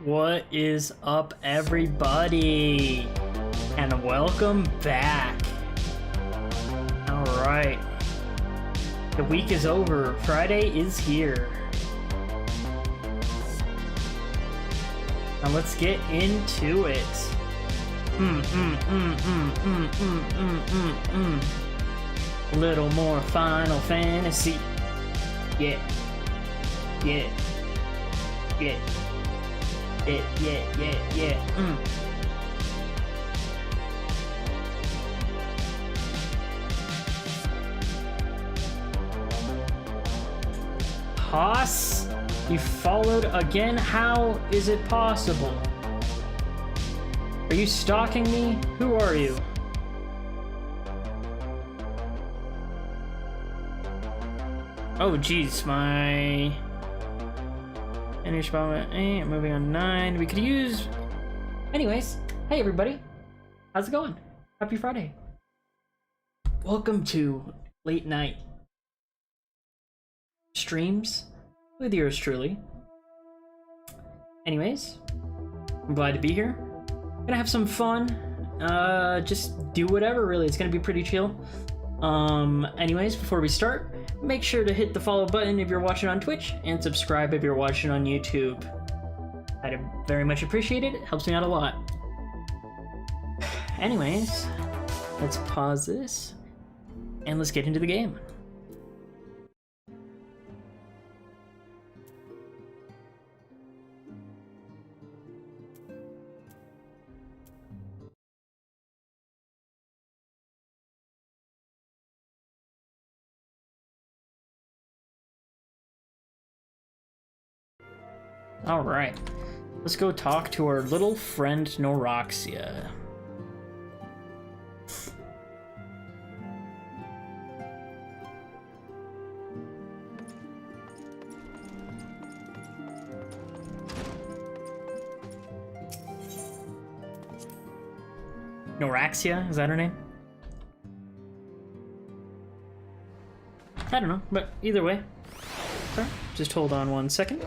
What is up, everybody? And welcome back. Alright. The week is over. Friday is here. Now let's get into it. A little more Final Fantasy. Yeah. Yeah. Yeah. Yeah. Haas? You followed again? How is it possible? Are you stalking me? Who are you? Oh jeez, my... Finish moment 8, moving on 9. We could use... Anyways, hey everybody. How's it going? Happy Friday. Welcome to late night streams with yours truly. Anyways, I'm glad to be here. Gonna have some fun. Just do whatever really. It's gonna be pretty chill. Anyways, before we start, make sure to hit the follow button if you're watching on Twitch, and subscribe if you're watching on YouTube. I'd very much appreciate it. It helps me out a lot. Anyways, let's pause this, and let's get into the game. Alright, let's go talk to our little friend Noraxia. Noraxia, is that her name? I don't know, but either way. Okay, just hold on one second.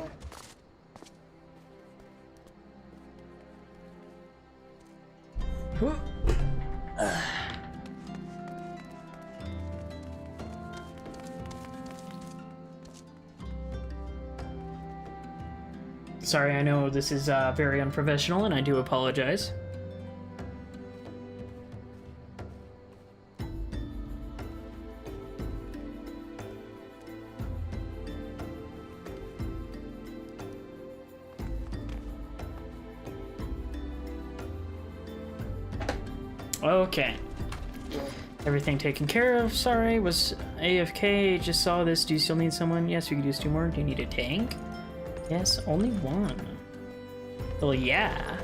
Sorry, I know this is very unprofessional, and I do apologize. Okay. Everything taken care of. Sorry, was AFK. Just saw this. Do you still need someone? Yes, we could use 2 more. Do you need a tank? Yes, only 1. Well, yeah.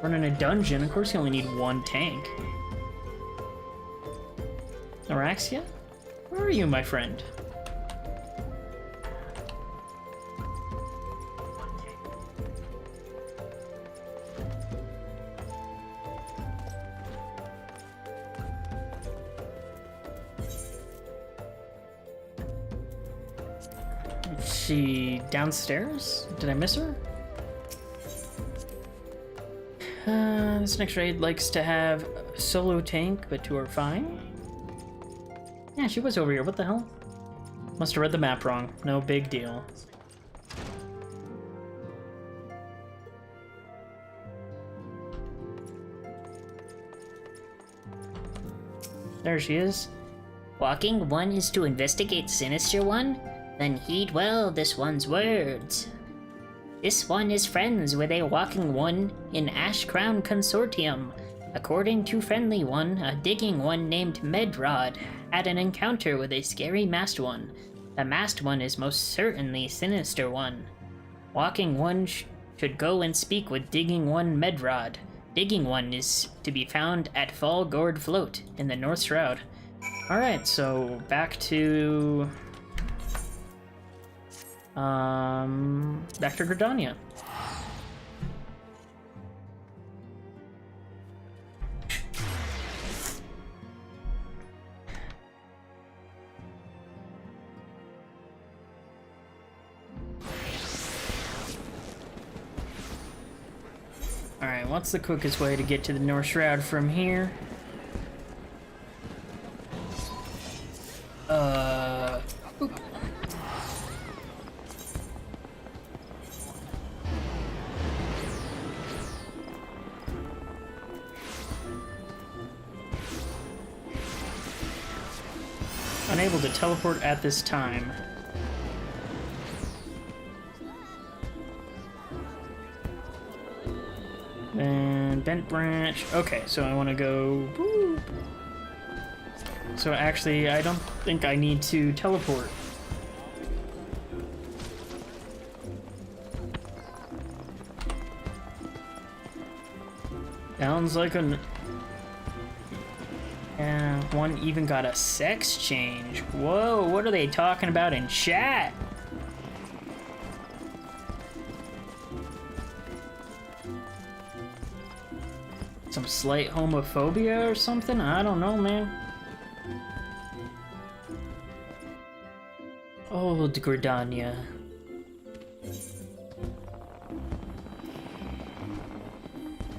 Running a dungeon, of course you only need 1 tank. Noraxia? Where are you, my friend? Is she downstairs? Did I miss her? This next raid likes to have a solo tank, but 2 are fine. Yeah, she was over here. What the hell? Must have read the map wrong. No big deal. There she is. Walking one is to investigate sinister one? Then heed well this one's words. This one is friends with a walking one in Ash Crown Consortium. According to Friendly One, a digging one named Medrod had an encounter with a scary masked one. The masked one is most certainly Sinister One. Walking one should go and speak with Digging One Medrod. Digging One is to be found at Fall Gourd Float in the North Shroud. Alright, so back to Gridania. Alright, what's the quickest way to get to the North Shroud from here? Oop. Unable to teleport at this time. And Bent Branch. Okay, so I want to go... Woo. So actually, I don't think I need to teleport. Sounds like an... Yeah, one even got a sex change. Whoa, what are they talking about in chat? Some slight homophobia or something? I don't know, man. Old Gridania.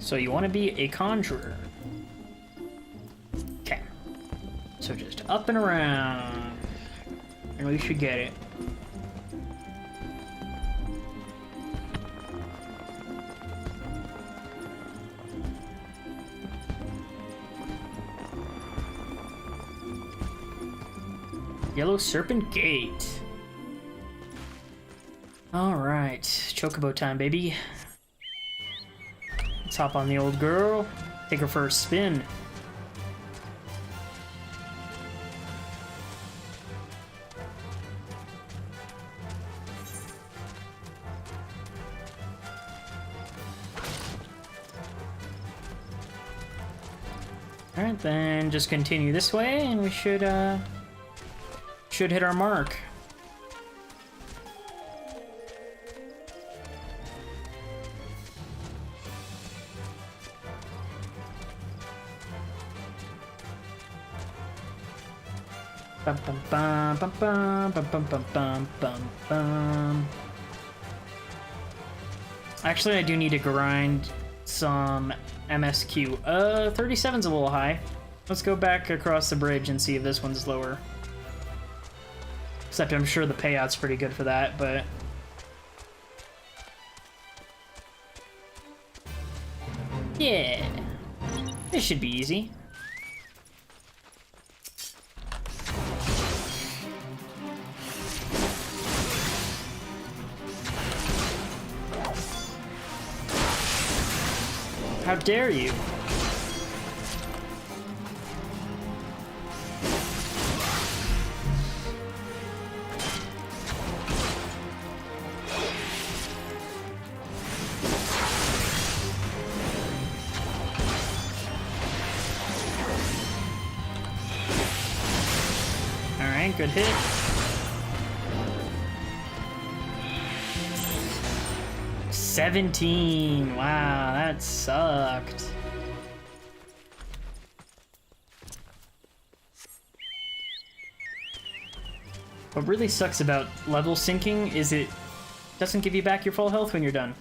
So you want to be a conjurer. Okay. So just up and around. And we should get it. Yellow Serpent Gate. Alright, chocobo time, baby. Let's hop on the old girl. Take her for a spin. Alright, then just continue this way and we should hit our mark. Bum, bum, bum, bum, bum, bum, bum, bum, bum, bum, bum. Actually, I do need to grind some MSQ. 37's a little high. Let's go back across the bridge and see if this one's lower. Except I'm sure the payout's pretty good for that, but... Yeah. This should be easy. How dare you? Alright, good hit. $17. Wow, that sucked. What really sucks about level syncing is it doesn't give you back your full health when you're done.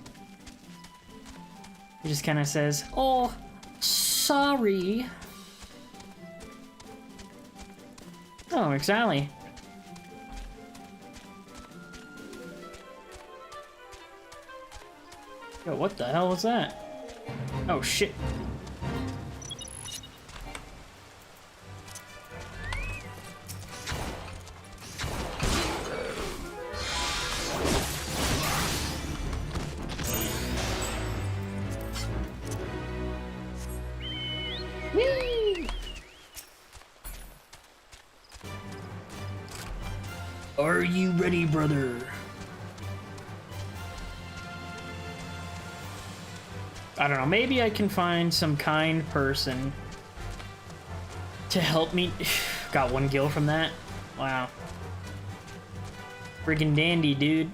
It just kind of says, "Oh, sorry." Oh, exactly. Yo, what the hell was that? Oh, shit. Whee! Are you ready, brother? I don't know, maybe I can find some kind person to help me. Got 1 gil from that? Wow. Friggin' dandy, dude.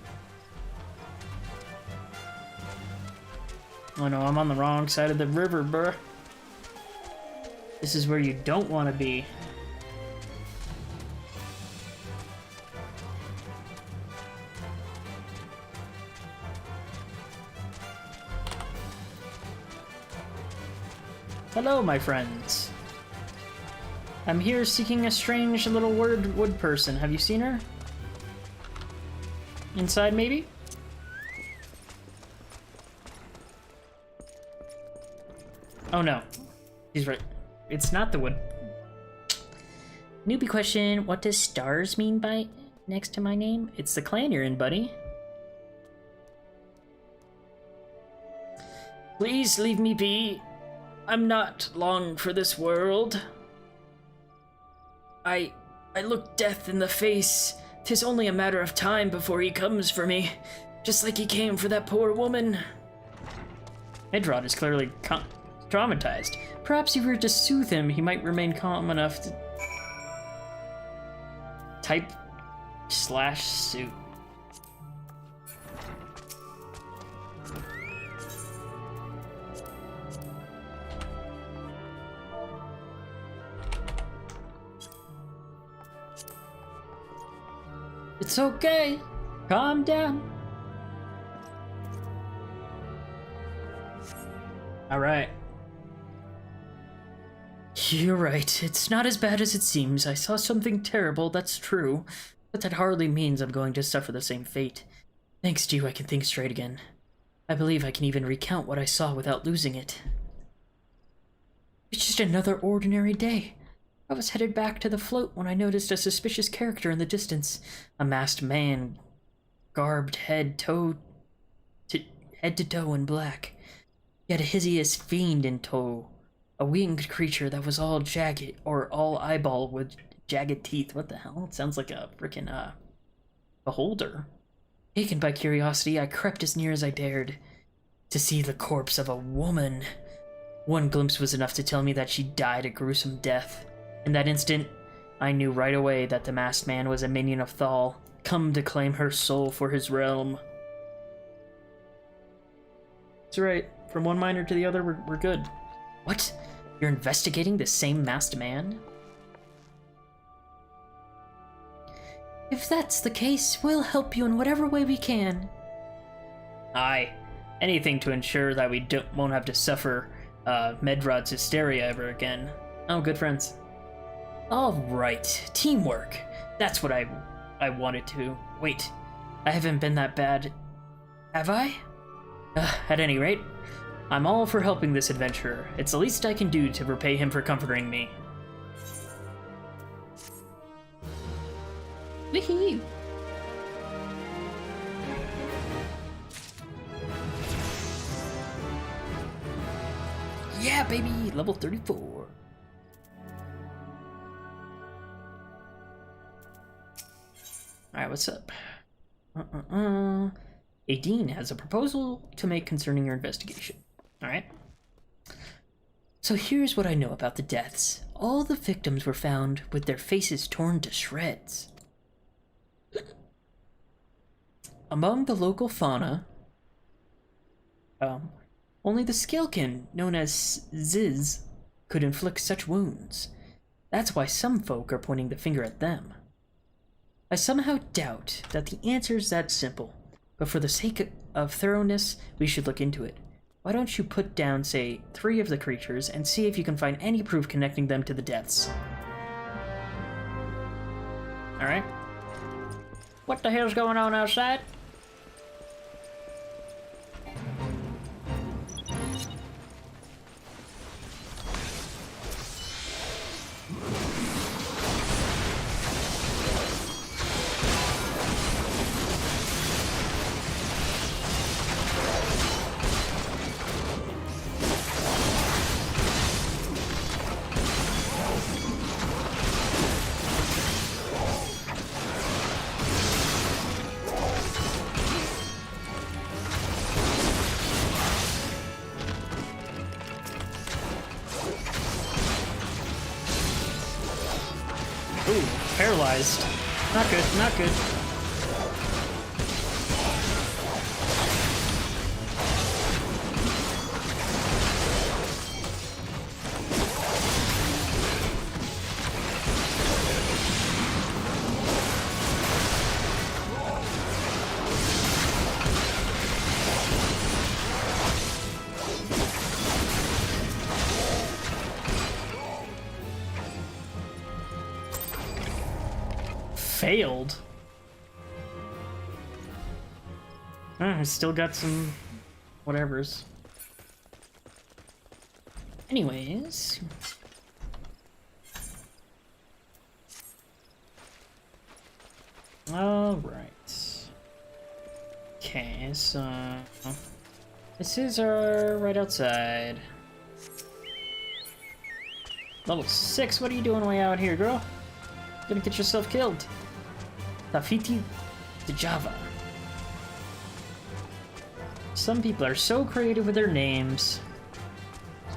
Oh no, I'm on the wrong side of the river, bruh. This is where you don't want to be. Hello, my friends. I'm here seeking a strange little wood person. Have you seen her? Inside, maybe? Oh no. He's right. It's not the wood. Newbie question, what does stars mean by next to my name? It's the clan you're in, buddy. Please leave me be. I'm not long for this world. I look death in the face. 'Tis only a matter of time before he comes for me. Just like he came for that poor woman. Edrod is clearly traumatized. Perhaps if we were to soothe him, he might remain calm enough to... Type/suit. It's okay. Calm down. All right. You're right. It's not as bad as it seems. I saw something terrible, that's true. But that hardly means I'm going to suffer the same fate. Thanks to you, I can think straight again. I believe I can even recount what I saw without losing it. It's just another ordinary day. I was headed back to the float when I noticed a suspicious character in the distance. A masked man, garbed head to toe in black. He had a hideous fiend in tow. A winged creature that was all jagged, or all eyeball with jagged teeth. What the hell? It sounds like a freaking, beholder. Taken by curiosity, I crept as near as I dared to see the corpse of a woman. One glimpse was enough to tell me that she died a gruesome death. In that instant, I knew right away that the masked man was a minion of Thal, come to claim her soul for his realm. That's right. From one miner to the other, we're good. What? You're investigating the same masked man? If that's the case, we'll help you in whatever way we can. Aye. Anything to ensure that we won't have to suffer Medrod's hysteria ever again. Oh, good friends. Alright, teamwork. That's what I wanted to. Wait, I haven't been that bad, have I? At any rate, I'm all for helping this adventurer. It's the least I can do to repay him for comforting me. Woohoo! Yeah, baby! Level 34. Alright, what's up? Adine has a proposal to make concerning your investigation. Alright. So here's what I know about the deaths. All the victims were found with their faces torn to shreds. Among the local fauna, only the scalekin, known as Ziz, could inflict such wounds. That's why some folk are pointing the finger at them. I somehow doubt that the answer is that simple, but for the sake of thoroughness, we should look into it. Why don't you put down, say, 3 of the creatures and see if you can find any proof connecting them to the deaths. Alright. What the hell's going on outside? Paralyzed. Not good, not good. Failed. I still got some whatevers. Anyways. Alright. Okay, so this is our right outside. Level 6, what are you doing way out here, girl? You're gonna get yourself killed. Tafiti de Java. Some people are so creative with their names.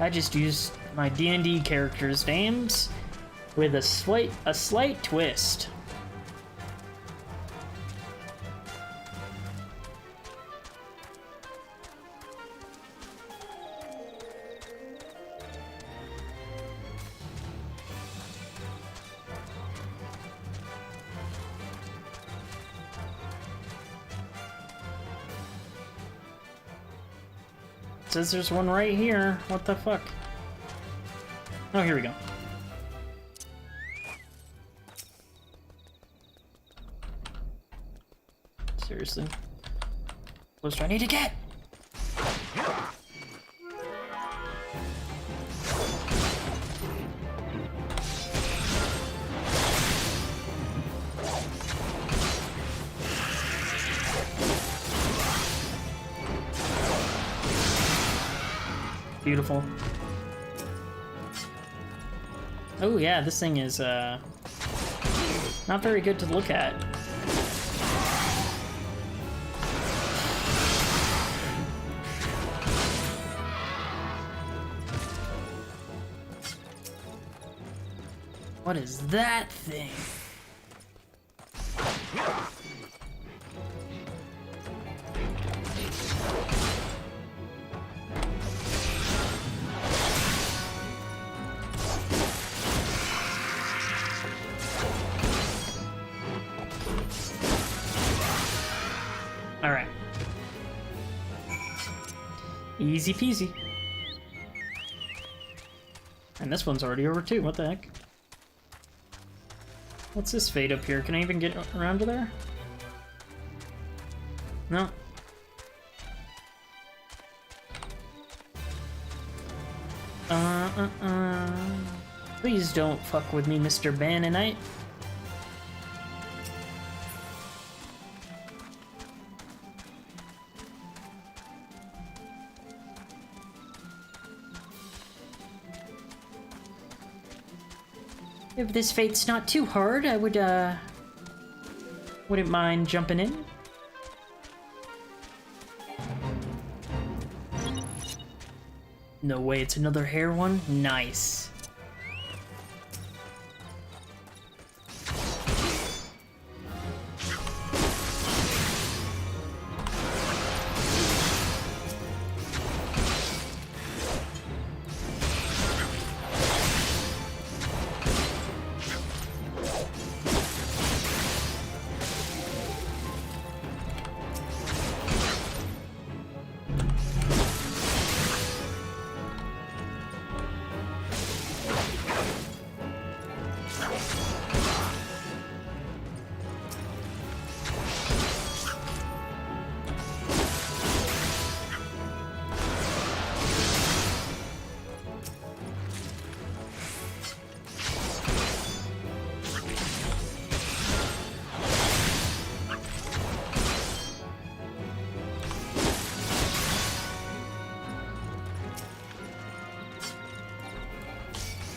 I just used my D&D characters' names with a slight twist. Says there's one right here. What the fuck? Oh, here we go. Seriously? How close do I need to get? Beautiful. Oh yeah, this thing is not very good to look at. What is that thing? Alright. Easy peasy. And this one's already over too, what the heck? What's this fate up here? Can I even get around to there? No. Please don't fuck with me, Mr. Bannonite. If this fate's not too hard, I wouldn't mind jumping in. No way, it's another hair one? Nice.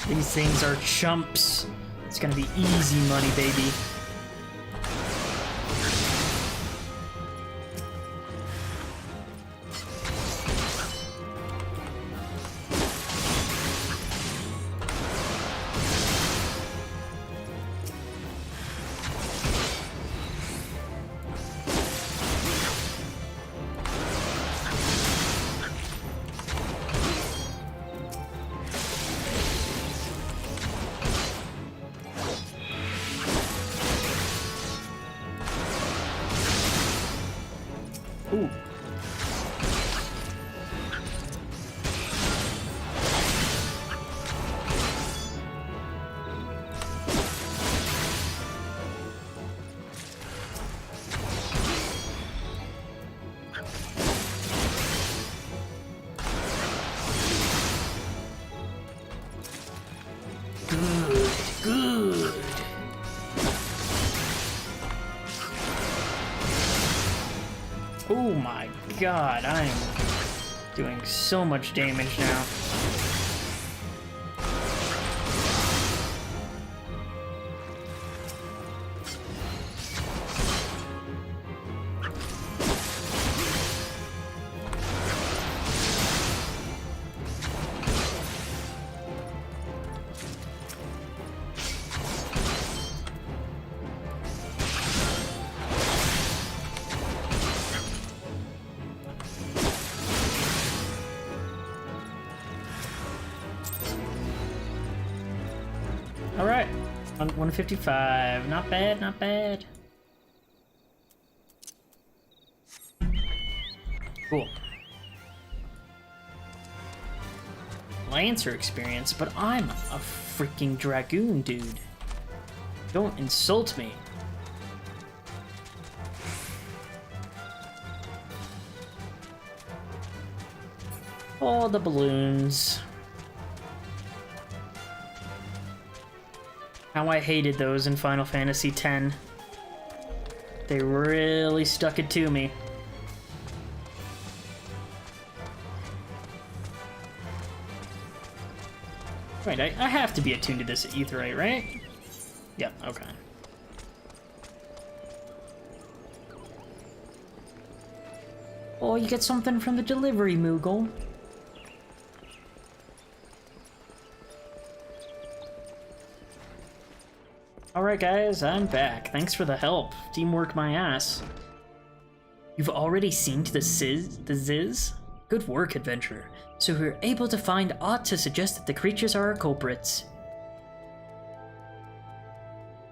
These things are chumps. It's gonna be easy money, baby. god, I'm doing so much damage now. Alright, 155. Not bad, not bad. Cool. Lancer experience, but I'm a freaking Dragoon, dude. Don't insult me. All the balloons. How I hated those in Final Fantasy X. They really stuck it to me. Right, I have to be attuned to this aetherite, right? Yep, okay. Oh, you get something from the delivery, Moogle. Alright guys, I'm back. Thanks for the help. Teamwork my ass. You've already seen to the Ziz? Good work, adventurer. So we're able to find aught to suggest that the creatures are our culprits.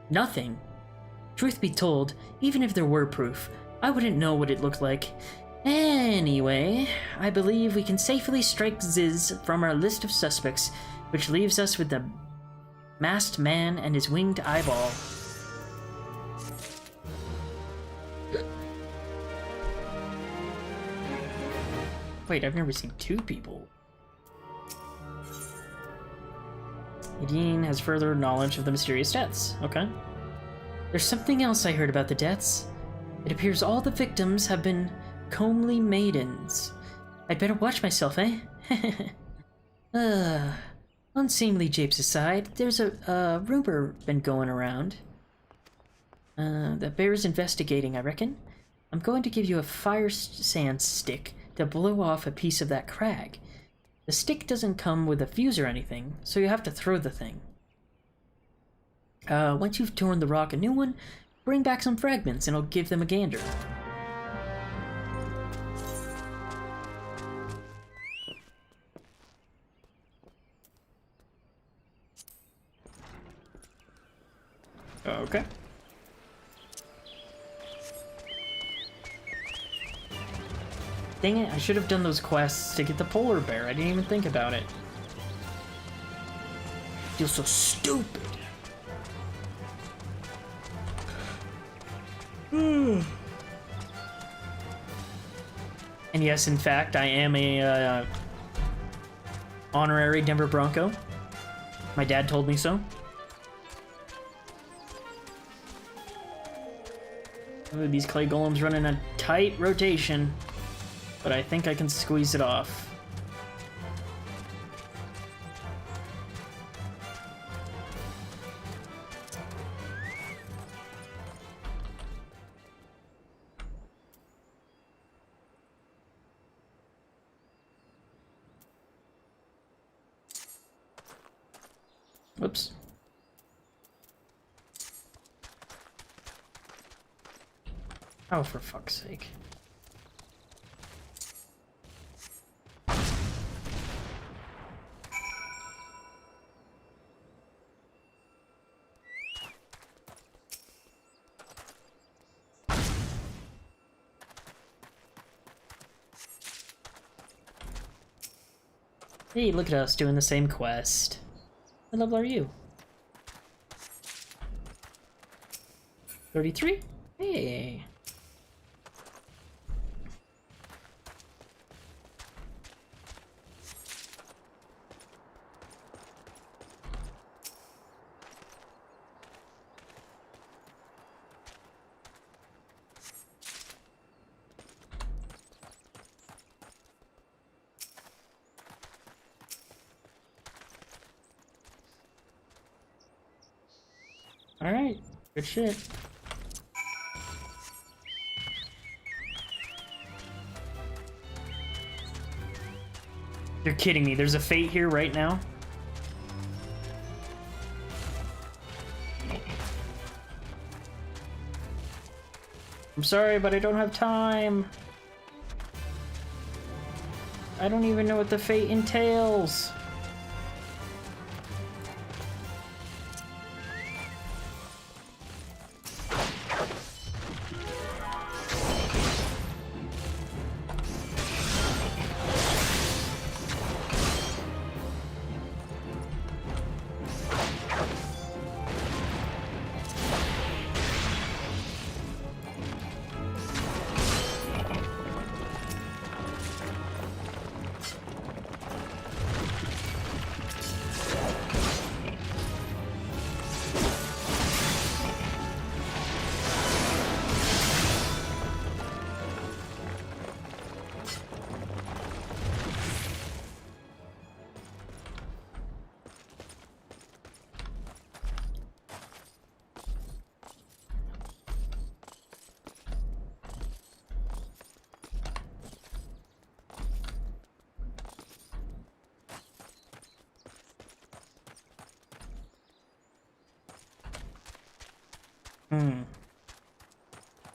Nothing. Truth be told, even if there were proof, I wouldn't know what it looked like. Anyway, I believe we can safely strike Ziz from our list of suspects, which leaves us with the masked man and his winged eyeball. Wait, I've never seen two people. Nadine has further knowledge of the mysterious deaths. Okay. There's something else I heard about the deaths. It appears all the victims have been comely maidens. I'd better watch myself, eh? Unseemly japes aside, there's a rumor been going around. That bears investigating, I reckon. I'm going to give you a fire sand stick to blow off a piece of that crag. The stick doesn't come with a fuse or anything, so you have to throw the thing. Once you've torn the rock a new one, bring back some fragments and I'll give them a gander. Okay. Dang it, I should have done those quests to get the polar bear. I didn't even think about it. I feel so stupid. And yes, in fact, I am a honorary Denver Bronco. My dad told me so. Ooh, these clay golems run in a tight rotation, but I think I can squeeze it off. Whoops. Oh, for fuck's sake. Hey, look at us doing the same quest. What level are you? 33? Hey. Alright, good shit. You're kidding me, there's a fate here right now? I'm sorry, but I don't have time. I don't even know what the fate entails.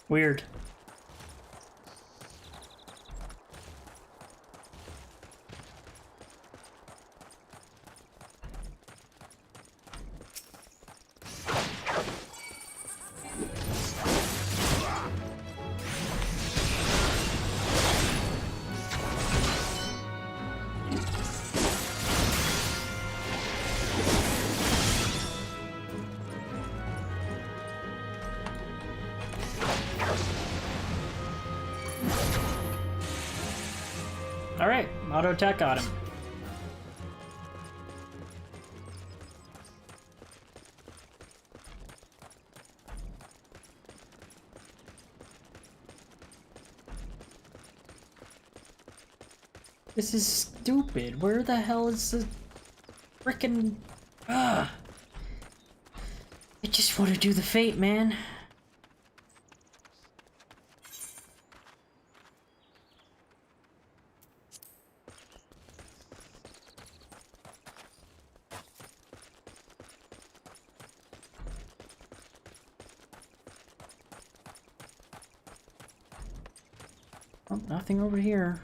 Weird. Alright, auto attack got him. This is stupid. Where the hell is the frickin'... I just want to do the fate, man. Oh, nothing over here.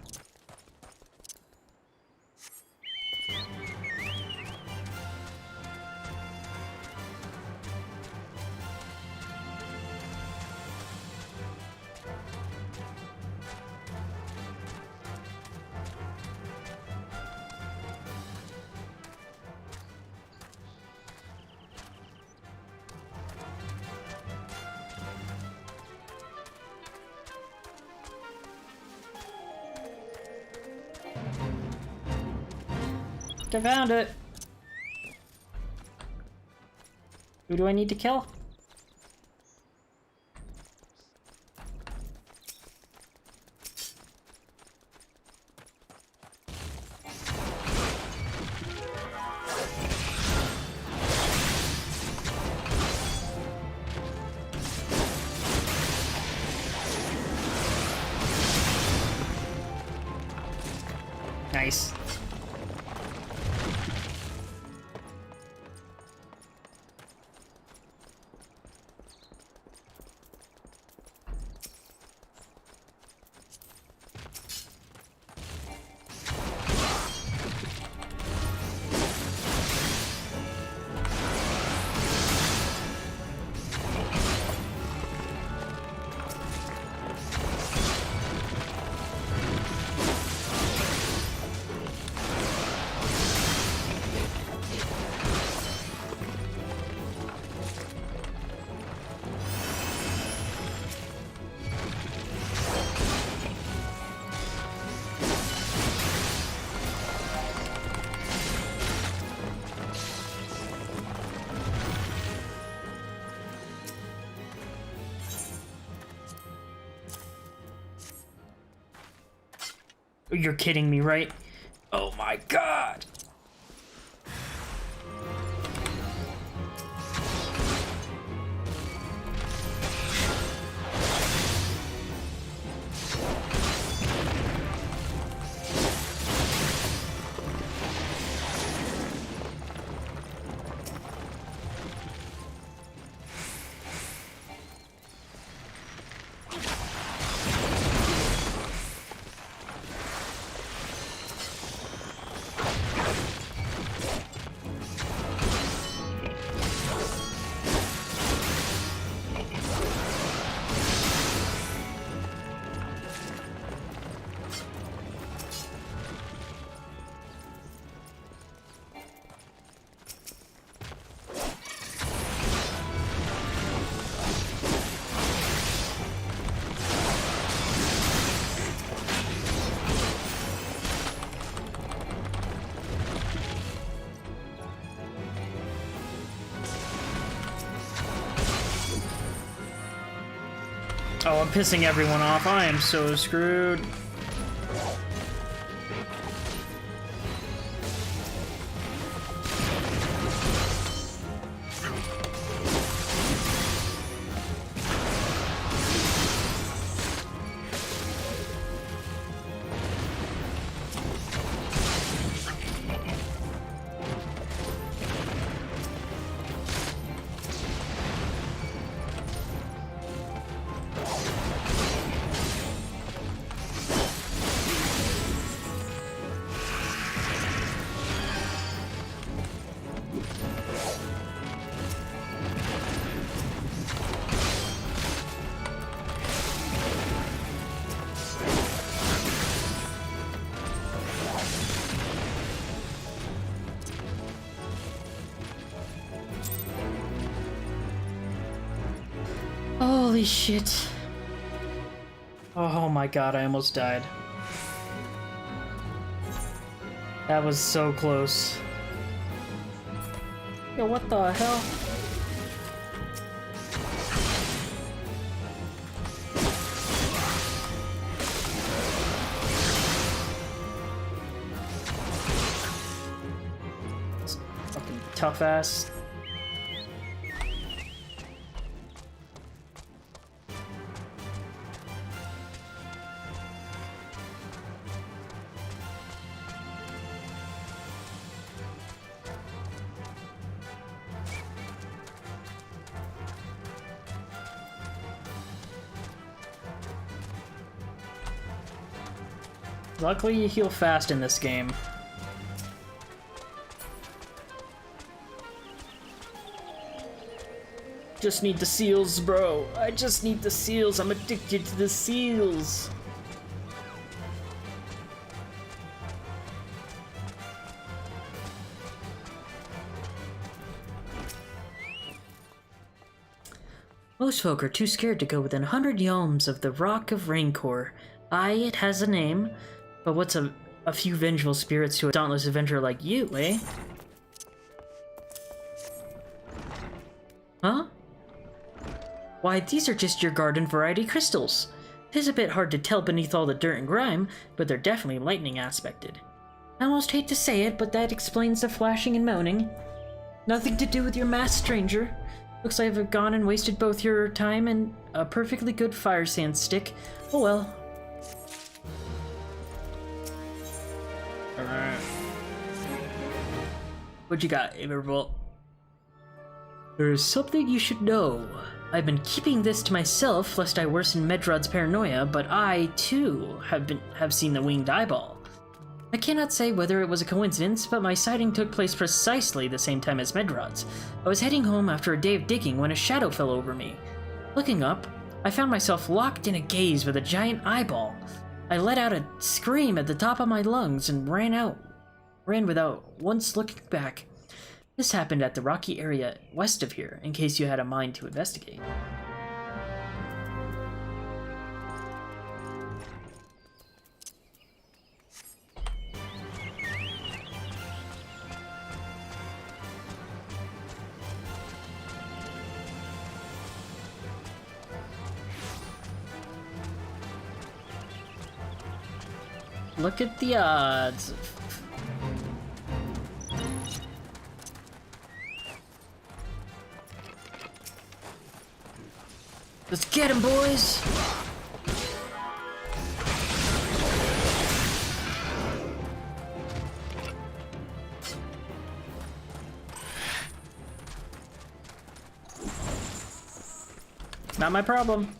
I found it. Who do I need to kill? Nice. You're kidding me, right? Oh my god! Oh, I'm pissing everyone off. I am so screwed. Holy shit. Oh my god, I almost died. That was so close. Yo, what the hell? Fucking tough ass. Luckily, you heal fast in this game. Just need the seals, bro. I just need the seals. I'm addicted to the seals. Most folk are too scared to go within 100 yalms of the Rock of Rancor. Aye, it has a name, but what's a few vengeful spirits to a dauntless adventurer like you, eh? Huh? Why, these are just your garden variety crystals. It is a bit hard to tell beneath all the dirt and grime, but they're definitely lightning aspected. I almost hate to say it, but that explains the flashing and moaning. Nothing to do with your masked stranger. Looks like I've gone and wasted both your time and a perfectly good fire sand stick. Oh well. Alright. What you got, Averbolt? There's something you should know. I've been keeping this to myself lest I worsen Medrod's paranoia, but I, too, have seen the winged eyeball. I cannot say whether it was a coincidence, but my sighting took place precisely the same time as Medrod's. I was heading home after a day of digging when a shadow fell over me. Looking up, I found myself locked in a gaze with a giant eyeball. I let out a scream at the top of my lungs and ran without once looking back. This happened at the rocky area west of here, in case you had a mind to investigate. Look at the odds. Let's get him, boys! Not my problem.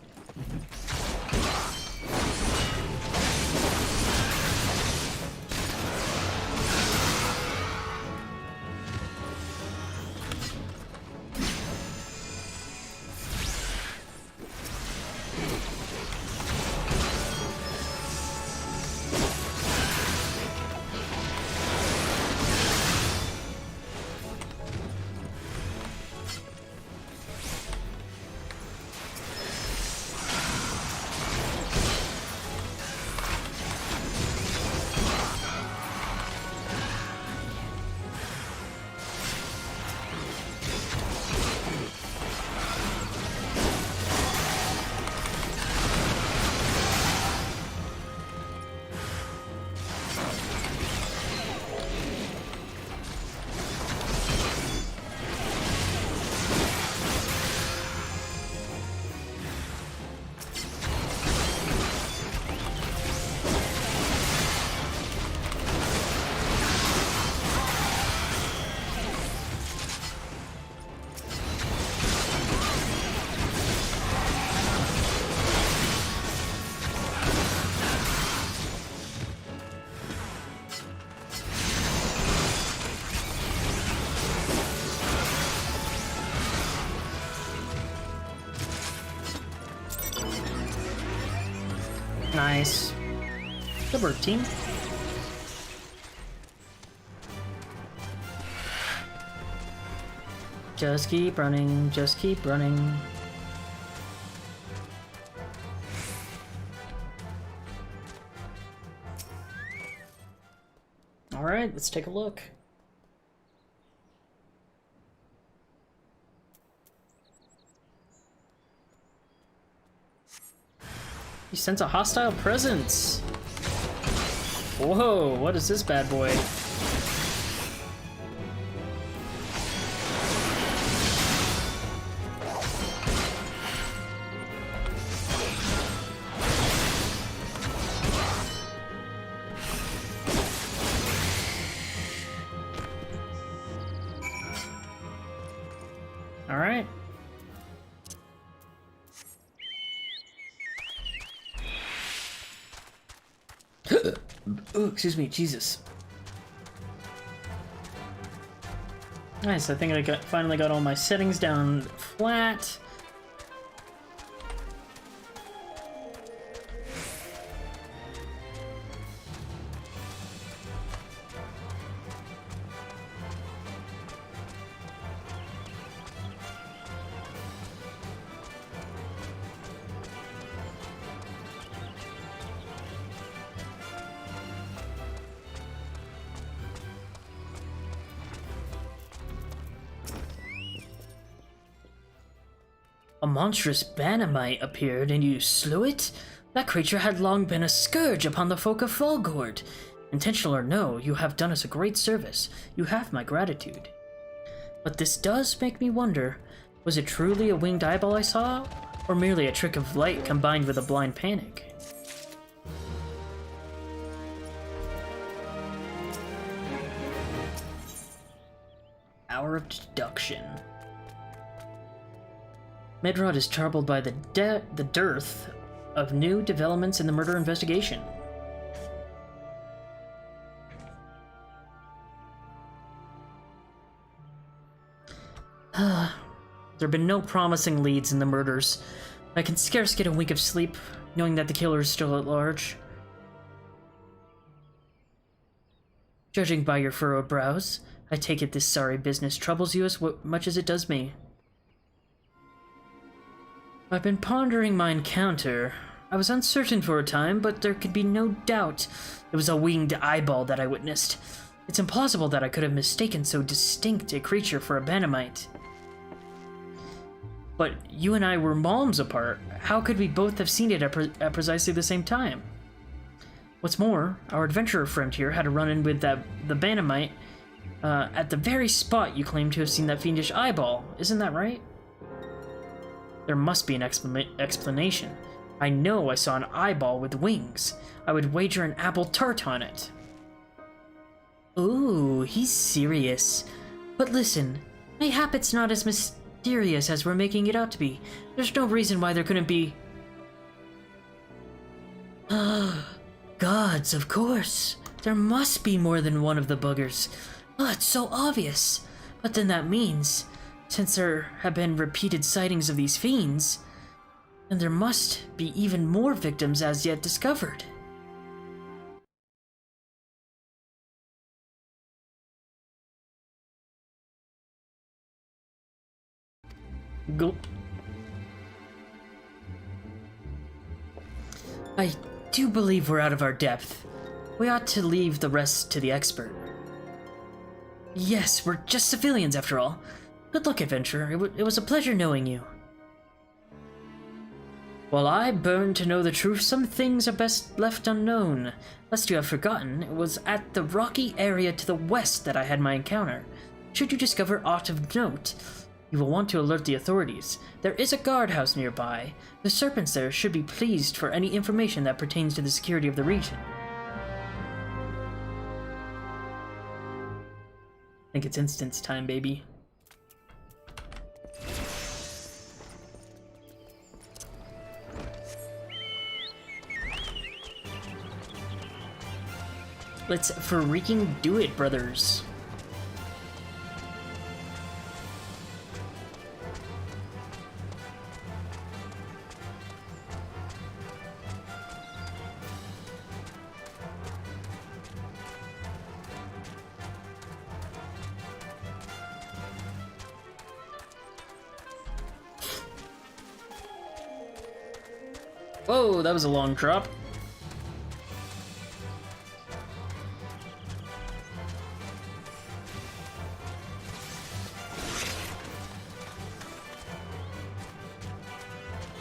Nice. Good work, team. Just keep running, just keep running. Alright, let's take a look. He sends a hostile presence. Whoa, what is this bad boy? All right. Oh, excuse me, Jesus. Nice, I think I finally got all my settings down flat. A monstrous Banamite appeared and you slew it? That creature had long been a scourge upon the folk of Falgord. Intentional or no, you have done us a great service. You have my gratitude. But this does make me wonder, was it truly a winged eyeball I saw? Or merely a trick of light combined with a blind panic? Hour of deduction. Medrod is troubled by the dearth of new developments in the murder investigation. There have been no promising leads in the murders. I can scarce get a wink of sleep, knowing that the killer is still at large. Judging by your furrowed brows, I take it this sorry business troubles you as much as it does me. I've been pondering my encounter. I was uncertain for a time, but there could be no doubt it was a winged eyeball that I witnessed. It's implausible that I could have mistaken so distinct a creature for a Banamite. But you and I were malms apart. How could we both have seen it at precisely the same time? What's more, our adventurer friend here had a run-in with the Banamite at the very spot you claim to have seen that fiendish eyeball. Isn't that right? There must be an explanation. I know I saw an eyeball with wings. I would wager an apple tart on it. Ooh, he's serious. But listen, mayhap it's not as mysterious as we're making it out to be. There's no reason why there couldn't be... Gods, of course. There must be more than one of the buggers. Oh, it's so obvious. But then that means, since there have been repeated sightings of these fiends, then there must be even more victims as yet discovered. Go. I do believe we're out of our depth. We ought to leave the rest to the expert. Yes, we're just civilians after all. Good luck, adventurer. It was a pleasure knowing you. While I burn to know the truth, some things are best left unknown. Lest you have forgotten, it was at the rocky area to the west that I had my encounter. Should you discover aught of note, you will want to alert the authorities. There is a guardhouse nearby. The serpents there should be pleased for any information that pertains to the security of the region. I think it's instance time, baby. Let's freaking do it, brothers. Whoa, that was a long drop.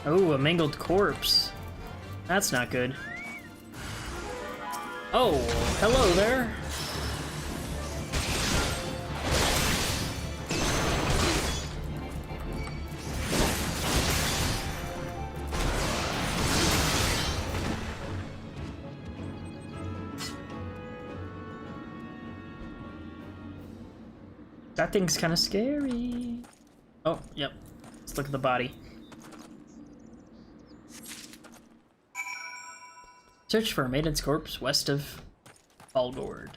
Oh, a mangled corpse. That's not good. Oh, hello there. That thing's kind of scary. Oh, yep. Let's look at the body. Search for a maiden's corpse west of Falgord.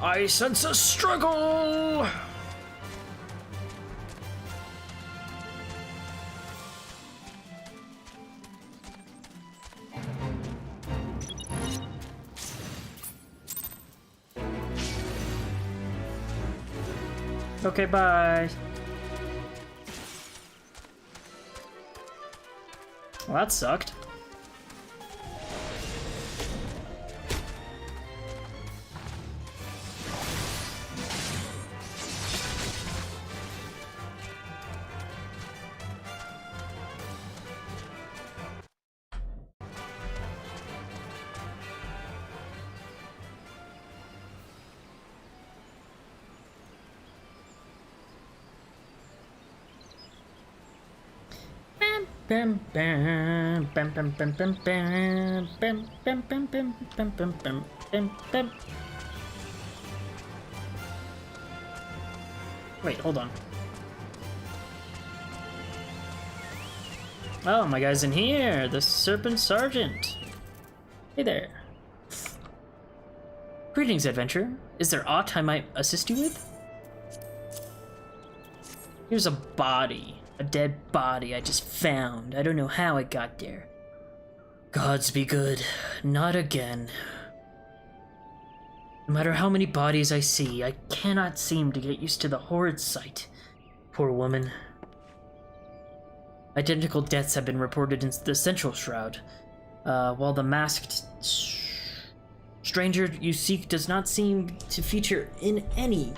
I sense a struggle! Okay, bye. Well, that sucked. Bam bam bam bam bam bam bam bam bam bam bam bam bam bam bam bam. Wait, hold on. Oh, my guy's in here, the Serpent Sergeant. Hey there. Greetings, adventurer. Is there aught I might assist you with? Here's a body. A dead body I just found. I don't know how it got there. Gods be good. Not again. No matter how many bodies I see, I cannot seem to get used to the horrid sight. Poor woman. Identical deaths have been reported in the Central Shroud, while the masked stranger you seek does not seem to feature in any.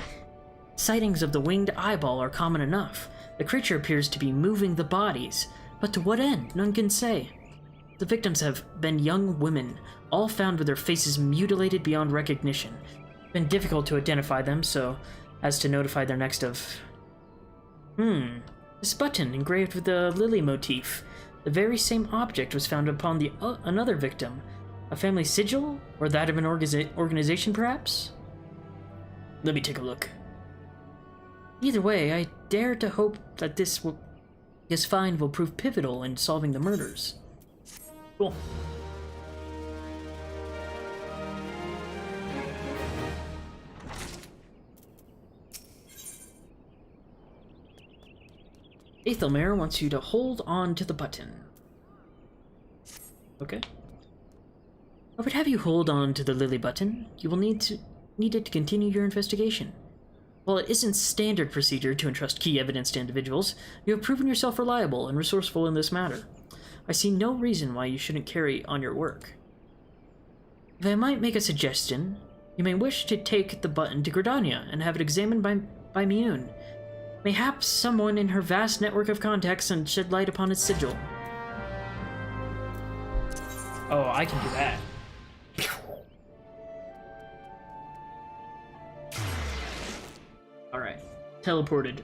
Sightings of the winged eyeball are common enough. The creature appears to be moving the bodies, but to what end? None can say. The victims have been young women, all found with their faces mutilated beyond recognition. It's been difficult to identify them, so as to notify their next of... This button engraved with the lily motif. The very same object was found upon the another victim. A family sigil? Or that of an organization, perhaps? Let me take a look. Either way, I dare to hope that this find will prove pivotal in solving the murders. Cool. Aethelmare wants you to hold on to the button. Okay. I would have you hold on to the lily button. You will need it to continue your investigation. While it isn't standard procedure to entrust key evidence to individuals, you have proven yourself reliable and resourceful in this matter. I see no reason why you shouldn't carry on your work. If I might make a suggestion, you may wish to take the button to Gridania and have it examined by Mioun. Mayhaps someone in her vast network of contacts can shed light upon its sigil. Oh, I can do that. Alright, teleported.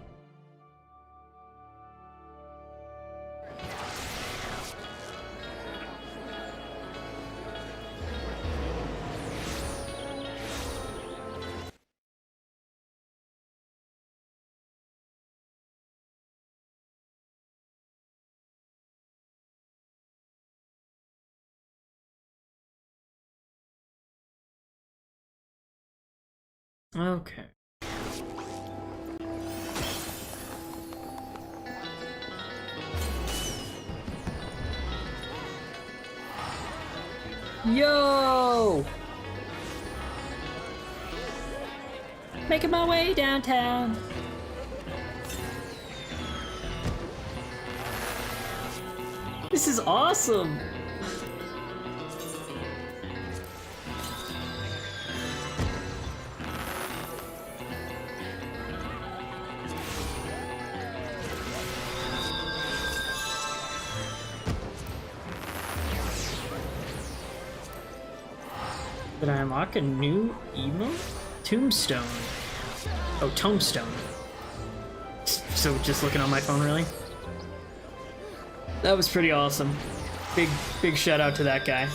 Okay. Yo! Making my way downtown. This is awesome! Did I unlock a new emote? Tombstone. Oh, Tombstone. So just looking on my phone, really? That was pretty awesome. Big shout out to that guy.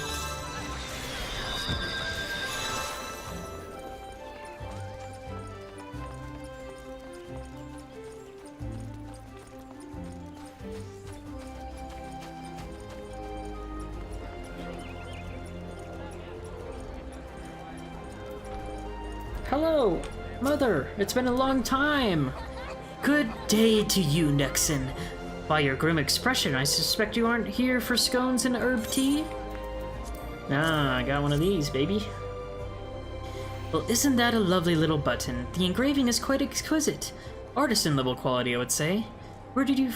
Hello, Mother. It's been a long time. Good day to you, Nexen. By your grim expression, I suspect you aren't here for scones and herb tea? Ah, I got one of these, baby. Well, isn't that a lovely little button? The engraving is quite exquisite. Artisan level quality, I would say. Where did you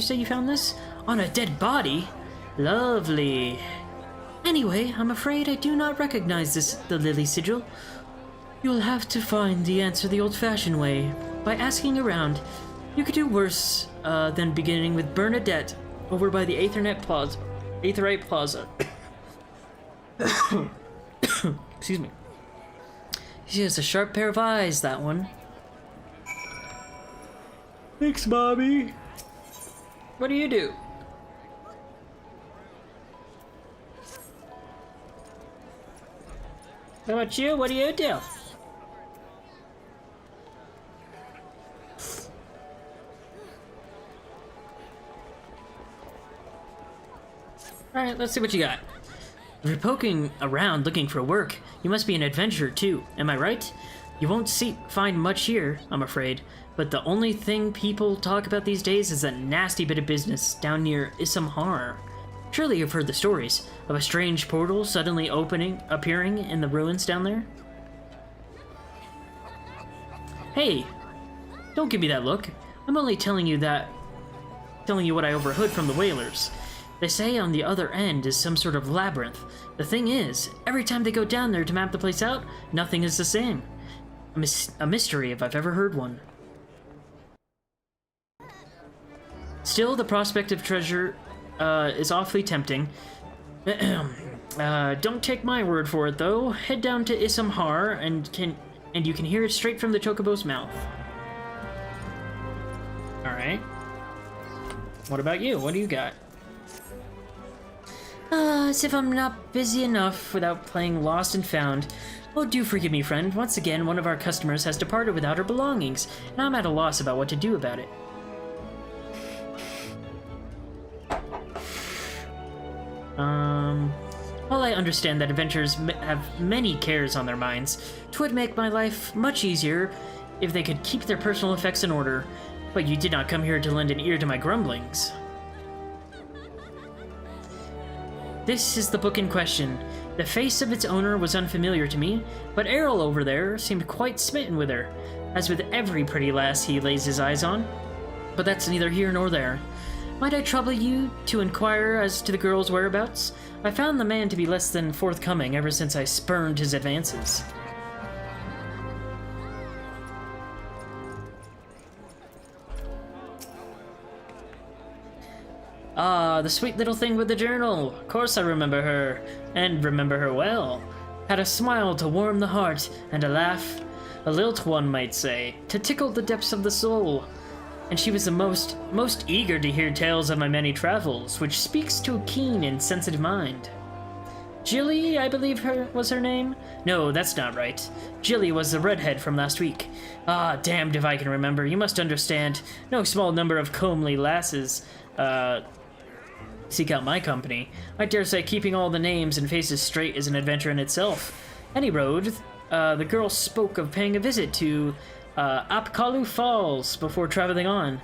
say you found this? On a dead body? Lovely. Anyway, I'm afraid I do not recognize the lily sigil. You'll have to find the answer the old-fashioned way, by asking around. You could do worse than beginning with Bernadette over by the Aetherite Plaza. Excuse me. She has a sharp pair of eyes, that one. Thanks, Bobby. What do you do? How about you? What do you do? Alright, let's see what you got. If you're poking around looking for work, you must be an adventurer too, am I right? You won't find much here, I'm afraid, but the only thing people talk about these days is that nasty bit of business down near Issamhar. Surely you've heard the stories of a strange portal suddenly appearing in the ruins down there? Hey, don't give me that look. I'm only telling you what I overheard from the whalers. They say on the other end is some sort of labyrinth. The thing is, every time they go down there to map the place out, nothing is the same. A mystery if I've ever heard one. Still, the prospect of treasure is awfully tempting. Don't take my word for it, though. Head down to Issamhar and you can hear it straight from the Chocobo's mouth. Alright. What about you? What do you got? As if I'm not busy enough without playing Lost and Found. Oh, do forgive me, friend. Once again, one of our customers has departed without her belongings, and I'm at a loss about what to do about it. While I understand that adventurers have many cares on their minds, 'twould make my life much easier if they could keep their personal effects in order, but you did not come here to lend an ear to my grumblings. This is the book in question. The face of its owner was unfamiliar to me, but Errol over there seemed quite smitten with her, as with every pretty lass he lays his eyes on. But that's neither here nor there. Might I trouble you to inquire as to the girl's whereabouts? I found the man to be less than forthcoming ever since I spurned his advances. Ah, the sweet little thing with the journal. Of course I remember her, and remember her well. Had a smile to warm the heart, and a laugh, a lilt one might say, to tickle the depths of the soul. And she was the most eager to hear tales of my many travels, which speaks to a keen and sensitive mind. Jilly, I believe was her name? No, that's not right. Jilly was the redhead from last week. Ah, damned if I can remember. You must understand, no small number of comely lasses, seek out my company. I dare say keeping all the names and faces straight is an adventure in itself. Any road the girl spoke of paying a visit to Apkalu Falls before traveling on.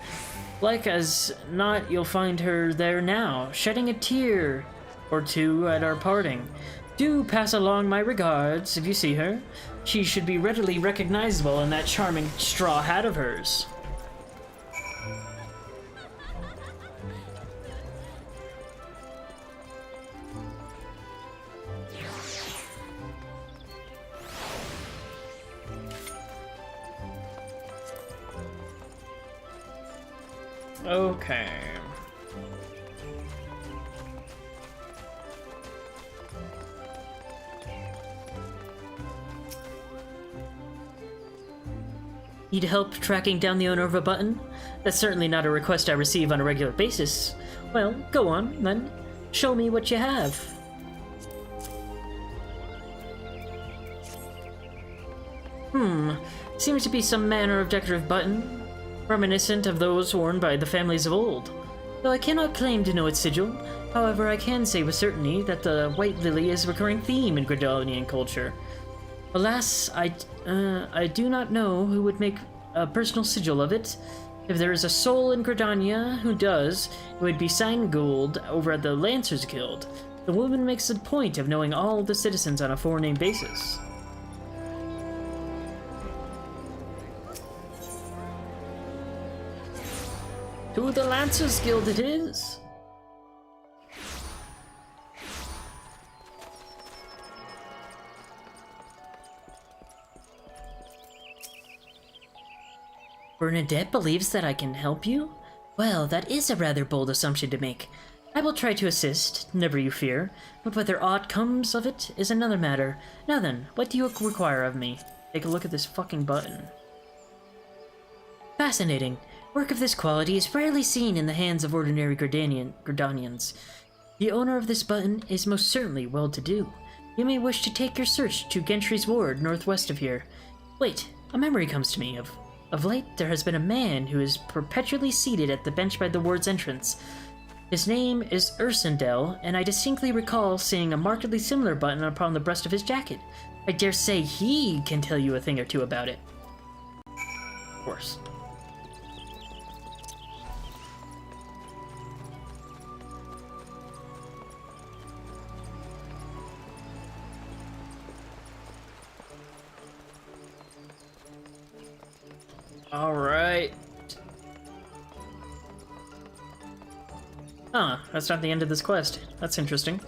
Like as not, you'll find her there now, shedding a tear or two at our parting. Do pass along my regards if you see her. She should be readily recognizable in that charming straw hat of hers. Okay. Need help tracking down the owner of a button? That's certainly not a request I receive on a regular basis. Well, go on, then. Show me what you have. Seems to be some manner of decorative button, reminiscent of those worn by the families of old. Though I cannot claim to know its sigil, however I can say with certainty that the white lily is a recurring theme in Gridanian culture. Alas, I do not know who would make a personal sigil of it. If there is a soul in Gridania who does, it would be signed gold over at the Lancers Guild. The woman makes a point of knowing all the citizens on a forename basis. To the Lancers Guild it is! Bernadette believes that I can help you? Well, that is a rather bold assumption to make. I will try to assist, never you fear, but whether aught comes of it is another matter. Now then, what do you require of me? Take a look at this fucking button. Fascinating. Work of this quality is rarely seen in the hands of ordinary Gridanians. The owner of this button is most certainly well-to-do. You may wish to take your search to Gentry's Ward, northwest of here. Wait, a memory comes to me. Of late, there has been a man who is perpetually seated at the bench by the ward's entrance. His name is Ursendel, and I distinctly recall seeing a markedly similar button upon the breast of his jacket. I dare say he can tell you a thing or two about it. Of course. Alright. Huh, that's not the end of this quest. That's interesting.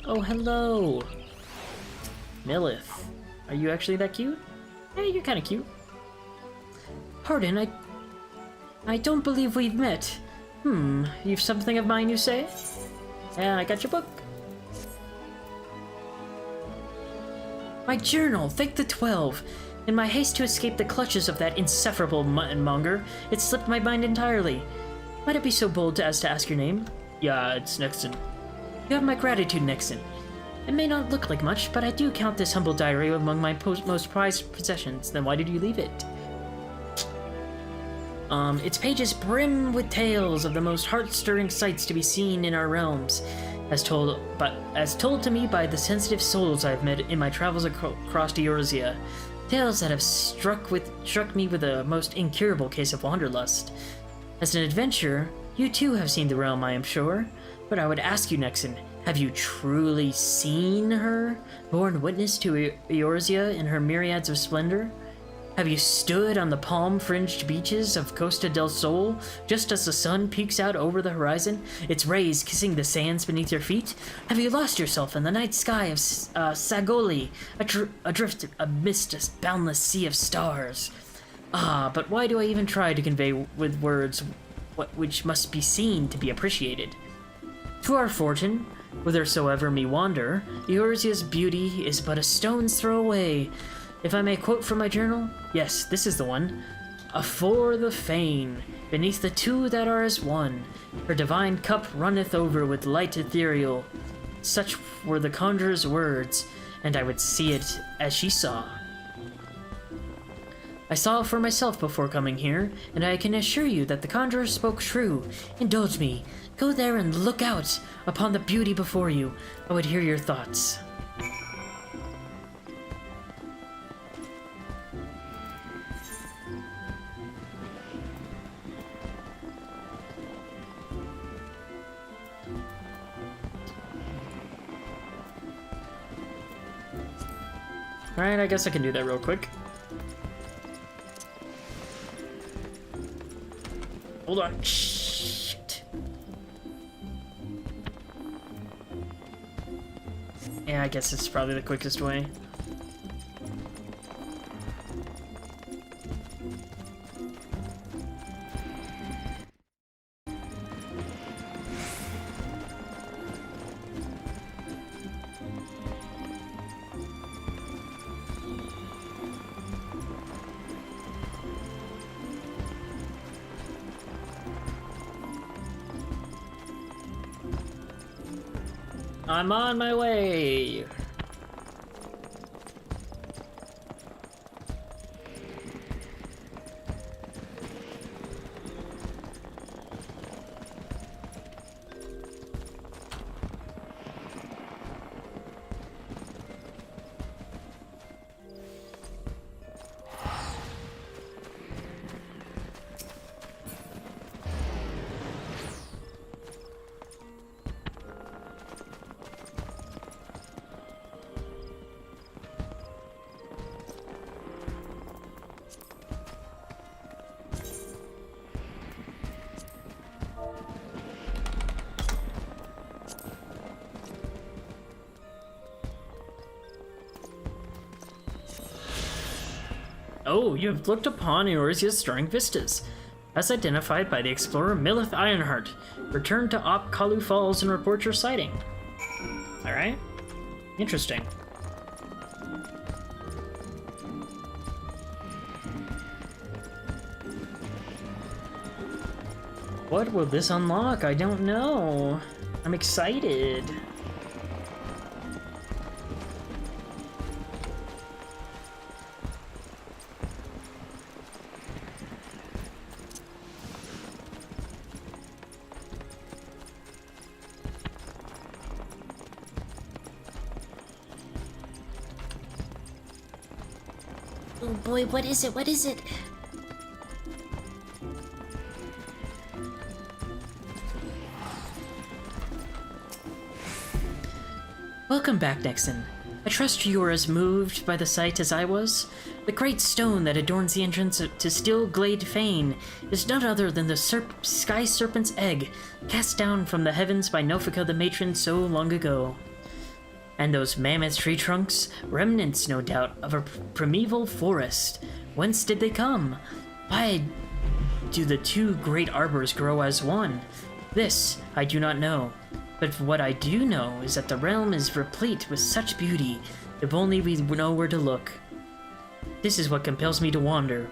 Oh, hello! Millith. Are you actually that cute? Yeah, you're kinda cute. Pardon, I don't believe we've met. You've something of mine, you say? Yeah, I got your book. My journal, thank the 12. In my haste to escape the clutches of that insufferable mutton-monger, it slipped my mind entirely. Might it be so bold as to ask your name? Yeah, it's Nexen. You have my gratitude, Nexen. It may not look like much, but I do count this humble diary among my most prized possessions. Then why did you leave it? Its pages brim with tales of the most heart-stirring sights to be seen in our realms. As told to me by the sensitive souls I have met in my travels across Eorzea, tales that have struck me with a most incurable case of wanderlust. As an adventurer, you too have seen the realm, I am sure. But I would ask you, Nexen, have you truly seen her, borne witness to Eorzea in her myriads of splendor? Have you stood on the palm-fringed beaches of Costa del Sol, just as the sun peeks out over the horizon, its rays kissing the sands beneath your feet? Have you lost yourself in the night sky of Sagoli, adrift amidst a boundless sea of stars? Ah, but why do I even try to convey with words which must be seen to be appreciated? To our fortune, whithersoever me wander, Eorzea's beauty is but a stone's throw away. If I may quote from my journal, yes, this is the one. Afore the fane, beneath the two that are as one, her divine cup runneth over with light ethereal. Such were the conjurer's words, and I would see it as she saw. I saw it for myself before coming here, and I can assure you that the conjurer spoke true. Indulge me. Go there and look out upon the beauty before you. I would hear your thoughts. Alright, I guess I can do that real quick. Hold on. Shit. Yeah, I guess it's probably the quickest way. I'm on my way. Oh, you have looked upon Eorzea's stirring vistas, as identified by the explorer Milith Ironheart. Return to Op Kalu Falls and report your sighting. Alright. Interesting. What will this unlock? I don't know. I'm excited. Oh boy, what is it? What is it? Welcome back, Nexen. I trust you are as moved by the sight as I was. The great stone that adorns the entrance to Still Glade Fane is none other than the Sky Serpent's egg, cast down from the heavens by Nofika the matron so long ago. And those mammoth tree trunks, remnants, no doubt, of a primeval forest. Whence did they come? Why do the two great arbors grow as one? This I do not know. But what I do know is that the realm is replete with such beauty, if only we know where to look. This is what compels me to wander.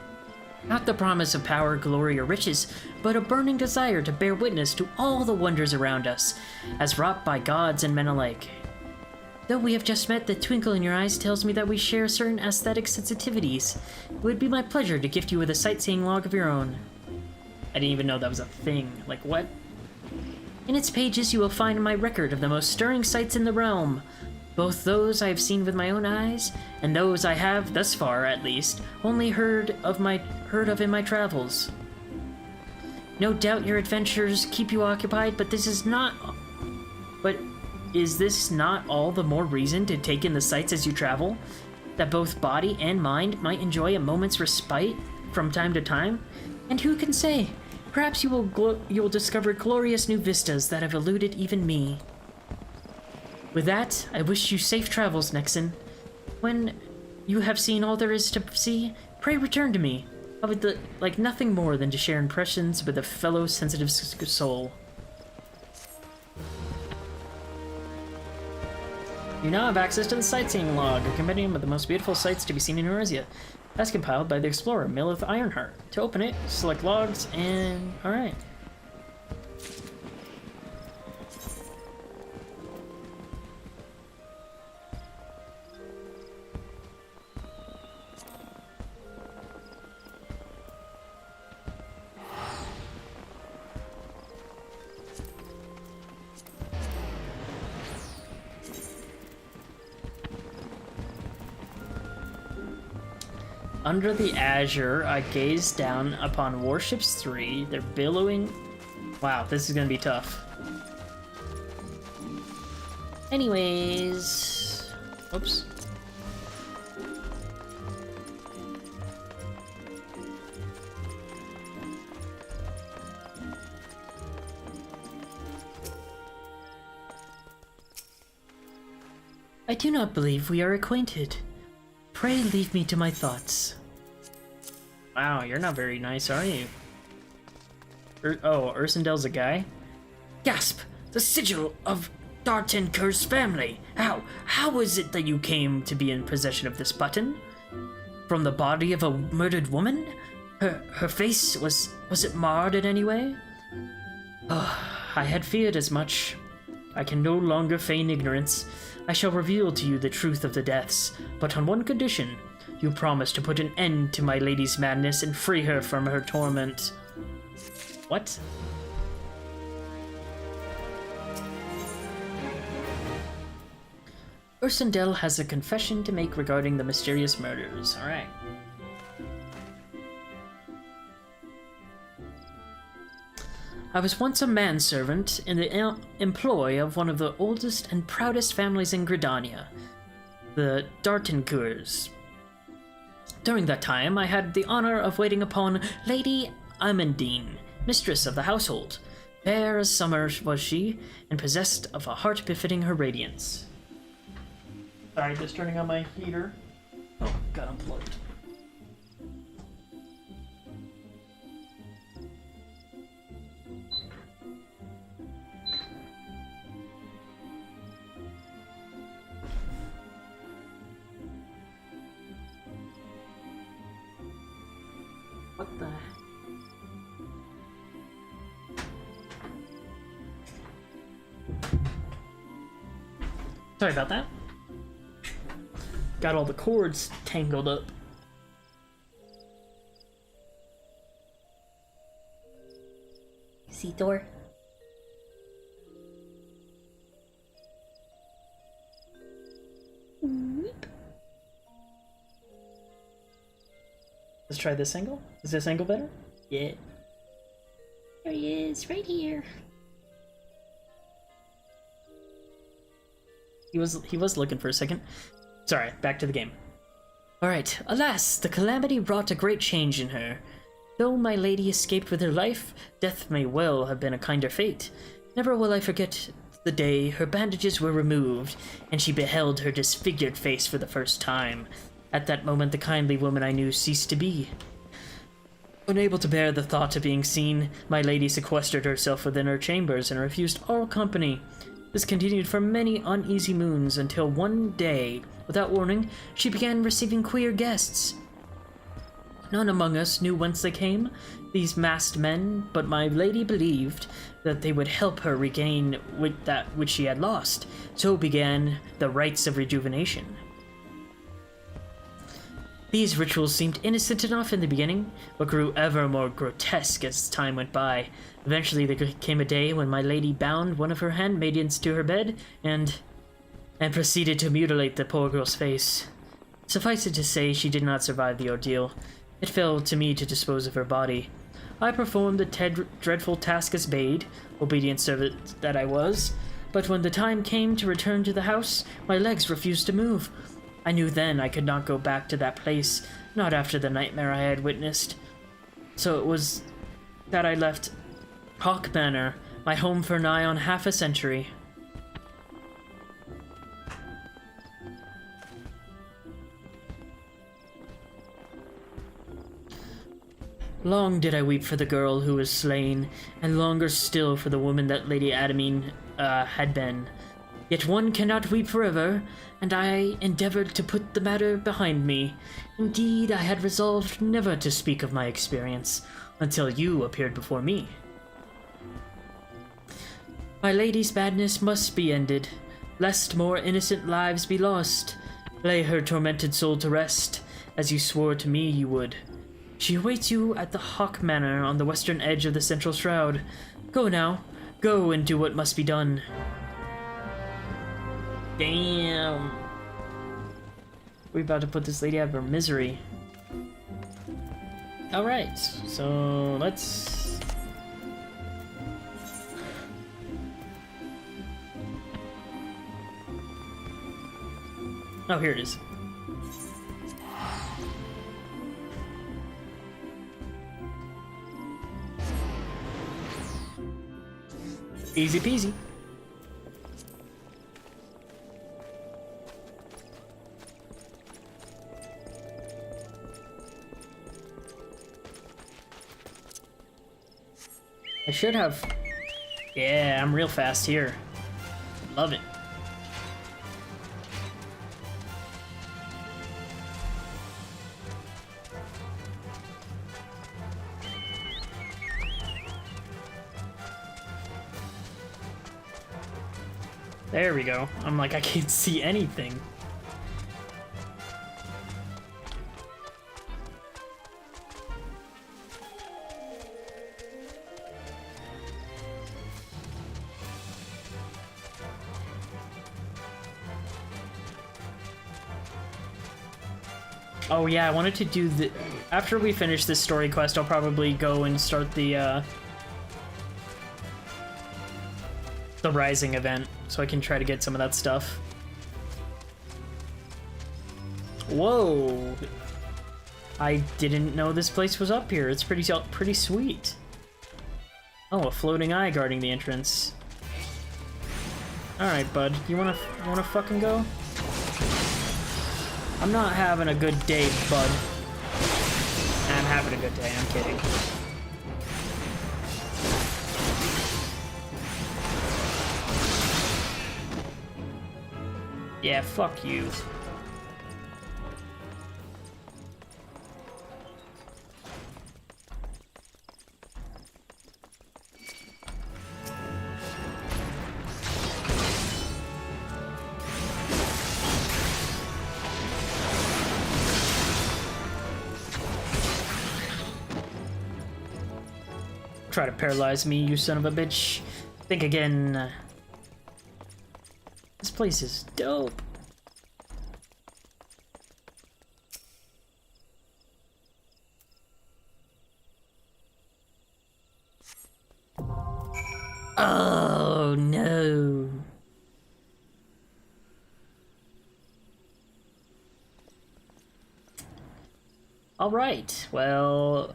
Not the promise of power, glory, or riches, but a burning desire to bear witness to all the wonders around us, as wrought by gods and men alike. Though we have just met, the twinkle in your eyes tells me that we share certain aesthetic sensitivities. It would be my pleasure to gift you with a sightseeing log of your own. I didn't even know that was a thing. Like, what? In its pages you will find my record of the most stirring sights in the realm, both those I have seen with my own eyes, and those I have, thus far at least, only heard of in my travels. No doubt your adventures keep you occupied, but is this not all the more reason to take in the sights as you travel? That both body and mind might enjoy a moment's respite from time to time? And who can say? Perhaps you will discover glorious new vistas that have eluded even me. With that, I wish you safe travels, Nexen. When you have seen all there is to see, pray return to me. I would like nothing more than to share impressions with a fellow sensitive soul. You now have access to the sightseeing log, a compendium of the most beautiful sights to be seen in Eorzea, as compiled by the explorer Milith Ironheart. To open it, select logs and... alright. Under the azure, I gaze down upon warships 3. They're billowing. Wow, this is gonna be tough. Anyways... Oops. I do not believe we are acquainted. Pray leave me to my thoughts. Wow, you're not very nice, are you? Oh, Ursindel's a guy? Gasp! The sigil of Dartenkur's family! How is it that you came to be in possession of this button? From the body of a murdered woman? Her face, was it marred in any way? I had feared as much. I can no longer feign ignorance. I shall reveal to you the truth of the deaths, but on one condition. You promise to put an end to my lady's madness and free her from her torment. What? Ursindel has a confession to make regarding the mysterious murders. Alright. I was once a manservant in the employ of one of the oldest and proudest families in Gridania, the Dartenkurs. During that time, I had the honor of waiting upon Lady Amandine, mistress of the household. Fair as summer was she, and possessed of a heart befitting her radiance. Sorry, just turning on my heater. Oh, got unplugged. What the? Sorry about that. Got all the cords tangled up. See, Thor? Let's try this angle. Is this angle better? Yeah. There he is, right here. He was looking for a second. Sorry, back to the game. Alright, alas, the calamity wrought a great change in her. Though my lady escaped with her life, death may well have been a kinder fate. Never will I forget the day her bandages were removed, and she beheld her disfigured face for the first time. At that moment, the kindly woman I knew ceased to be. Unable to bear the thought of being seen, my lady sequestered herself within her chambers and refused all company. This continued for many uneasy moons until one day, without warning, she began receiving queer guests. None among us knew whence they came, these masked men, but my lady believed that they would help her regain that which she had lost. So began the rites of rejuvenation. These rituals seemed innocent enough in the beginning, but grew ever more grotesque as time went by. Eventually there came a day when my lady bound one of her handmaidens to her bed and proceeded to mutilate the poor girl's face. Suffice it to say, she did not survive the ordeal. It fell to me to dispose of her body. I performed the dreadful task as bade, obedient servant that I was, but when the time came to return to the house, my legs refused to move. I knew then I could not go back to that place, not after the nightmare I had witnessed. So it was that I left Hawk Manor, my home for nigh on half a century. Long did I weep for the girl who was slain, and longer still for the woman that Lady Adamine had been. Yet one cannot weep forever, and I endeavored to put the matter behind me. Indeed, I had resolved never to speak of my experience, until you appeared before me. My lady's madness must be ended, lest more innocent lives be lost. Lay her tormented soul to rest, as you swore to me you would. She awaits you at the Hawk Manor on the western edge of the Central Shroud. Go now, go and do what must be done. Damn. We're about to put this lady out of her misery. Alright, so let's... Oh, here it is. Easy peasy. I should have... Yeah, I'm real fast here. Love it. There we go. I'm like, I can't see anything. Oh yeah, I wanted to do the... After we finish this story quest, I'll probably go and start the Rising event, so I can try to get some of that stuff. Whoa! I didn't know this place was up here. It's pretty sweet. Oh, a floating eye guarding the entrance. Alright, bud. You wanna fucking go? I'm not having a good day, bud. I'm having a good day, I'm kidding. Yeah, fuck you. Try to paralyze me, you son of a bitch. Think again. This place is dope. Oh no. All right, well...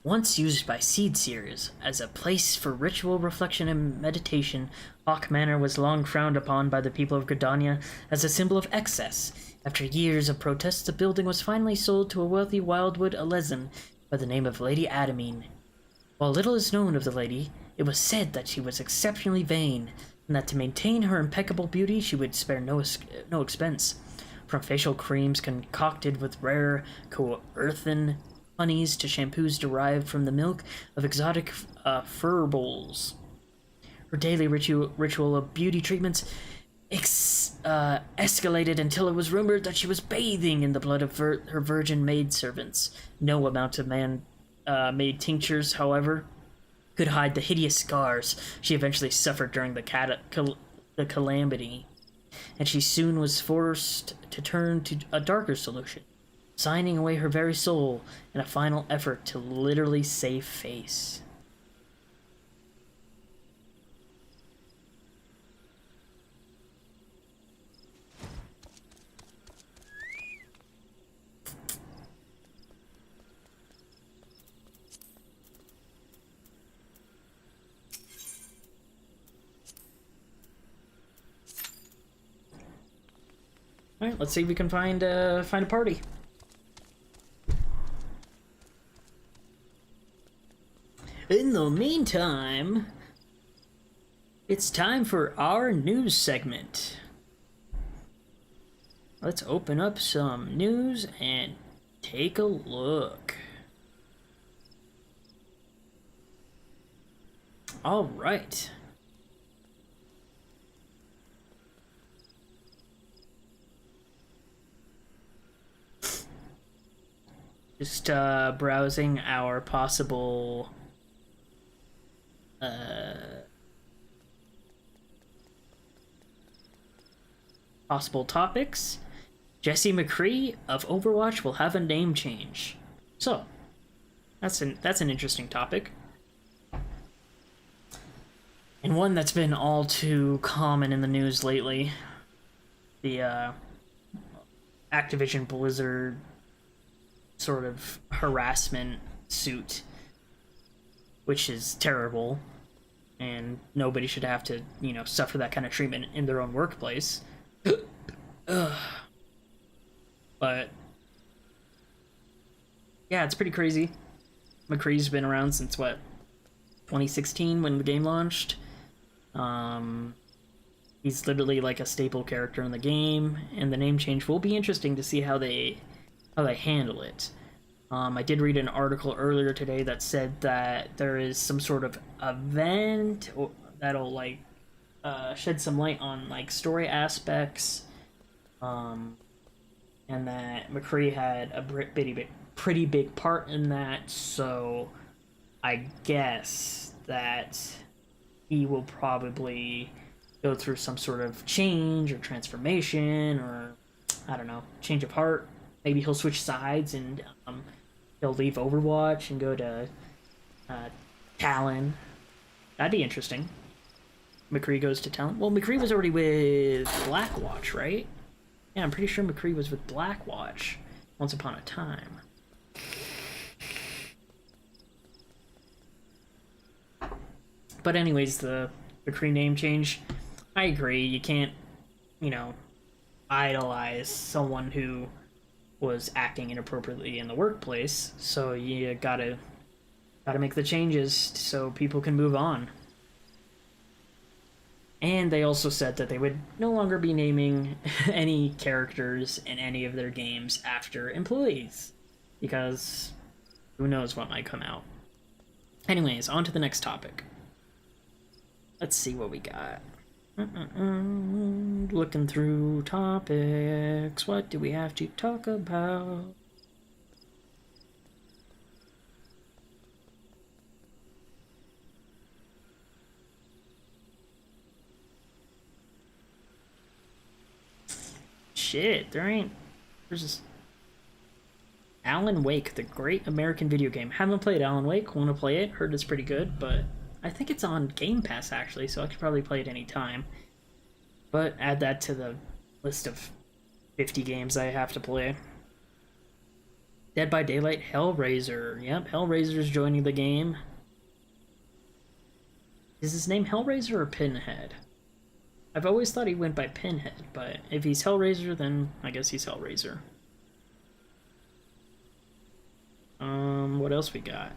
Once used by seed seers as a place for ritual reflection and meditation, Hawk Manor was long frowned upon by the people of Gridania as a symbol of excess. After years of protests, the building was finally sold to a wealthy Wildwood Alezen by the name of Lady Adamine. While little is known of the lady, it was said that she was exceptionally vain, and that to maintain her impeccable beauty she would spare no expense. From facial creams concocted with rare earthen honeys to shampoos derived from the milk of exotic fur bowls. Her daily ritual of beauty treatments escalated until it was rumored that she was bathing in the blood of her virgin maidservants. No amount of man-made tinctures, however, could hide the hideous scars she eventually suffered during the calamity, and she soon was forced to turn to a darker solution, signing away her very soul in a final effort to literally save face. All right, let's see if we can find a party. In the meantime, it's time for our news segment. Let's open up some news and take a look. All right. Just browsing our possible Possible topics. Jesse McCree of Overwatch will have a name change. So, that's an interesting topic. And one that's been all too common in the news lately. The Activision Blizzard sort of harassment suit, which is terrible, and nobody should have to, suffer that kind of treatment in their own workplace. But yeah, it's pretty crazy. McCree's been around since what, 2016 when the game launched. He's literally like a staple character in the game, and the name change will be interesting to see how they handle it. I did read an article earlier today that said that there is some sort of event that'll like shed some light on like story aspects, and that McCree had a pretty big part in that. So I guess that he will probably go through some sort of change or transformation, or I don't know, change of heart. Maybe he'll switch sides and he'll leave Overwatch and go to Talon. That'd be interesting. McCree goes to Talon. Well, McCree was already with Blackwatch, right? Yeah, I'm pretty sure McCree was with Blackwatch once upon a time. But anyways, the McCree name change, I agree. You can't, idolize someone who was acting inappropriately in the workplace. So you gotta make the changes so people can move on. And they also said that they would no longer be naming any characters in any of their games after employees, because who knows what might come out. Anyways, on to the next topic. Let's see what we got. Looking through topics. What do we have to talk about? Shit, there's this Alan Wake, the great American video game. Haven't played Alan Wake, want to play it, heard it's pretty good, but I think it's on Game Pass actually, so I could probably play it anytime. But add that to the list of 50 games I have to play. Dead by Daylight, Hellraiser. Yep, Hellraiser's joining the game. Is his name Hellraiser or Pinhead? I've always thought he went by Pinhead, but if he's Hellraiser, then I guess he's Hellraiser. What else we got?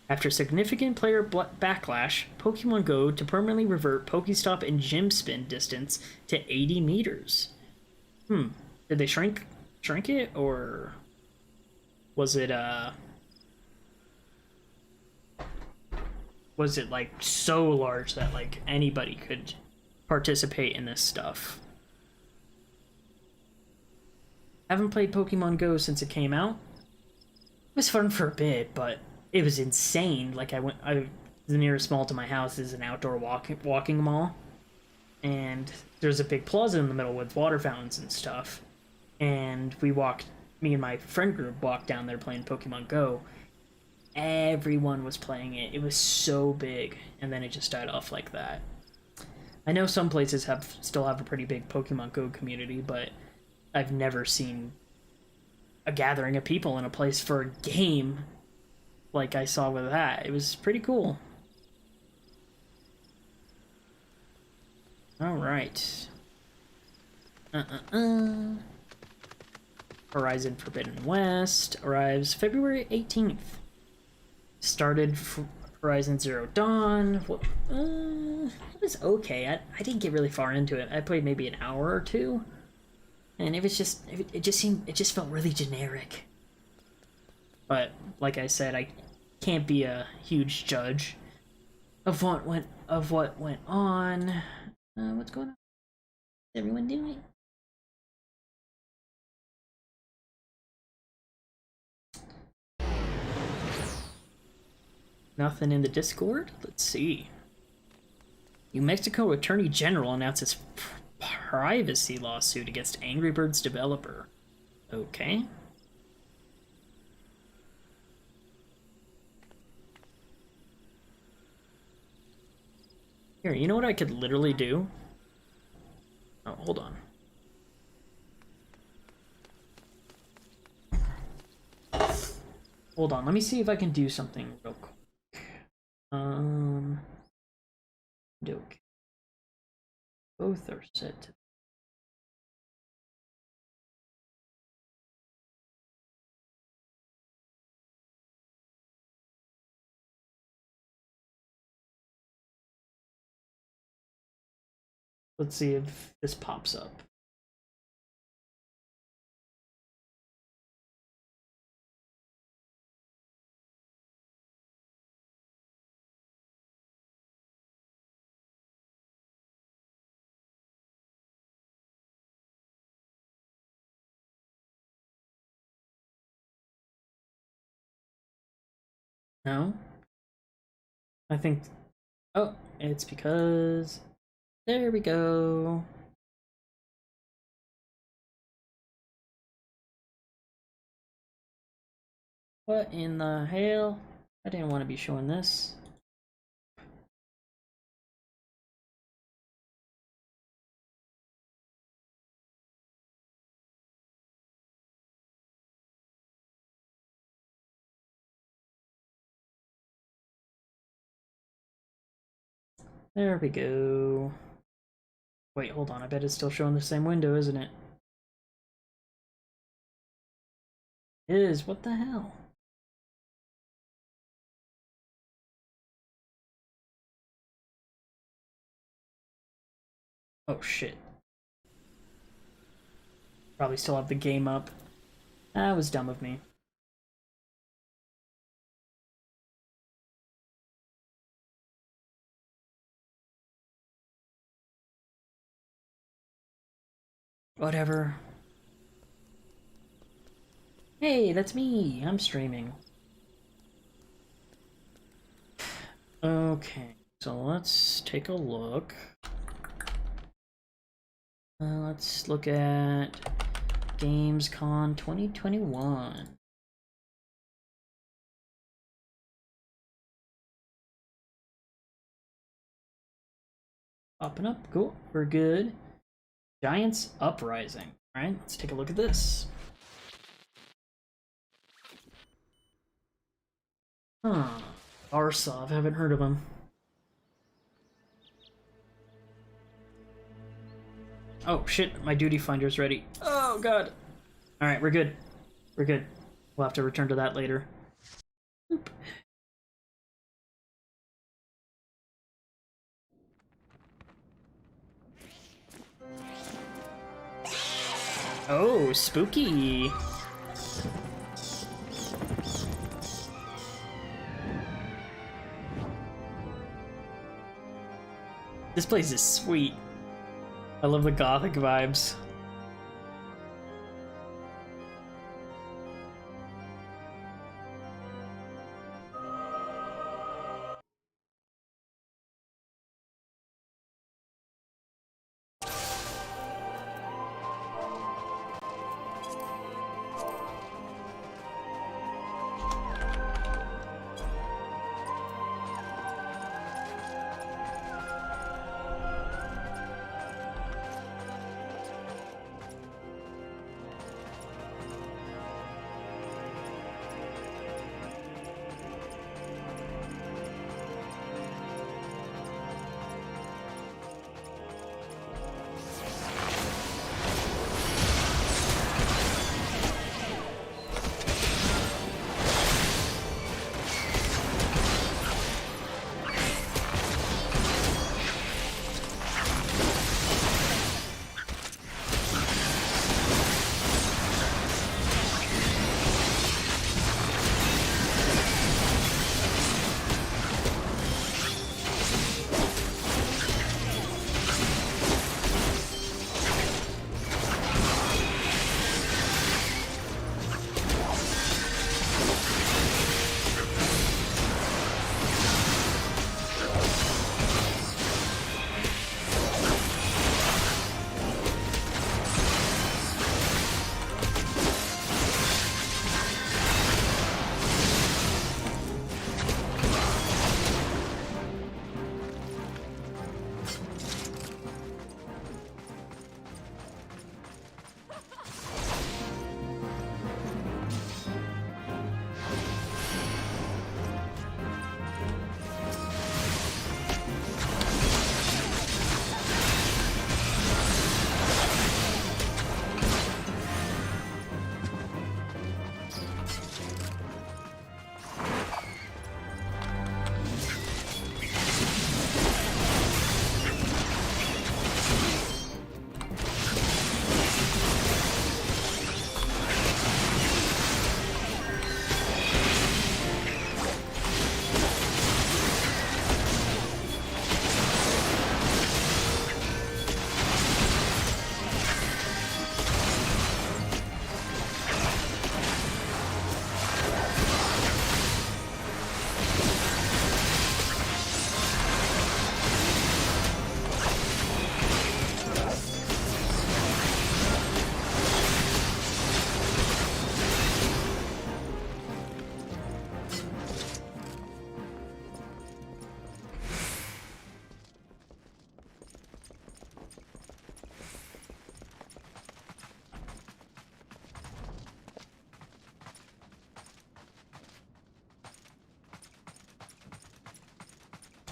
After significant player backlash, Pokemon Go to permanently revert Pokestop and Gym Spin distance to 80 meters. Did they shrink it, or was it like so large that like anybody could participate in this stuff? Haven't played Pokemon Go since it came out. It was fun for a bit, but it was insane. Like the nearest mall to my house is an outdoor walking mall, and there's a big plaza in the middle with water fountains and stuff. And me and my friend group walked down there playing Pokemon Go. Everyone was playing it. It was so big, and then it just died off like that. I know some places still have a pretty big Pokemon Go community, but I've never seen a gathering of people in a place for a game like I saw with that. It was pretty cool. Alright. Horizon Forbidden West arrives February 18th. Started Horizon Zero Dawn. It was okay. I didn't get really far into it. I played maybe an hour or two, and it just felt really generic. But like I said, I can't be a huge judge of what went on. What's going on? What's everyone doing? Nothing in the Discord? Let's see. New Mexico Attorney General announces privacy lawsuit against Angry Birds developer. Okay. Here, you know what I could literally do? Oh, hold on. Hold on, let me see if I can do something real quick. Okay. Both are set to. Let's see if this pops up. No? I think. Oh, it's because. There we go. What in the hell? I didn't want to be showing this. There we go. Wait, hold on. I bet it's still showing the same window, isn't it? It is. What the hell? Oh shit. Probably still have the game up. That was dumb of me. Whatever. Hey, that's me. I'm streaming. Okay, so let's take a look. Let's look at Gamescom 2021. Popping up, cool, we're good. Giants Uprising. Alright, let's take a look at this. Huh. Arsov, haven't heard of him. Oh shit, my duty finder's ready. Oh god. Alright, we're good. We're good. We'll have to return to that later. Oop. Oh, spooky. This place is sweet. I love the gothic vibes.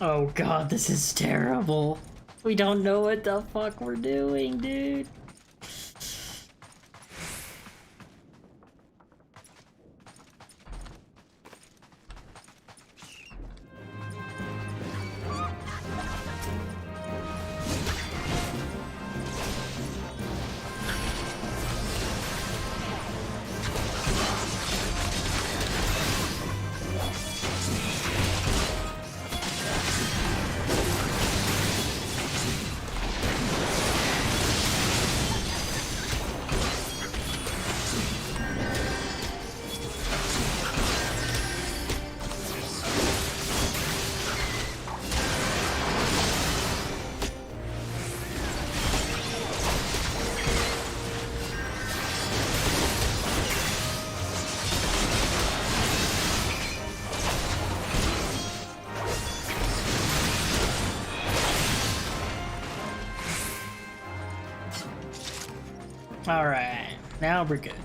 Oh god, this is terrible. We don't know what the fuck we're doing, dude. Alright, now we're good.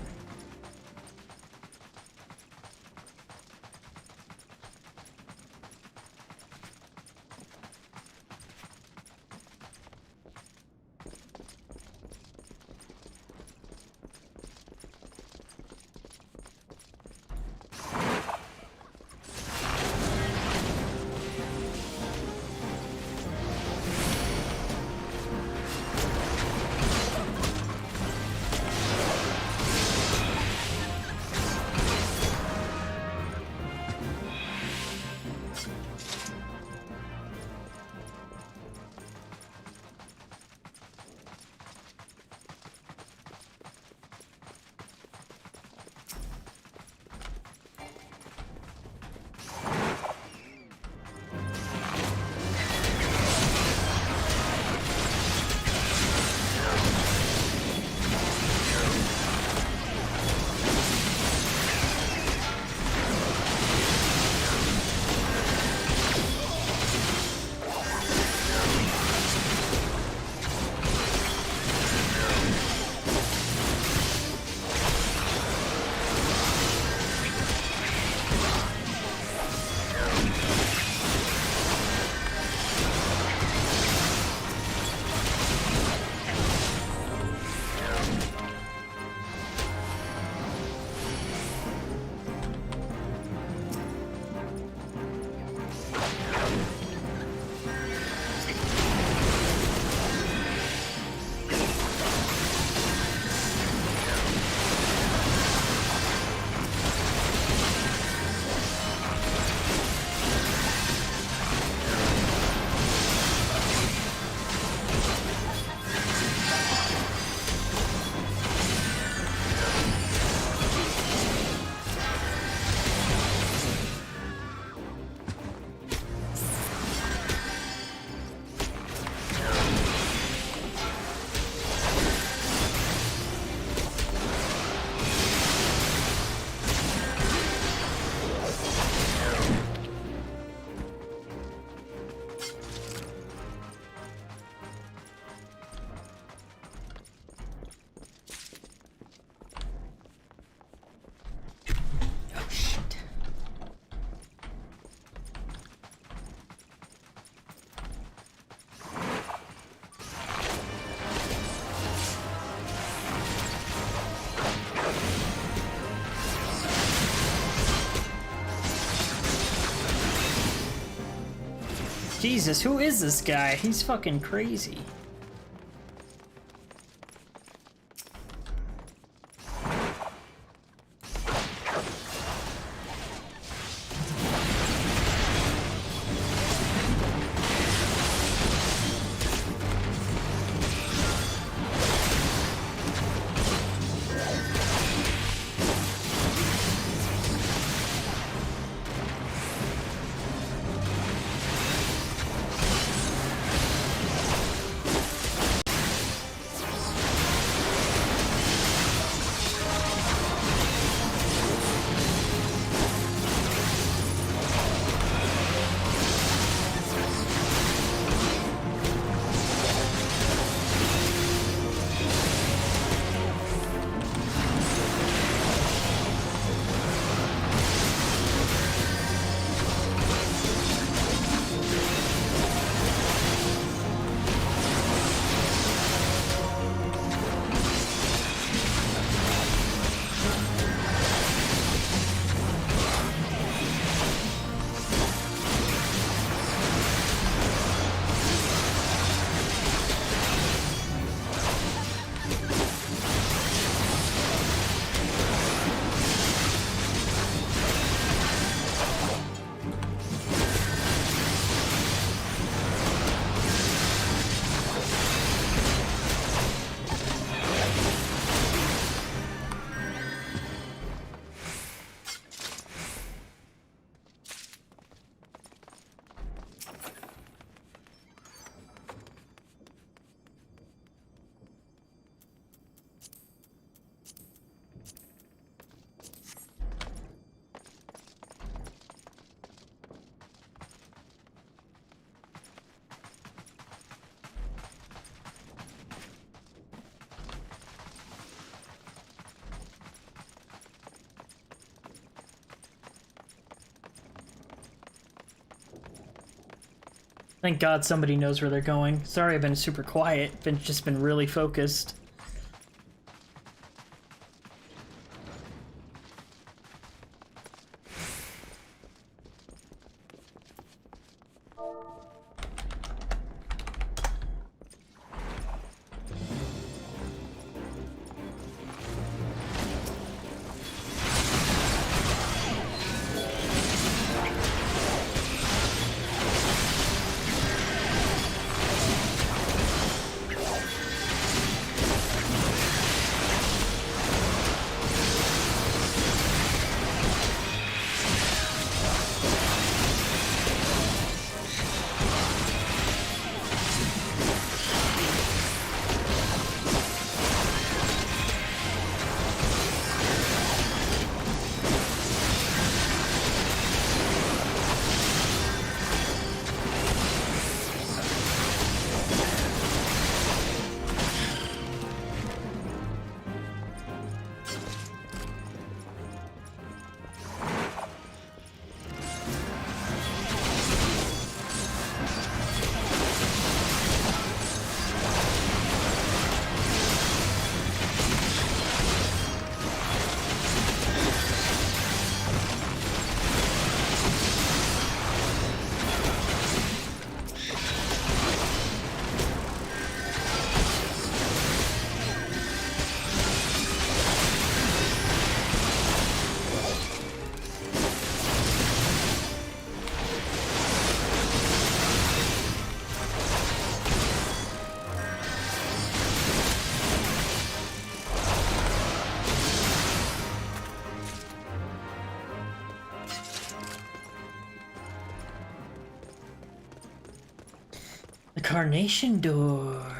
Jesus, who is this guy? He's fucking crazy. Thank God somebody knows where they're going. Sorry I've been super quiet, just been really focused. The Carnation Door.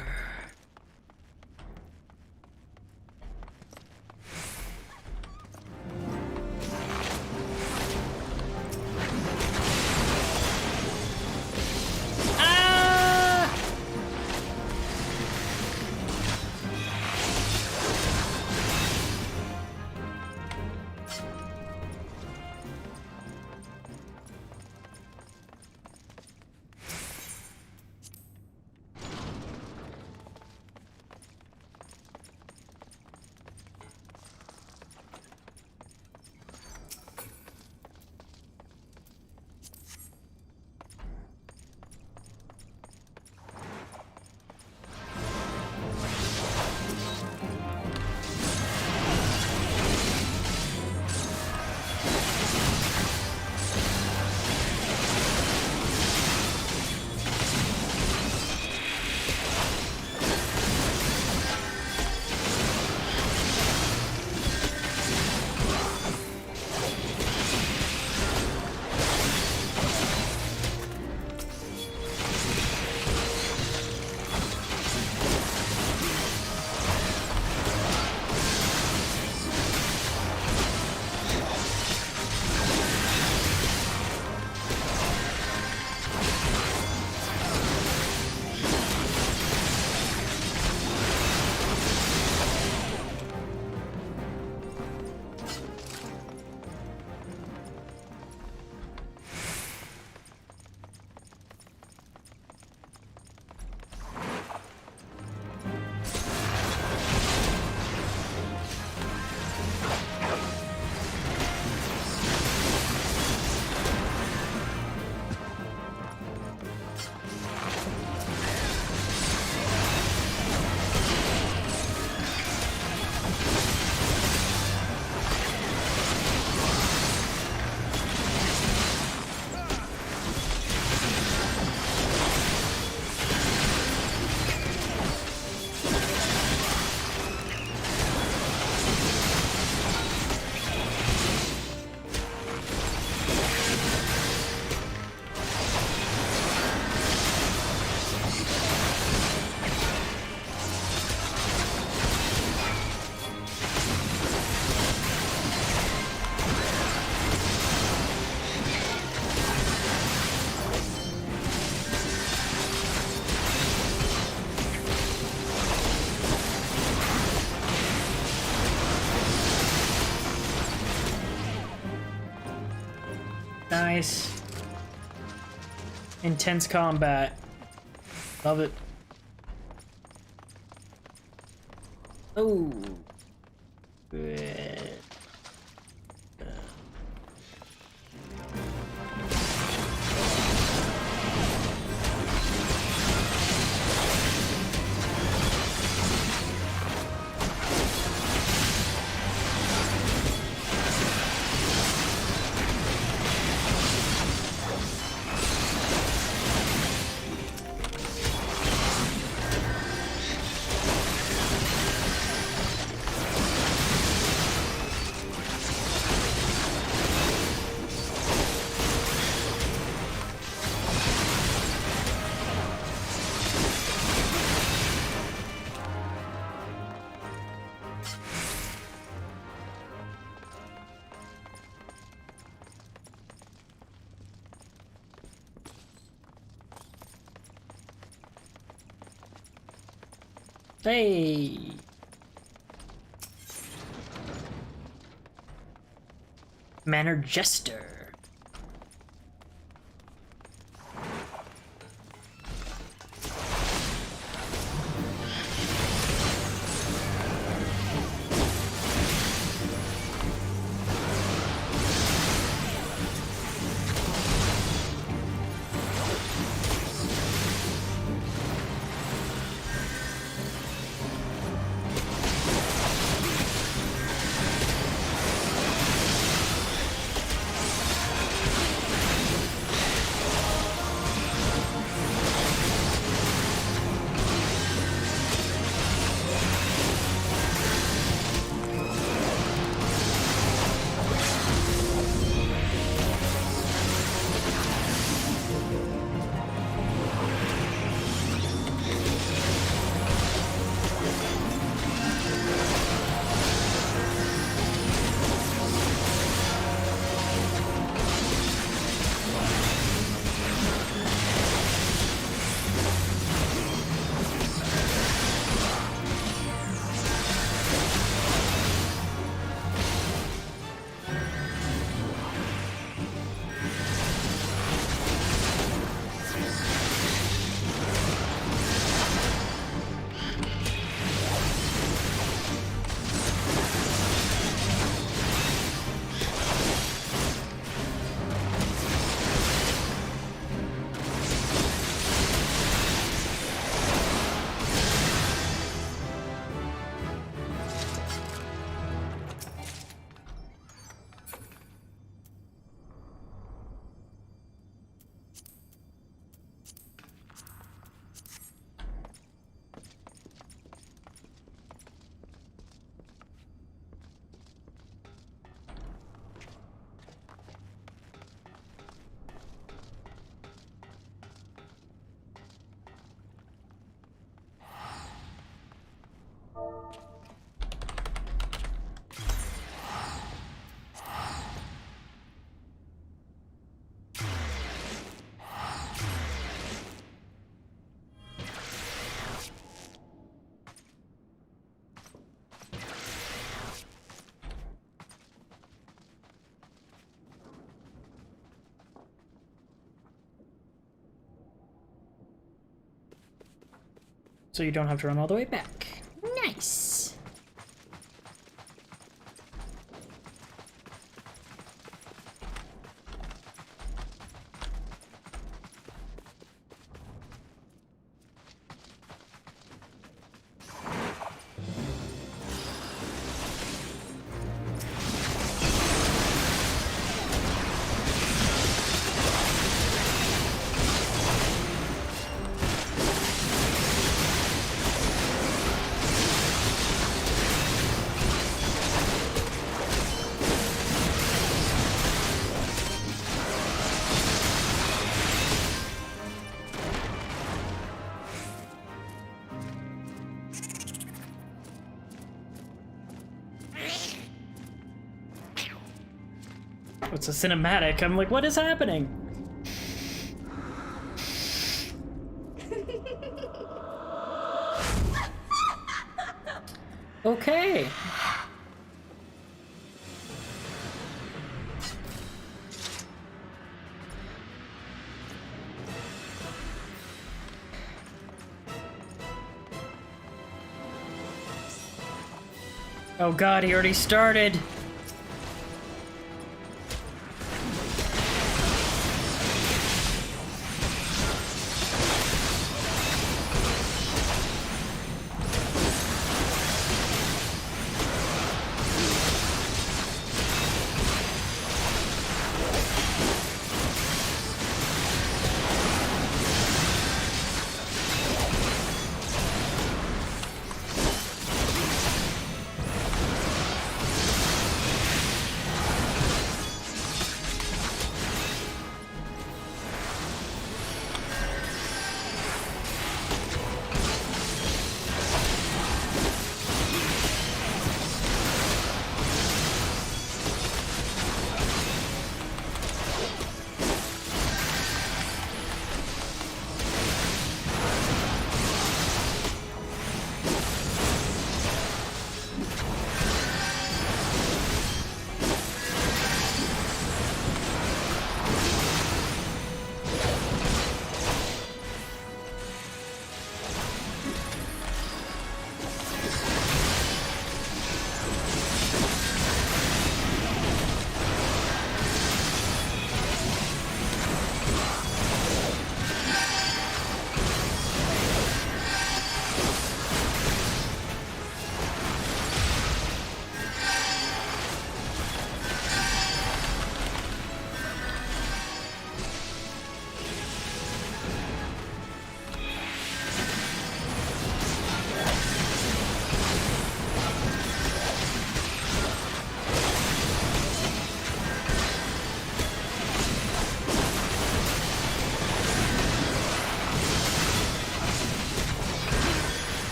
Nice. Intense combat. Love it. Oh. Hey. Manor Jester. So you don't have to run all the way back. Nice. It's a cinematic. I'm like, what is happening? Okay. Oh god, he already started!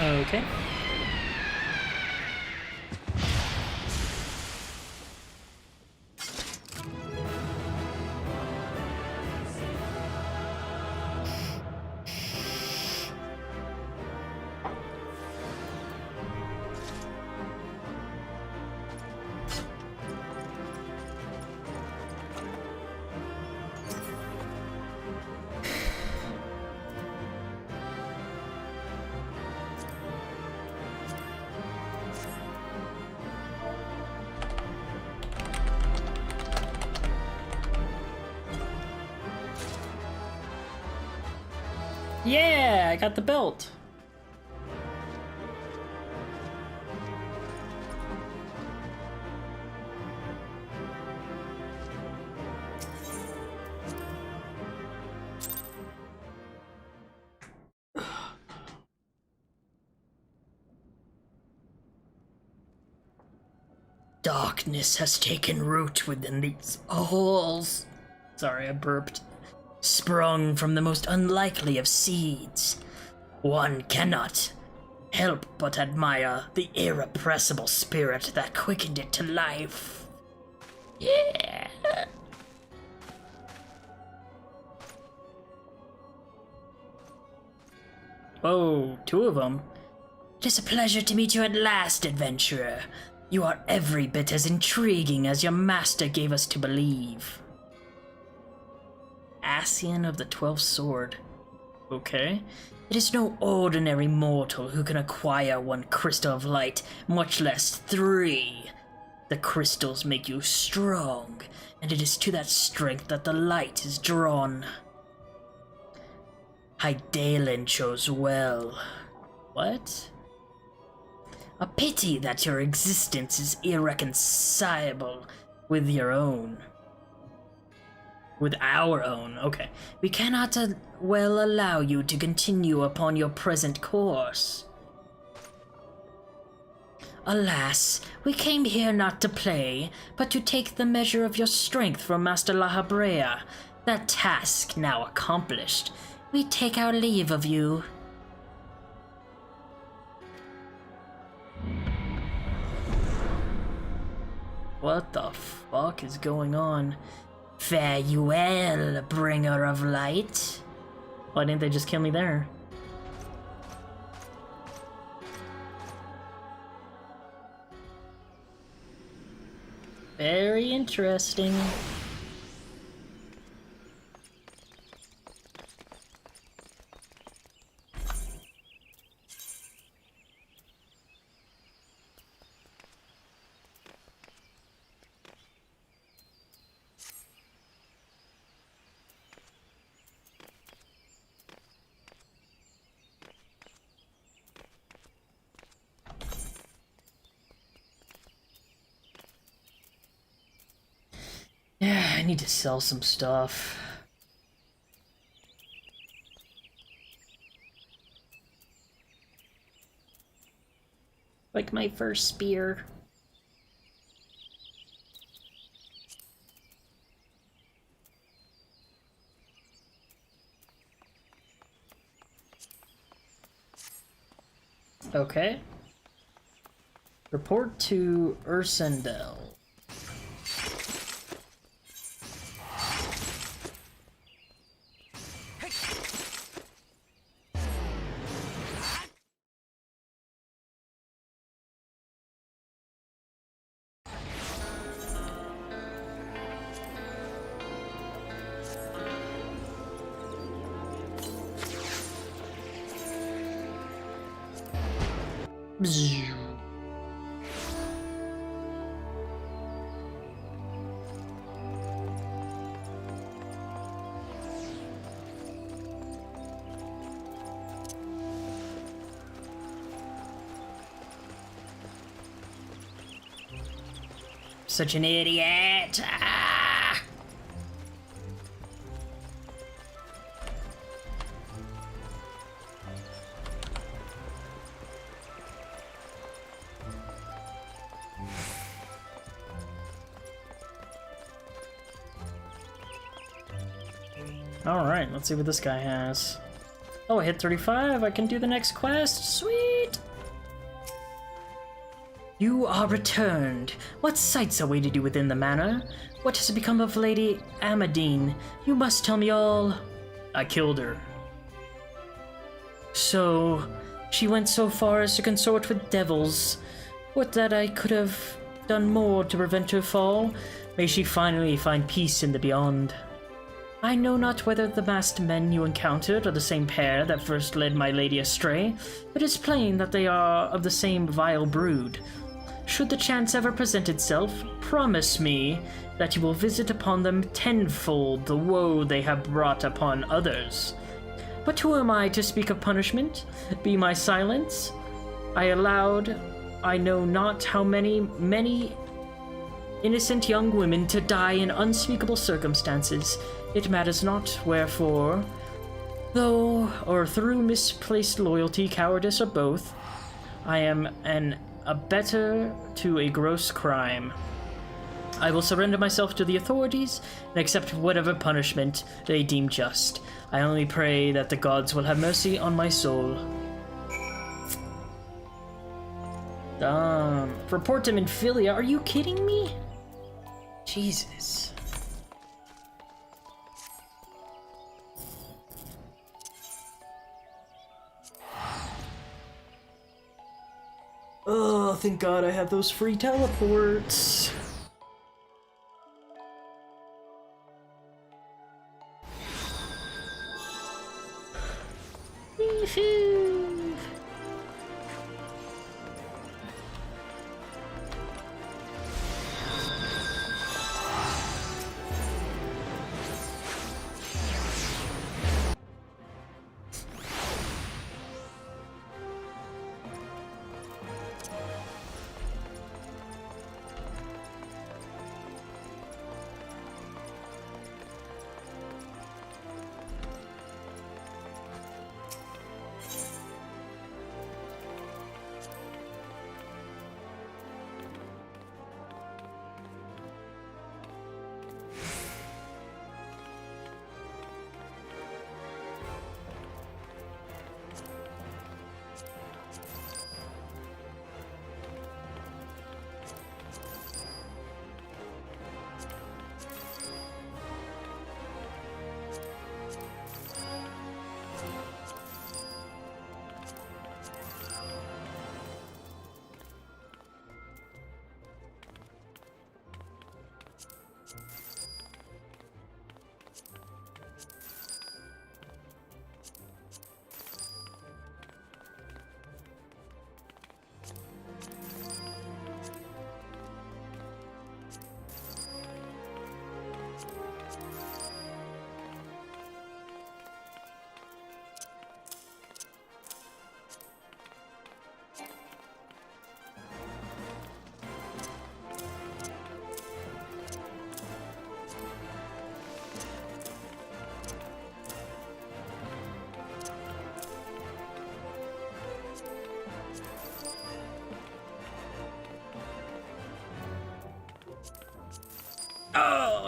Okay. Yeah, I got the belt. Darkness has taken root within these halls. Sorry, I burped. Sprung from the most unlikely of seeds. One cannot help but admire the irrepressible spirit that quickened it to life. Yeah. Whoa, two of them. It is a pleasure to meet you at last, adventurer. You are every bit as intriguing as your master gave us to believe. Ascian of the 12th Sword. Okay. It is no ordinary mortal who can acquire one crystal of light, much less 3. The crystals make you strong, and it is to that strength that the light is drawn. Hydaelyn chose well. What? A pity that your existence is irreconcilable with your own. With our own, okay. We cannot well allow you to continue upon your present course. Alas, we came here not to play, but to take the measure of your strength from Master La Habrea. That task now accomplished, we take our leave of you. What the fuck is going on? Fare you well, bringer of light. Why didn't they just kill me there? Very interesting. Yeah, I need to sell some stuff. Like my first spear. Okay. Report to Ursendel. Bzzz. Such an idiot! Ah! Alright, let's see what this guy has. Oh, I hit 35, I can do the next quest, sweet! You are returned. What sights awaited you within the manor? What has become of Lady Amadine? You must tell me all. I killed her. So, she went so far as to consort with devils. Would that I could have done more to prevent her fall. May she finally find peace in the beyond. I know not whether the masked men you encountered are the same pair that first led my lady astray, but it's plain that they are of the same vile brood. Should the chance ever present itself, promise me that you will visit upon them tenfold the woe they have brought upon others. But who am I to speak of punishment? Be my silence? I allowed, I know not how many innocent young women to die in unspeakable circumstances. It matters not wherefore, though or through misplaced loyalty, cowardice, or both, I am an abettor to a gross crime. I will surrender myself to the authorities and accept whatever punishment they deem just. I only pray that the gods will have mercy on my soul. Report to Minfilia? Are you kidding me? Jesus. Oh, thank God I have those free teleports. Woohoo!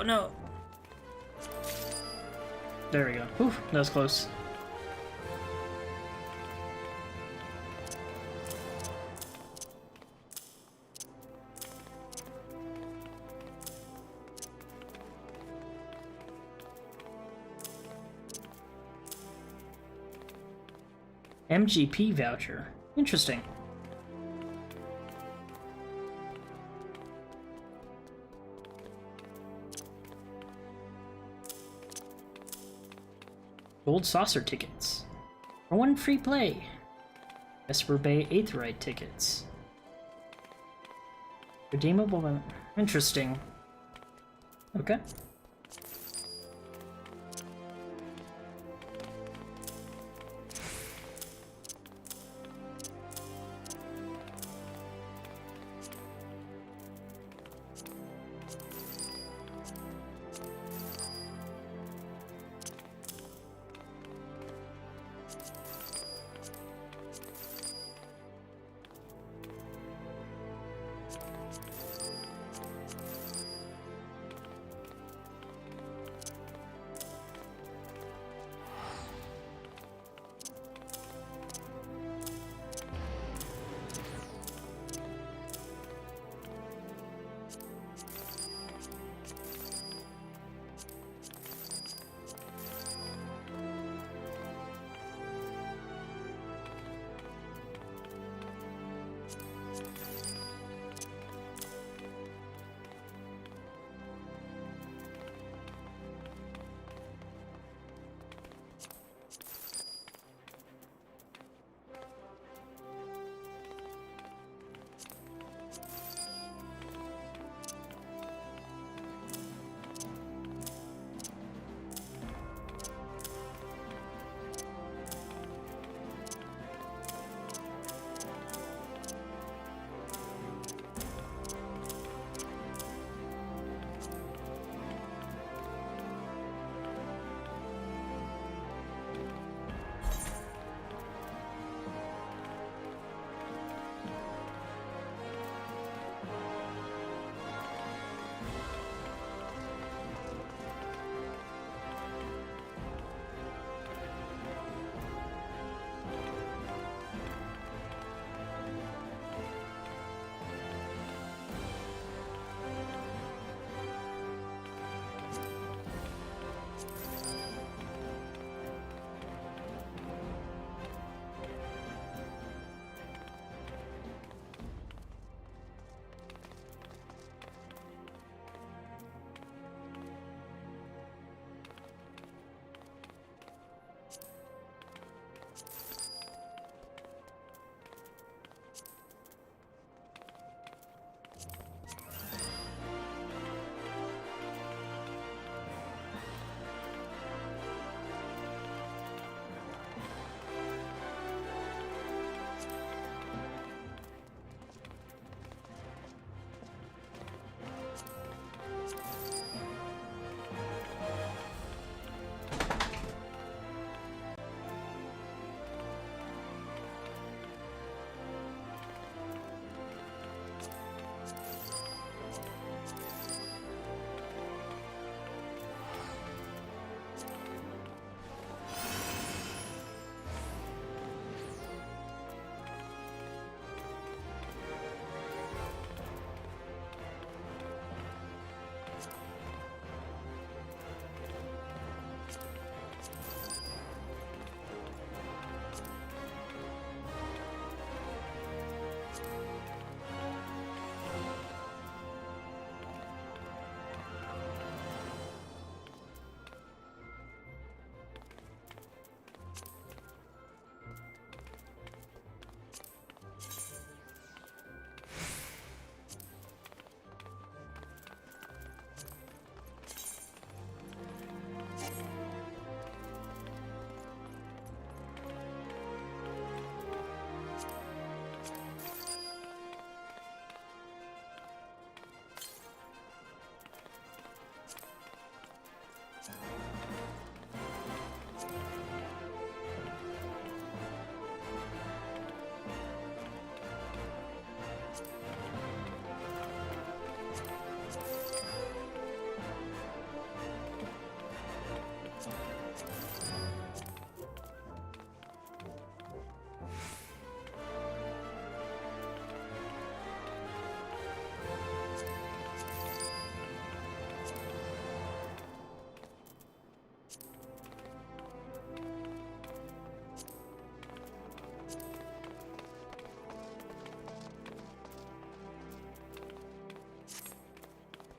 no. There we go. Whew, that was close. MGP voucher. Interesting. Gold saucer tickets. For one free play. Esper Bay Aetheryte tickets. Redeemable. Interesting. Okay.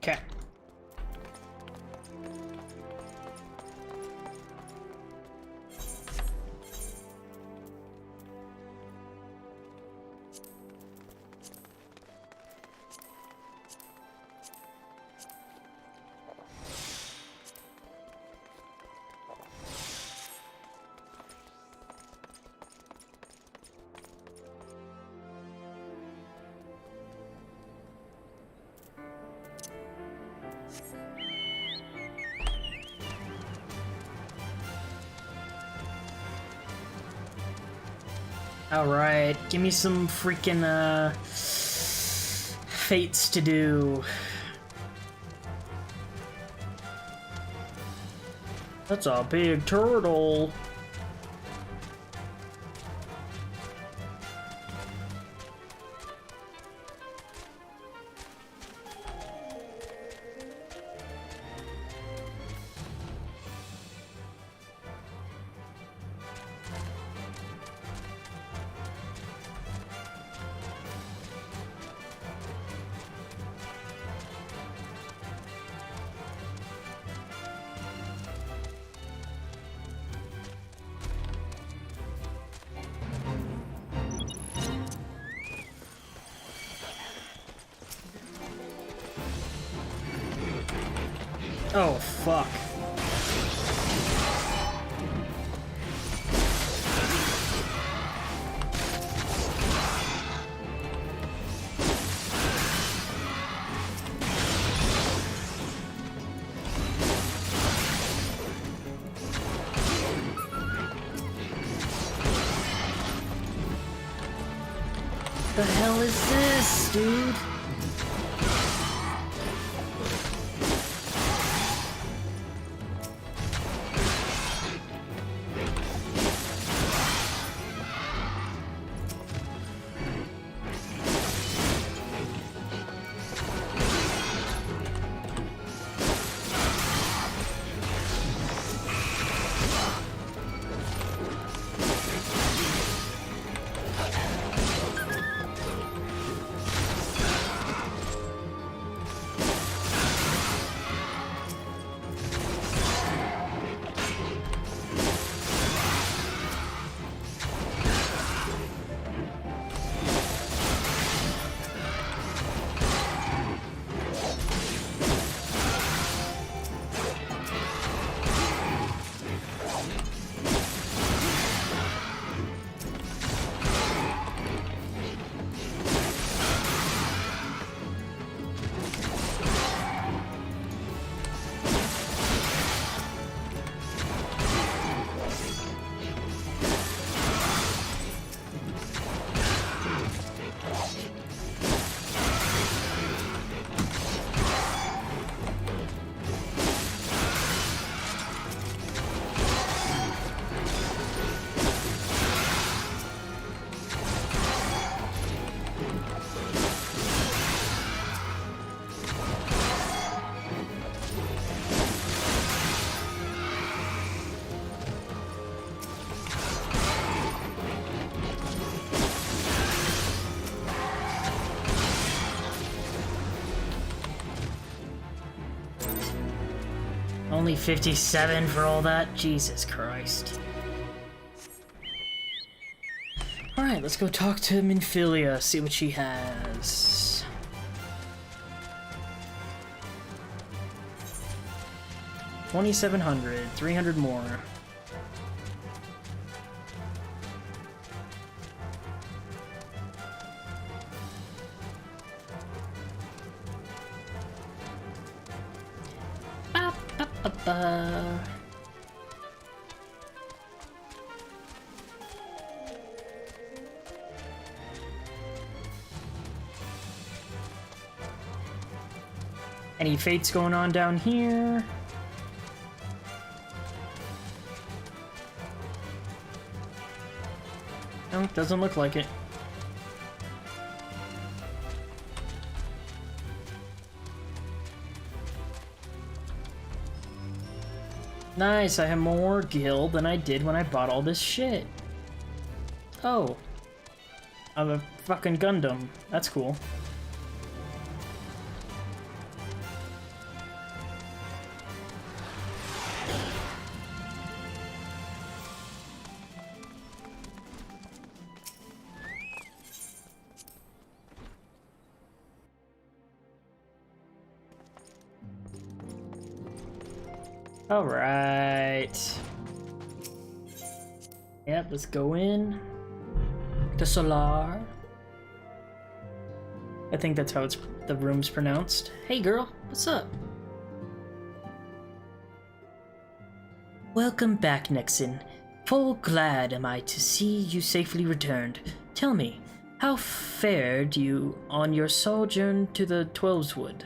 Okay. Alright, give me some freaking, fates to do. That's a big turtle. Oh, fuck. The hell is this, dude? Only 57 for all that? Jesus Christ. Alright, let's go talk to Minfilia, see what she has. $2,700, 300 more. Any fates going on down here? No, doesn't look like it. Nice, I have more gil than I did when I bought all this shit. Oh. I'm a fucking Gundam. That's cool. Alright. Yep, let's go in. The Solar. I think that's how the room's pronounced. Hey girl, what's up? Welcome back, Nexen. Full glad am I to see you safely returned. Tell me, how fared you on your sojourn to the Twelveswood?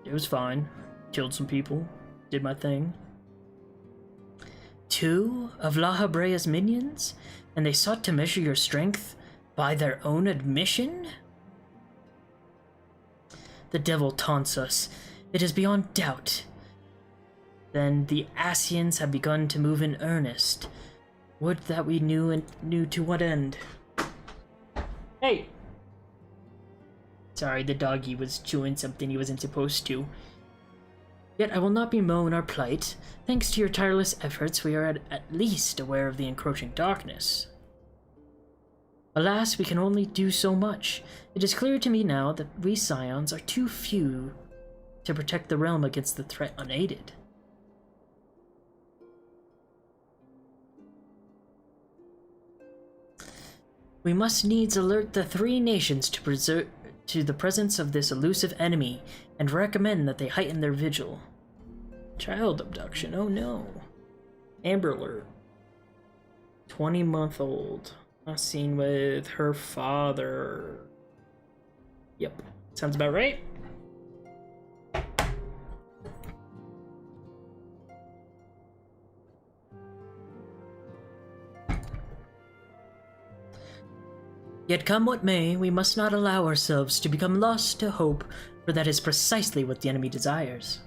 It was fine. Killed some people. Did my thing. 2 of La Habrea's minions? And they sought to measure your strength by their own admission? The devil taunts us. It is beyond doubt. Then the Asians have begun to move in earnest. Would that we knew to what end. Hey! Sorry, the doggy was chewing something he wasn't supposed to. Yet I will not bemoan our plight. Thanks to your tireless efforts, we are at least aware of the encroaching darkness. Alas, we can only do so much. It is clear to me now that we Scions are too few to protect the realm against the threat unaided. We must needs alert the 3 nations to the presence of this elusive enemy, and recommend that they heighten their vigil. Child abduction, oh no. Amber Alert. 20-month-old. Last seen with her father. Yep, sounds about right. Yet come what may, we must not allow ourselves to become lost to hope, for that is precisely what the enemy desires.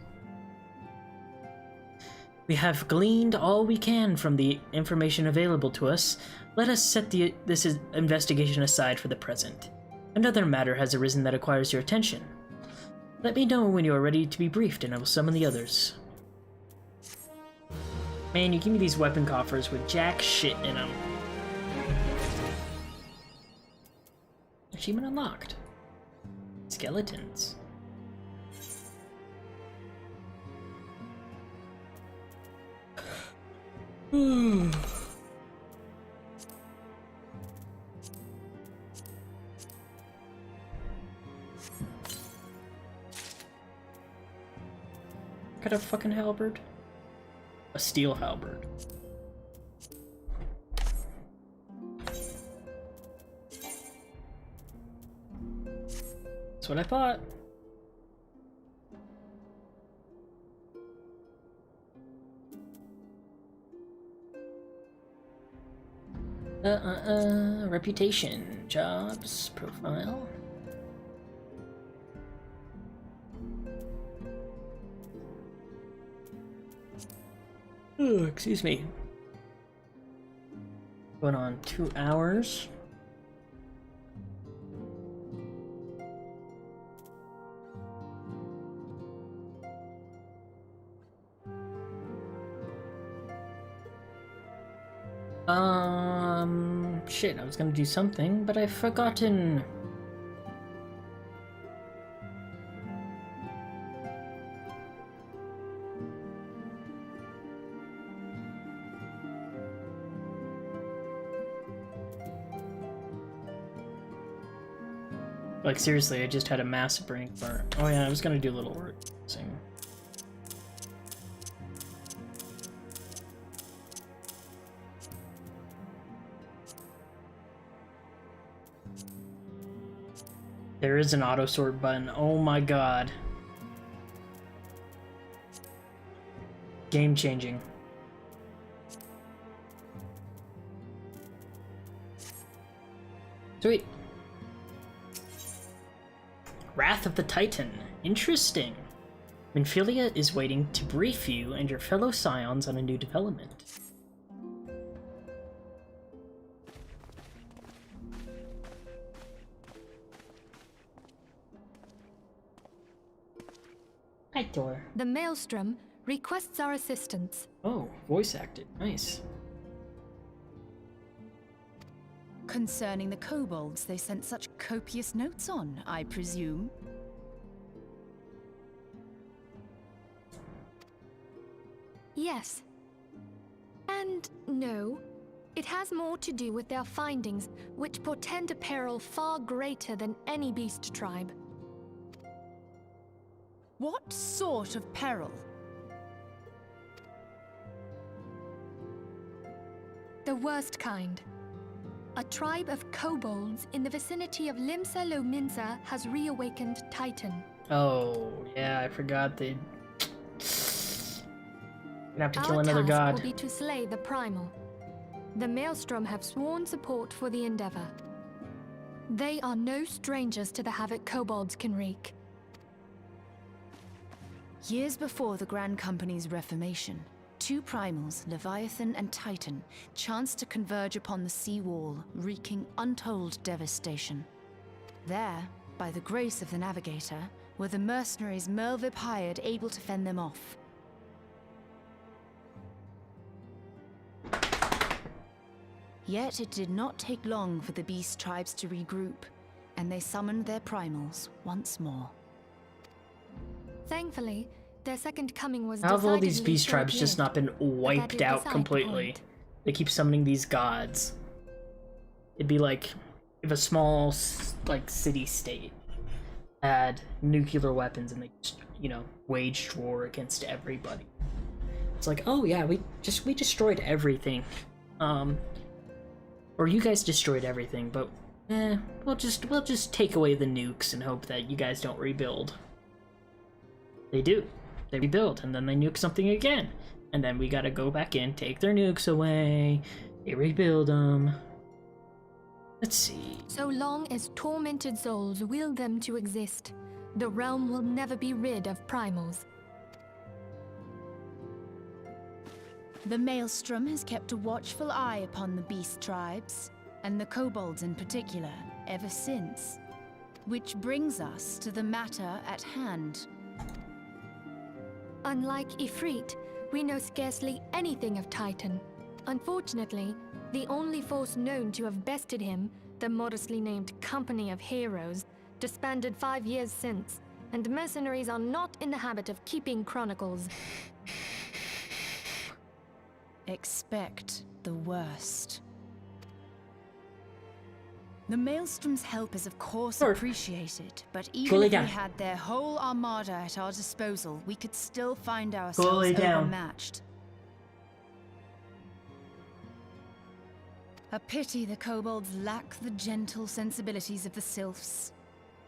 We have gleaned all we can from the information available to us. Let us set this investigation aside for the present. Another matter has arisen that acquires your attention. Let me know when you are ready to be briefed, and I will summon the others. Man, you give me these weapon coffers with jack shit in them. Achievement unlocked. Skeletons. Got a fucking halberd? A steel halberd. That's what I thought. Reputation, jobs, profile. Oh, excuse me. Going on 2 hours. Shit, I was gonna do something, but I've forgotten. Like, seriously, I just had a massive brain fart. Oh yeah, I was gonna do a little work. Sing. There is an auto sort button. Oh my god. Game changing. Sweet. Wrath of the Titan. Interesting. Minfilia is waiting to brief you and your fellow Scions on a new development. Hi, Thor. The Maelstrom requests our assistance. Oh, voice acted. Nice. Concerning the kobolds they sent such copious notes on, I presume. yes. And no. It has more to do with their findings, which portend a peril far greater than any beast tribe. What sort of peril? The worst kind. A tribe of kobolds in the vicinity of Limsa Lominsa has reawakened Titan. Oh, yeah, I forgot they... Gonna have to kill Our another task god. will be to slay the primal. The Maelstrom have sworn support for the endeavor. They are no strangers to the havoc kobolds can wreak. Years before the Grand Company's reformation, two primals, Leviathan and Titan, chanced to converge upon the sea wall, wreaking untold devastation. There, by the grace of the Navigator, were the mercenaries Merlvib hired able to fend them off. Yet it did not take long for the beast tribes to regroup, and they summoned their primals once more. Thankfully, their second coming was How have all these decidedly beast tribes just not been wiped is out beside the completely? point. They keep summoning these gods. It'd be like if a small, like, city-state had nuclear weapons and they just, you know, waged war against everybody. It's like, oh yeah, we destroyed everything. Or you guys destroyed everything, but we'll just take away the nukes and hope that you guys don't rebuild. They do. They rebuild, and then they nuke something again. And then we gotta go back in, take their nukes away, they rebuild them. Let's see. So long as tormented souls will them to exist, the realm will never be rid of primals. The Maelstrom has kept a watchful eye upon the beast tribes, and the kobolds in particular, ever since. Which brings us to the matter at hand. Unlike Ifrit, we know scarcely anything of Titan. Unfortunately, the only force known to have bested him, the modestly named Company of Heroes, disbanded 5 years since, and mercenaries are not in the habit of keeping chronicles. Expect the worst. The Maelstrom's help is of course Sure. appreciated, but even Cool it if we down. had their whole armada at our disposal, we could still find Cool ourselves it down. overmatched. A pity the kobolds lack the gentle sensibilities of the sylphs.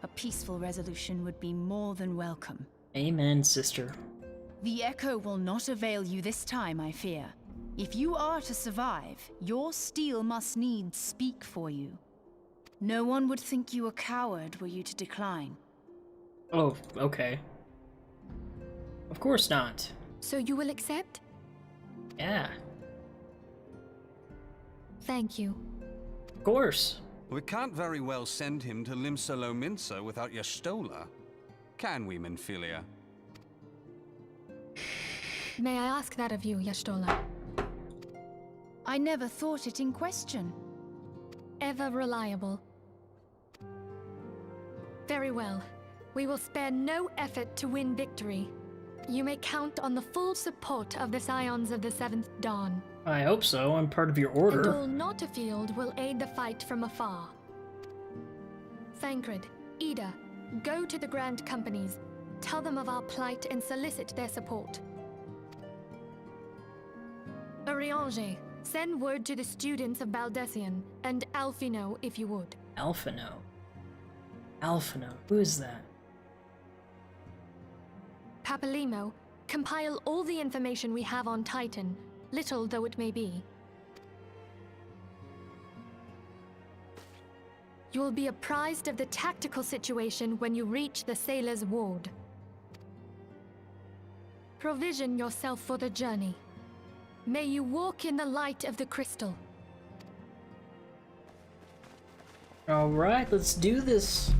A peaceful resolution would be more than welcome. Amen, sister. The echo will not avail you this time, I fear. If you are to survive, your steel must needs speak for you. No one would think you a coward were you to decline. Oh, okay. Of course not. So you will accept? Yeah, Thank you. of course. We can't very well send him to Limsa Lominsa without Yastola. Can we, Minfilia? May I ask that of you, Yastola? I never thought it in question. Ever reliable. Very well. We will spare no effort to win victory. You may count on the full support of the Scions of the Seventh Dawn. I hope so. I'm part of your And order. all not afield will aid the fight from afar. Thancred, Ida, go to the Grand Companies. Tell them of our plight and solicit their support. Ariange, send word to the students of Baldessian, and Alfino if you would. Alphino. Alphino. Who is that? Papalimo, compile all the information we have on Titan, little though it may be. You will be apprised of the tactical situation when you reach the Sailor's Ward. Provision yourself for the journey. May you walk in the light of the crystal. Alright, let's do this.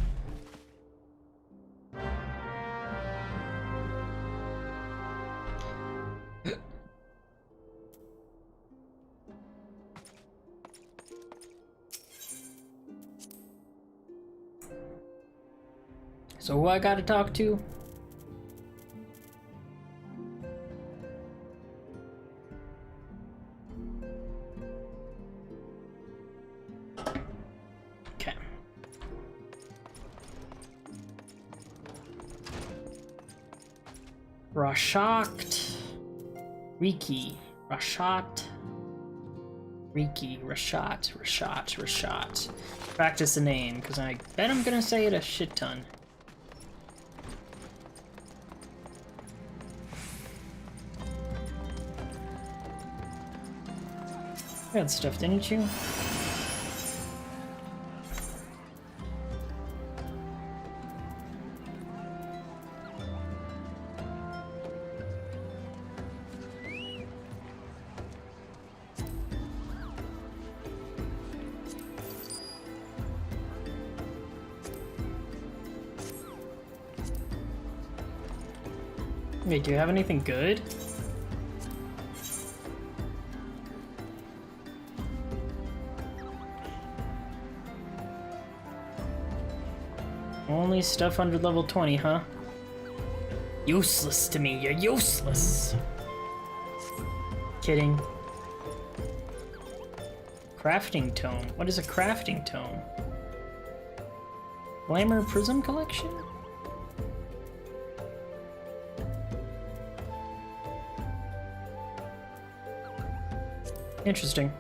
So who I gotta talk to? Rashat. Riki. Rashat. Riki. Rashat. Practice the name, because I bet I'm gonna say it a shit ton. You had stuff, didn't you? Wait, do you have anything good? Only stuff under level 20, huh? Useless to me, you're useless! Kidding. Crafting tome. What is a crafting tome? Glamour Prism Collection? Interesting.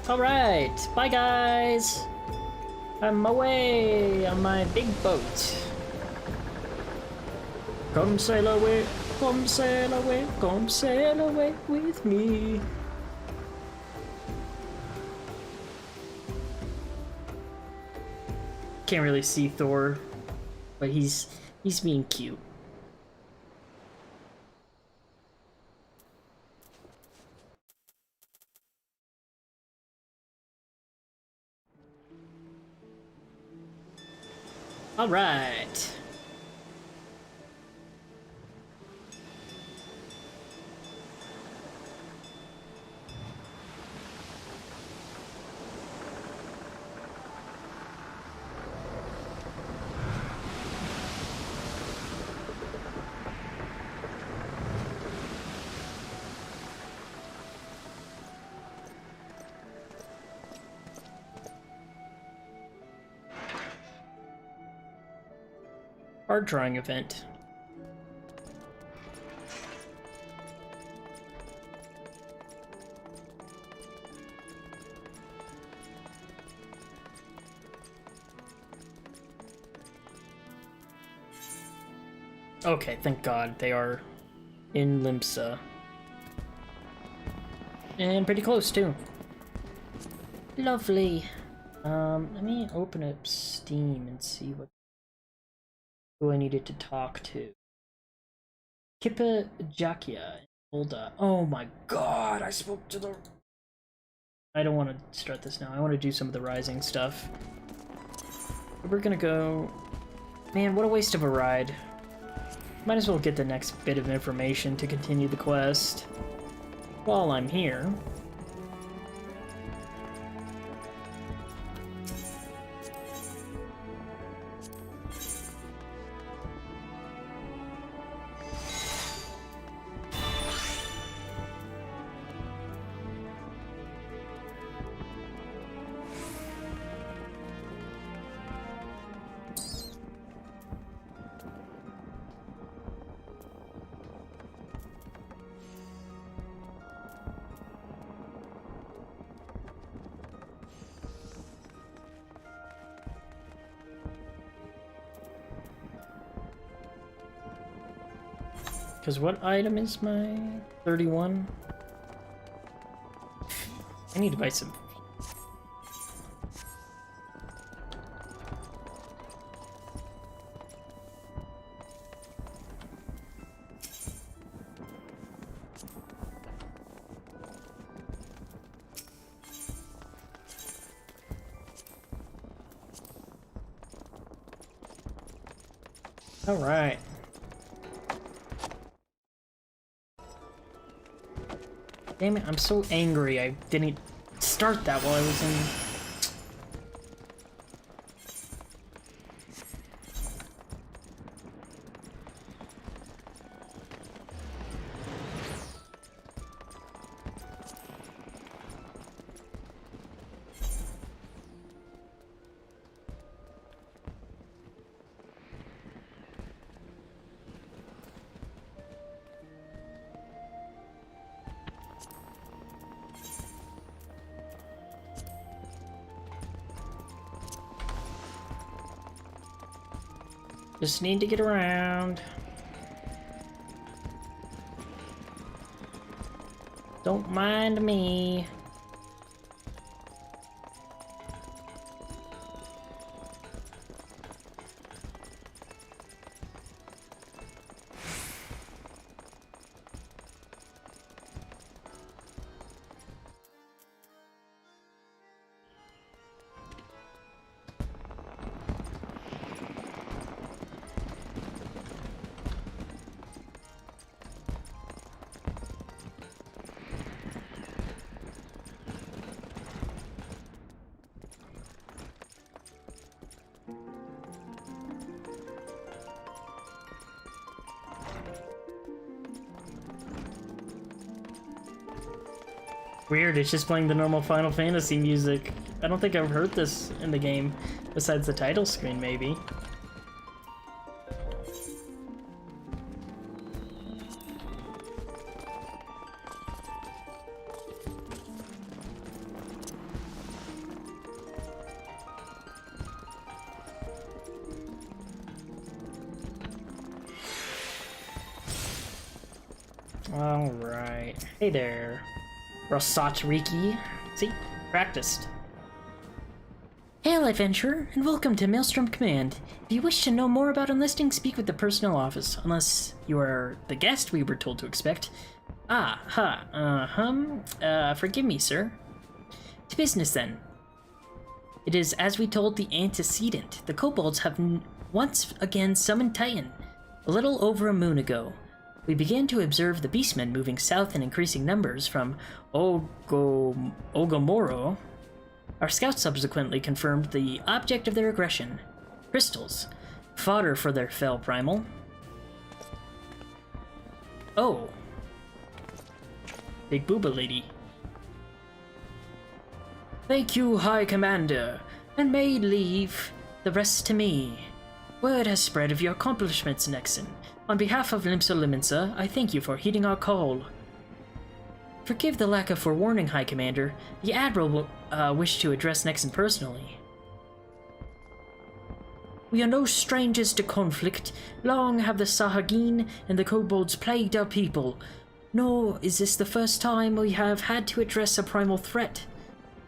Alright, bye guys! I'm away on my big boat. Come sail away, come sail away, come sail away with me. Can't really see Thor, but he's being cute. All right. Art drawing event. Okay, thank God they are in Limsa. And pretty close too. Lovely. Let me open up Steam and see who I needed to talk to. Kippa Jakia. Olda. Oh my God, I spoke to the... I don't want to start this now. I want to do some of the Rising stuff. We're gonna go... Man, what a waste of a ride. Might as well get the next bit of information to continue the quest. While I'm here... Because what item is my 31? I need to buy some. All right. Damn it, I'm so angry I didn't start that while I was in... Just need to get around. Don't mind me. Weird, it's just playing the normal Final Fantasy music. I don't think I've heard this in the game, besides the title screen, maybe. Alright. Hey there. Rossatriki. See? Practiced. Hail, adventurer, and welcome to Maelstrom Command. If you wish to know more about enlisting, speak with the personnel office, unless you are the guest we were told to expect. Forgive me, sir. To business, then. It is as we told the antecedent. The kobolds have once again summoned Titan, a little over a moon ago. We began to observe the beastmen moving south in increasing numbers from Ogomoro. Our scouts subsequently confirmed the object of their aggression. Crystals. Fodder for their fell primal. Oh. Big booba lady. Thank you, High Commander, and may leave the rest to me. Word has spread of your accomplishments, Nexen. On behalf of Limsa, I thank you for heeding our call. Forgive the lack of forewarning, High Commander. The Admiral wished to address Nexen personally. We are no strangers to conflict. Long have the Sahagin and the kobolds plagued our people. Nor is this the first time we have had to address a primal threat.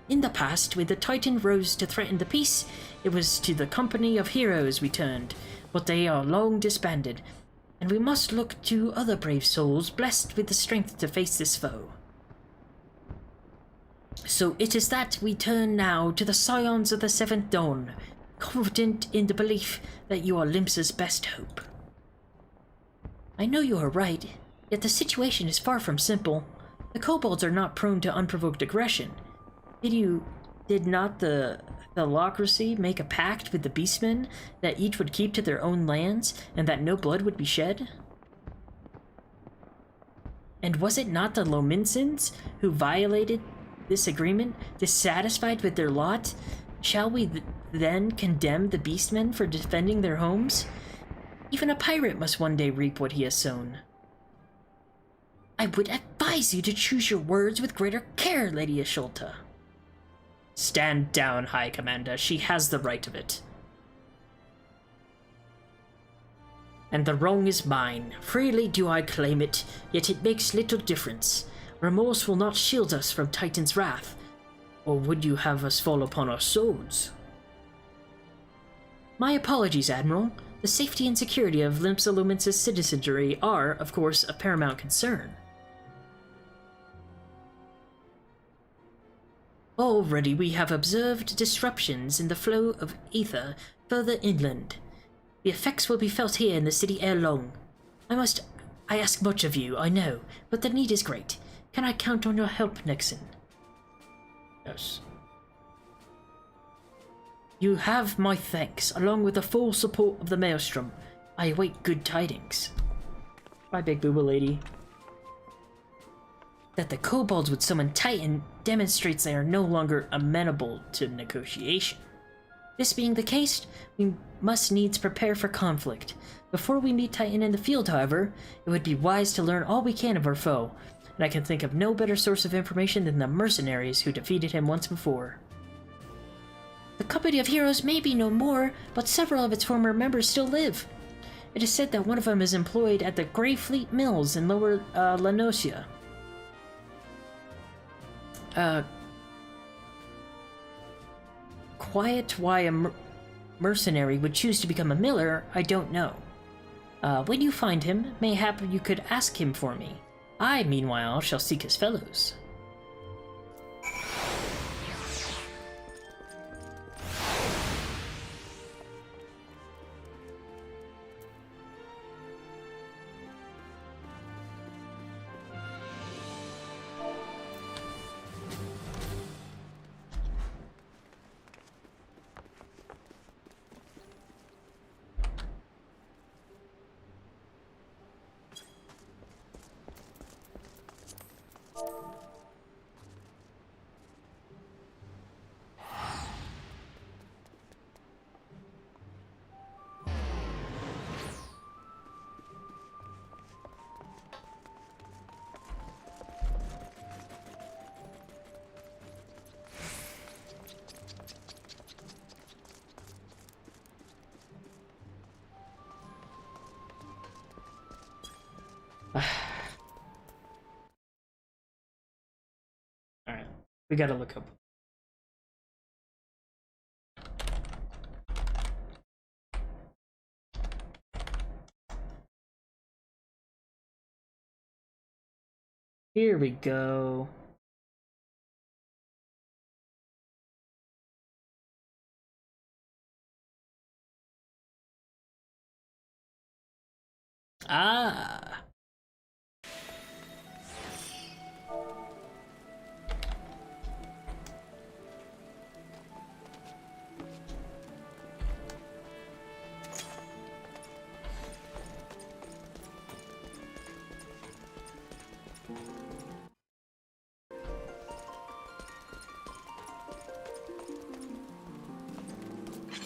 In the past, when the Titan rose to threaten the peace, it was to the company of heroes we turned, but they are long disbanded, and we must look to other brave souls blessed with the strength to face this foe. So it is that we turn now to the Scions of the Seventh Dawn, confident in the belief that you are Limsa's best hope. I know you are right, yet the situation is far from simple. The kobolds are not prone to unprovoked aggression. Did not the Locracy make a pact with the beastmen that each would keep to their own lands and that no blood would be shed? And was it not the Lominsons who violated this agreement, dissatisfied with their lot? Shall we then condemn the beastmen for defending their homes? Even a pirate must one day reap what he has sown. I would advise you to choose your words with greater care, Lady Ashulta. Stand down, High Commander. She has the right of it. And the wrong is mine. Freely do I claim it, yet it makes little difference. Remorse will not shield us from Titan's wrath. Or would you have us fall upon our swords? My apologies, Admiral. The safety and security of Limsa citizenry are, of course, of paramount concern. Already we have observed disruptions in the flow of ether further inland. The effects will be felt here in the city ere long. I ask much of you, I know, but the need is great. Can I count on your help, Nexen? Yes. You have my thanks, along with the full support of the Maelstrom. I await good tidings. Bye, Big Booba Lady. That the kobolds would summon Titan demonstrates they are no longer amenable to negotiation. This being the case, we must needs prepare for conflict. Before we meet Titan in the field, however, it would be wise to learn all we can of our foe, and I can think of no better source of information than the mercenaries who defeated him once before. The company of heroes may be no more, but several of its former members still live. It is said that one of them is employed at the Greyfleet Mills in Lower Lanosia. Quiet why a mercenary would choose to become a miller, I don't know. When you find him, mayhap you could ask him for me. I, meanwhile, shall seek his fellows. Alright, we gotta look up. Here we go. Ah.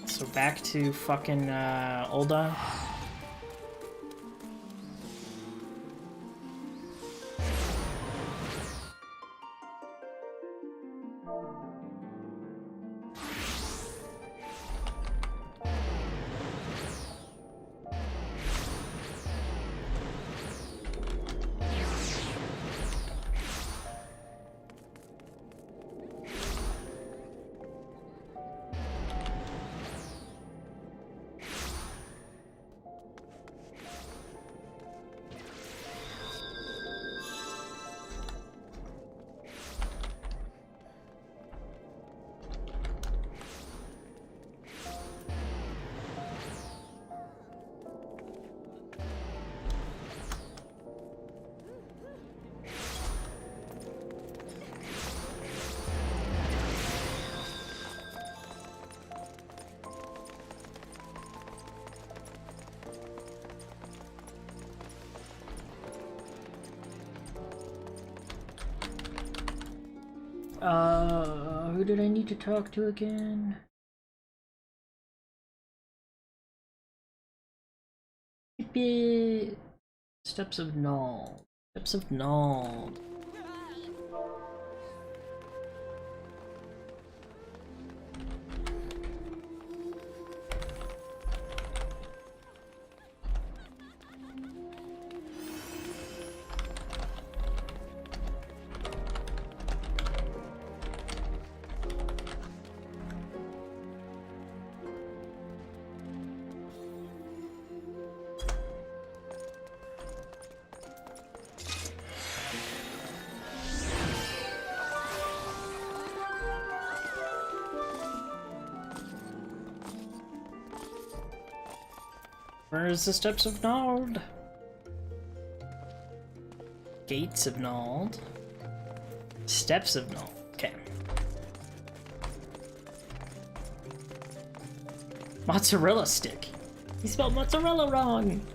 So back to fucking Ul'dah. Who did I need to talk to again? Steps of Nald. Steps of Nald. Where's the Steps of Nald? Gates of Nald. Steps of Nald. Okay. Mozzarella stick. He spelled mozzarella wrong.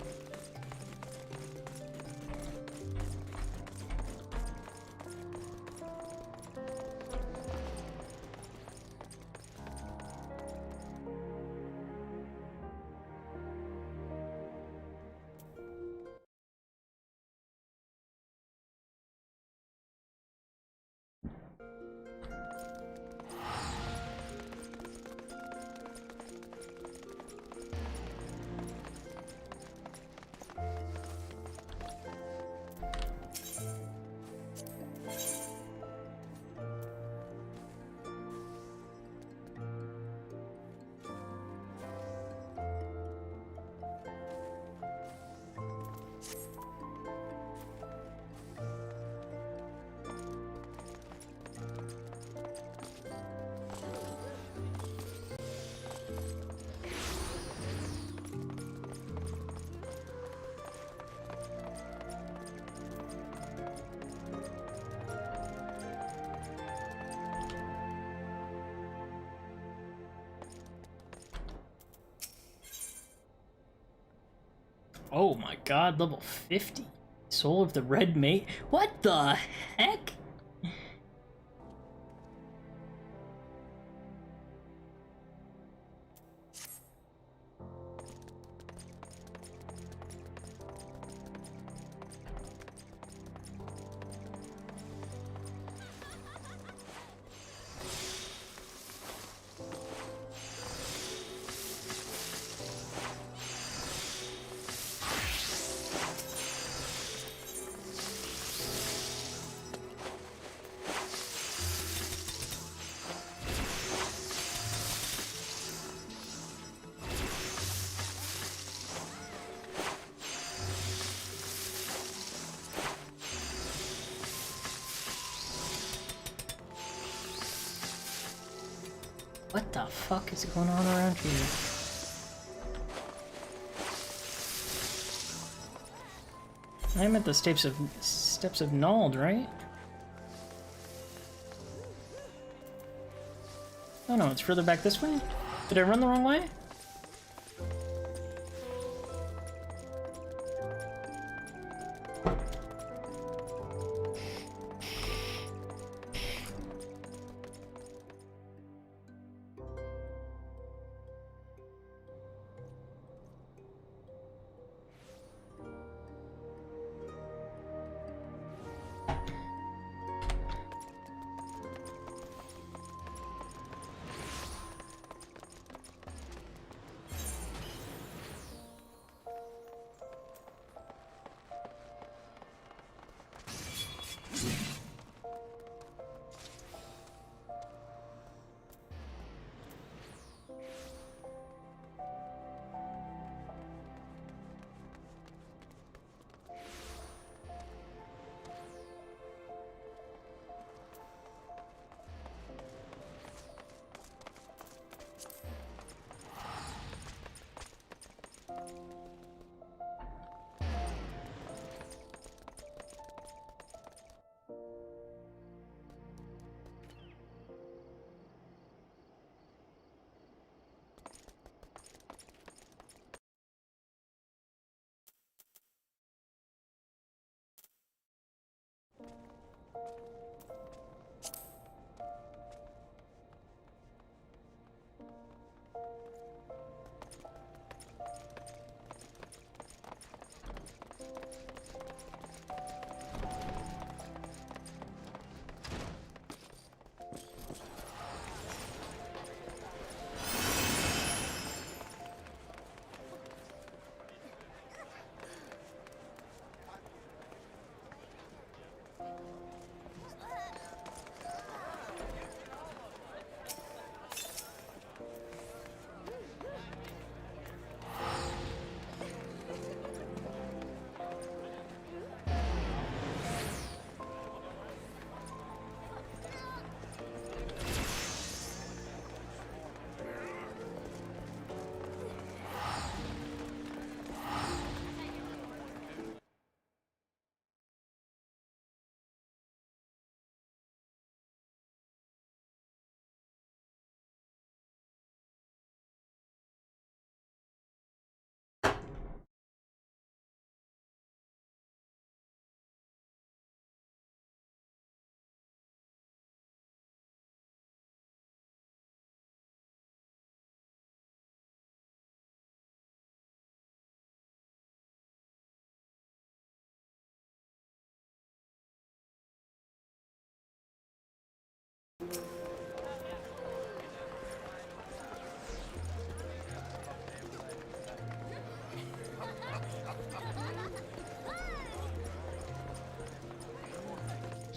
Oh my god, level 50. Soul of the Red Mate. What the heck? What the fuck is going on around here? I'm at the steps of Nald, right? Oh no, it's further back this way? Did I run the wrong way?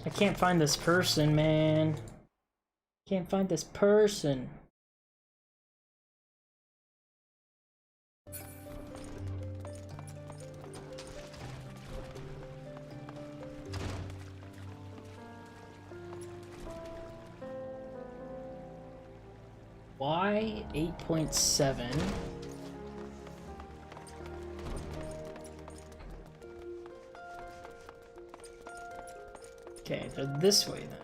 I can't find this person, man. Can't find this person. Why 8.7? Okay, they're this way then.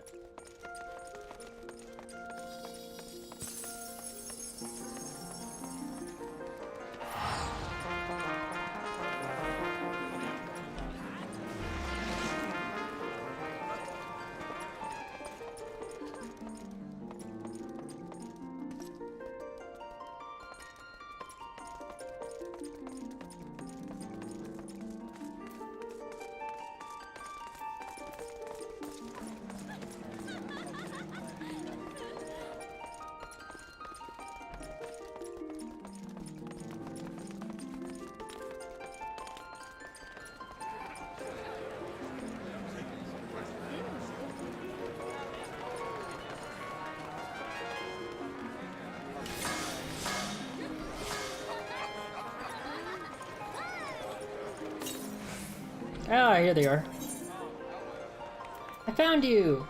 Ah, here they are. I found you!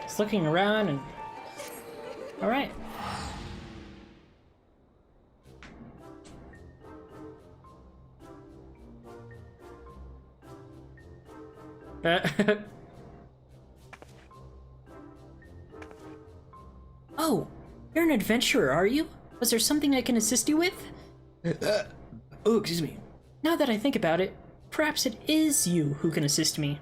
Just looking around and... Alright. Oh, you're an adventurer, are you? Was there something I can assist you with? Oh, excuse me. Now that I think about it, perhaps it is you who can assist me.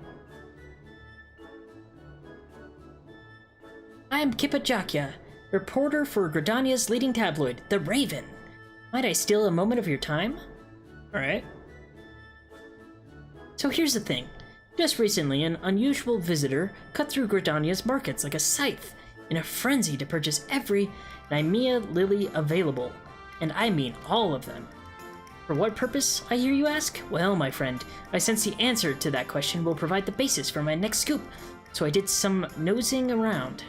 I am Kippa Jakya, reporter for Gridania's leading tabloid, The Raven. Might I steal a moment of your time? Alright. So here's the thing. Just recently, an unusual visitor cut through Gridania's markets like a scythe, in a frenzy to purchase every Nymea lily available. And I mean all of them. For what purpose, I hear you ask? Well, my friend, I sense the answer to that question will provide the basis for my next scoop, so I did some nosing around.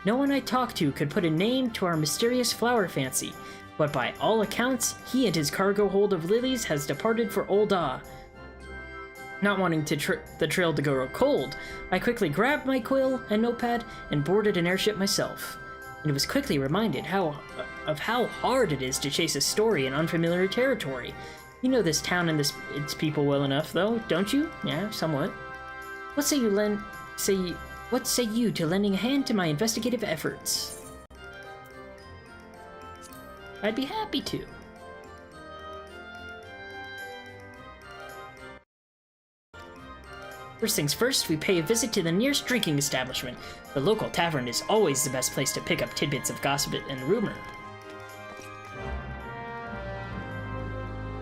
No one I talked to could put a name to our mysterious flower fancy, but by all accounts, he and his cargo hold of lilies has departed for Old Ah. Not wanting the trail to go cold, I quickly grabbed my quill and notepad and boarded an airship myself, and was quickly reminded of how hard it is to chase a story in unfamiliar territory. You know this town and its people well enough, though, don't you? Yeah, somewhat. What say you to lending a hand to my investigative efforts? I'd be happy to. First things first, we pay a visit to the nearest drinking establishment. The local tavern is always the best place to pick up tidbits of gossip and rumor.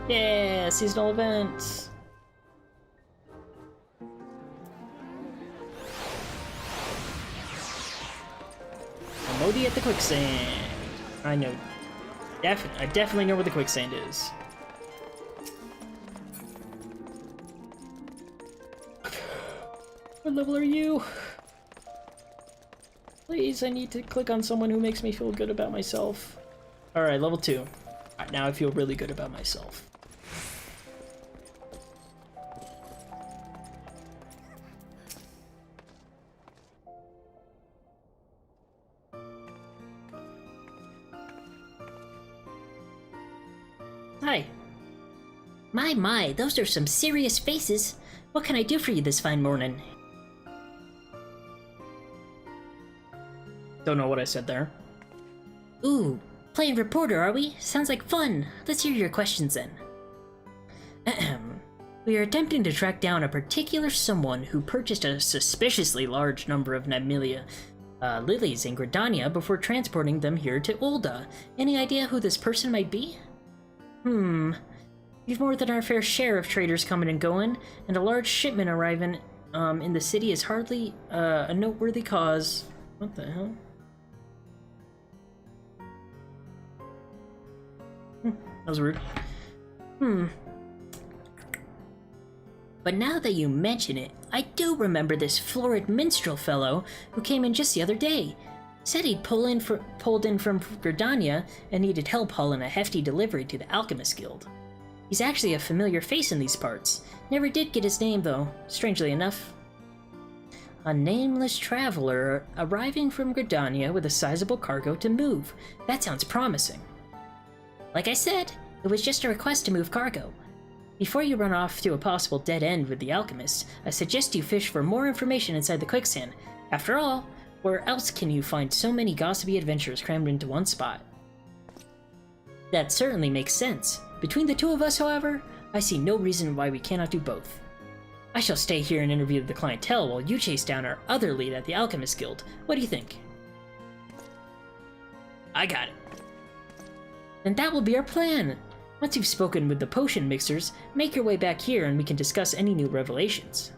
Yeah, seasonal events. Modi at the quicksand. I know. I definitely know where the quicksand is. What level are you? Please, I need to click on someone who makes me feel good about myself. Alright, level 2. Alright, now I feel really good about myself. Hi. My, those are some serious faces. What can I do for you this fine morning? Don't know what I said there. Ooh, playing reporter, are we? Sounds like fun. Let's hear your questions then. Ahem. We are attempting to track down a particular someone who purchased a suspiciously large number of Nymelia lilies in Gridania before transporting them here to Ul'dah. Any idea who this person might be? We've more than our fair share of traders coming and going, and a large shipment arriving in the city is hardly a noteworthy cause. What the hell? That was rude. But now that you mention it, I do remember this florid minstrel fellow who came in just the other day. Said he'd pulled in from Gridania and needed help hauling a hefty delivery to the Alchemist Guild. He's actually a familiar face in these parts. Never did get his name though, strangely enough. A nameless traveler arriving from Gridania with a sizable cargo to move. That sounds promising. Like I said, it was just a request to move cargo. Before you run off to a possible dead end with the Alchemist, I suggest you fish for more information inside the quicksand. After all, where else can you find so many gossipy adventures crammed into one spot? That certainly makes sense. Between the two of us, however, I see no reason why we cannot do both. I shall stay here and interview the clientele while you chase down our other lead at the Alchemist Guild. What do you think? I got it. Then that will be our plan. Once you've spoken with the potion mixers, make your way back here and we can discuss any new revelations.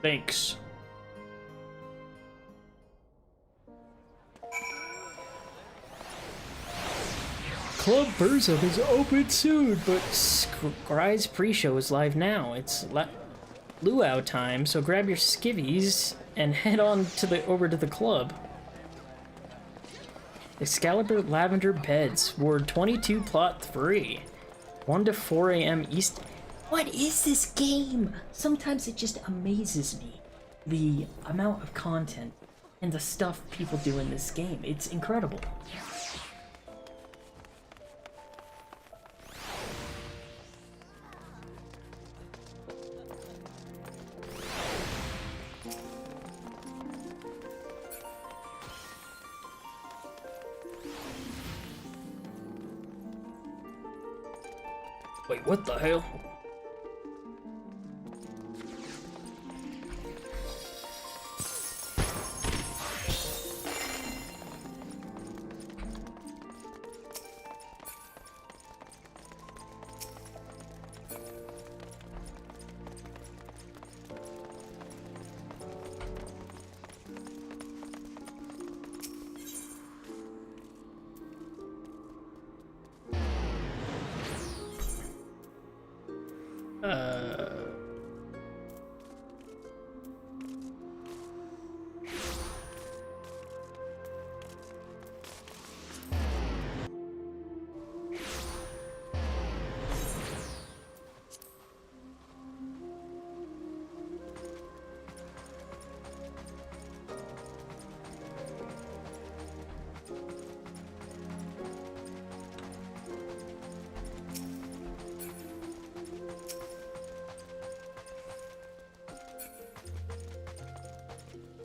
Thanks. Club Burzum is open soon, but Scry's pre-show is live now. It's luau time, so grab your skivvies and head on to over to the club. Excalibur Lavender Beds, Ward 22, Plot 3. 1 to 4 a.m. East. What is this game? Sometimes it just amazes me. The amount of content and the stuff people do in this game. It's incredible. Wait, what the hell?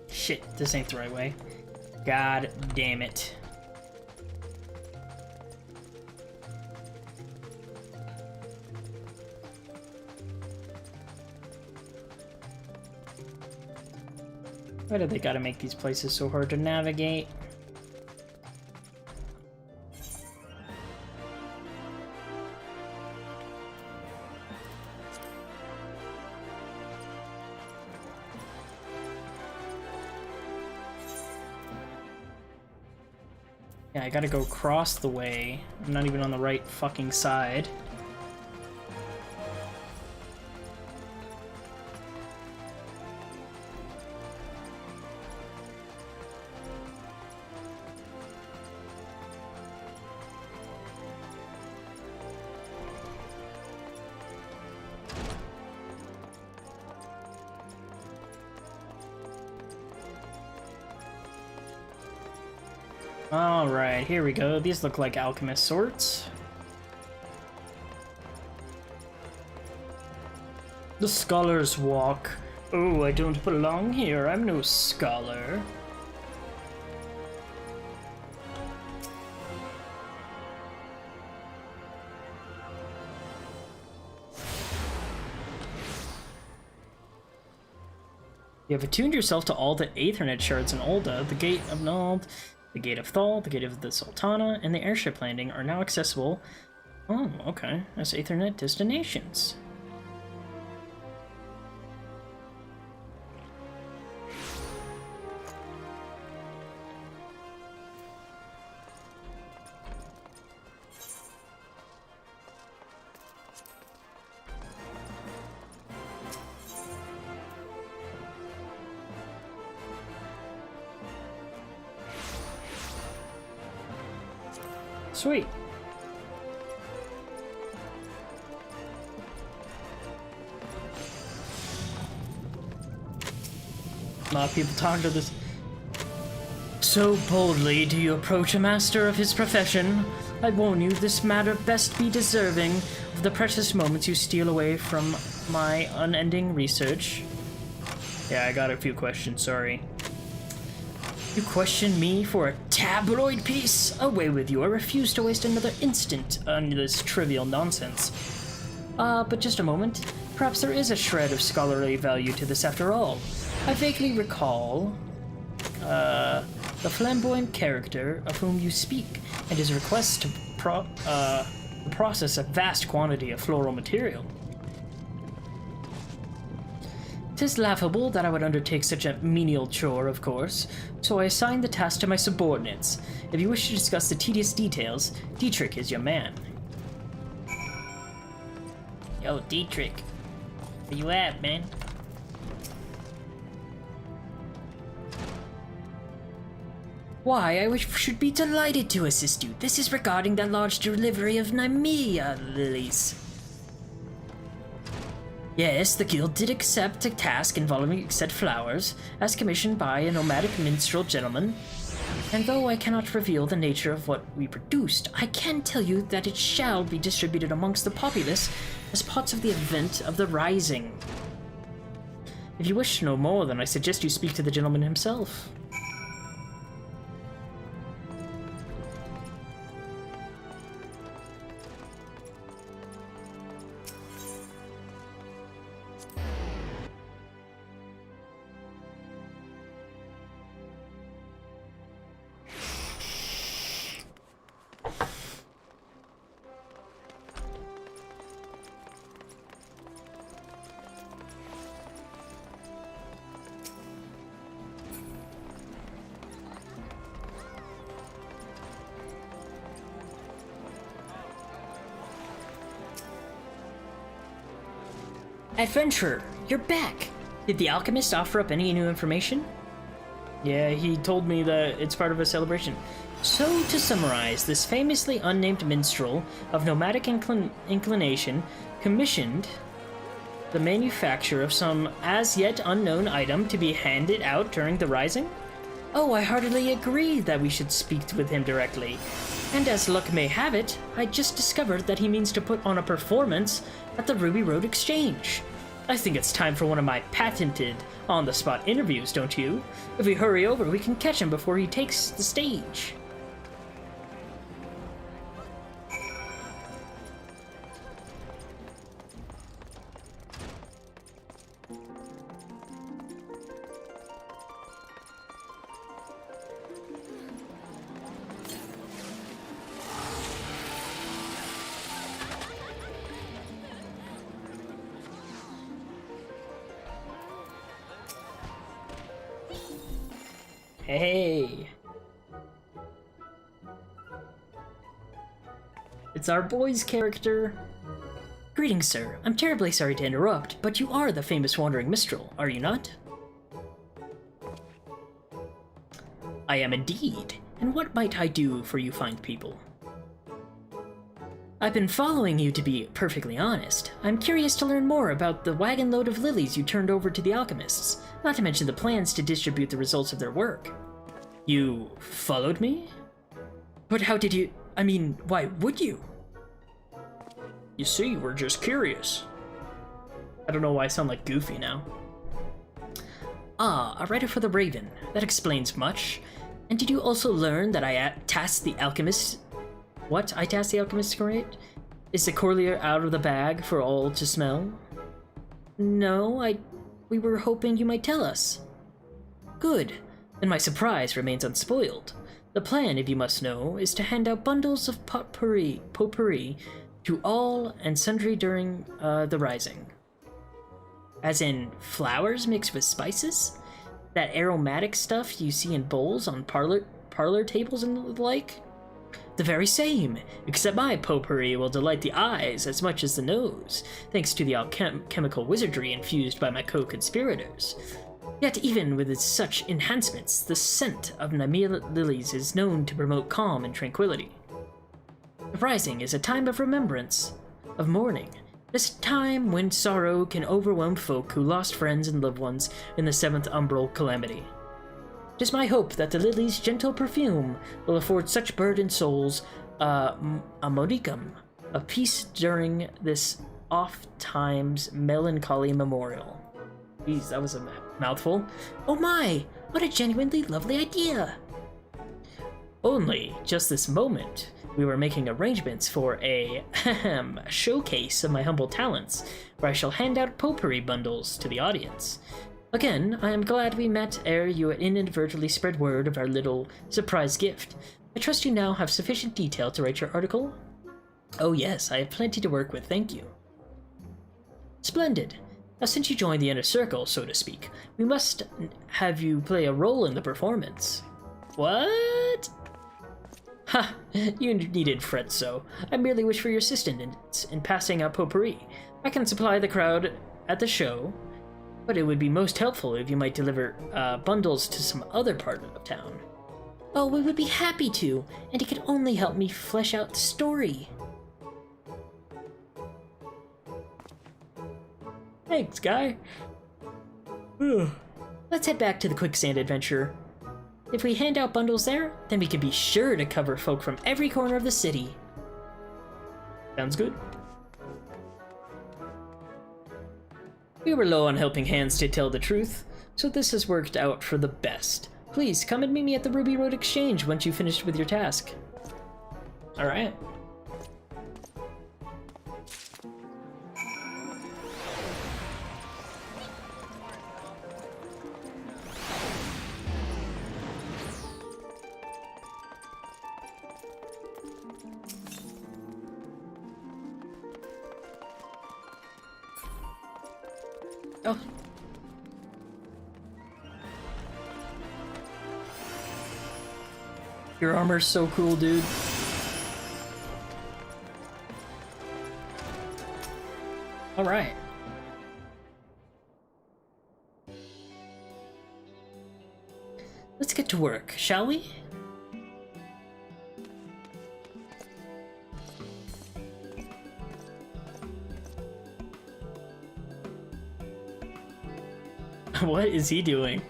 Shit, this ain't the right way. God damn it. Why do they gotta make these places so hard to navigate? Yeah, I gotta go across the way. I'm not even on the right fucking side. Alright, here we go. These look like alchemist swords. The Scholar's Walk. Oh, I don't belong here. I'm no scholar. You have attuned yourself to all the Aethernet shards in Ulda, the Gate of Nald, the Gate of Thal, the Gate of the Sultana, and the airship landing are now accessible. Oh, okay. As Aethernet destinations. Sweet. A lot of people talk to this. So boldly do you approach a master of his profession. I warn you, this matter best be deserving of the precious moments you steal away from my unending research. Yeah, I got a few questions, sorry. You question me for a tabloid piece? Away with you, I refuse to waste another instant on this trivial nonsense. But just a moment. Perhaps there is a shred of scholarly value to this after all. I vaguely recall, the flamboyant character of whom you speak, and his request to process a vast quantity of floral material. 'Tis laughable that I would undertake such a menial chore, of course, so I assigned the task to my subordinates. If you wish to discuss the tedious details, Dietrich is your man. Yo, Dietrich. Where you at, man? Why, I should be delighted to assist you. This is regarding the large delivery of Nymeia lilies. Yes, the guild did accept a task involving said flowers, as commissioned by a nomadic minstrel gentleman. And though I cannot reveal the nature of what we produced, I can tell you that it shall be distributed amongst the populace as parts of the event of the Rising. If you wish to know more, then I suggest you speak to the gentleman himself. Adventurer, you're back! Did the alchemist offer up any new information? Yeah, he told me that it's part of a celebration. So, to summarize, this famously unnamed minstrel of nomadic inclination commissioned the manufacture of some as-yet unknown item to be handed out during the Rising? Oh, I heartily agree that we should speak with him directly. And as luck may have it, I just discovered that he means to put on a performance at the Ruby Road Exchange. I think it's time for one of my patented on-the-spot interviews, don't you? If we hurry over, we can catch him before he takes the stage. Hey! It's our boy's character. Greetings, sir. I'm terribly sorry to interrupt, but you are the famous Wandering Minstrel, are you not? I am indeed. And what might I do for you fine people? I've been following you, to be perfectly honest. I'm curious to learn more about the wagon load of lilies you turned over to the alchemists, not to mention the plans to distribute the results of their work. You followed me? But how did you... I mean, why would you? You see, we're just curious. I don't know why I sound like Goofy now. Ah, a writer for the Raven. That explains much. And did you also learn that I tasked the alchemist... What? I tasked the alchemist to create? Is the corlier out of the bag for all to smell? No, we were hoping you might tell us. Good. Then my surprise remains unspoiled. The plan, if you must know, is to hand out bundles of potpourri to all and sundry during the Rising. As in, flowers mixed with spices? That aromatic stuff you see in bowls on parlor tables and the like? The very same, except my potpourri will delight the eyes as much as the nose, thanks to the alchemical wizardry infused by my co-conspirators. Yet even with such enhancements, the scent of Nymeia lilies is known to promote calm and tranquility. The Rising is a time of remembrance, of mourning, this time when sorrow can overwhelm folk who lost friends and loved ones in the 7th umbral calamity. It is my hope that the lily's gentle perfume will afford such burdened souls a modicum of peace during this oft-times melancholy memorial. Jeez, that was a mouthful. Oh my! What a genuinely lovely idea! Only, just this moment, we were making arrangements for a showcase of my humble talents, where I shall hand out potpourri bundles to the audience. Again, I am glad we met ere you inadvertently spread word of our little surprise gift. I trust you now have sufficient detail to write your article? Oh yes, I have plenty to work with, thank you. Splendid. Now, since you joined the inner circle, so to speak, we must have you play a role in the performance. What? Ha! You needn't fret so. I merely wish for your assistance in passing out potpourri. I can supply the crowd at the show, but it would be most helpful if you might deliver bundles to some other part of town. Oh, we would be happy to, and it could only help me flesh out the story. Thanks, guy. Ugh. Let's head back to the quicksand adventure. If we hand out bundles there, then we can be sure to cover folk from every corner of the city. Sounds good. We were low on helping hands, to tell the truth, so this has worked out for the best. Please come and meet me at the Ruby Road Exchange once you've finished with your task. Alright. Oh. Your armor's so cool, dude. All right. Let's get to work, shall we? What is he doing?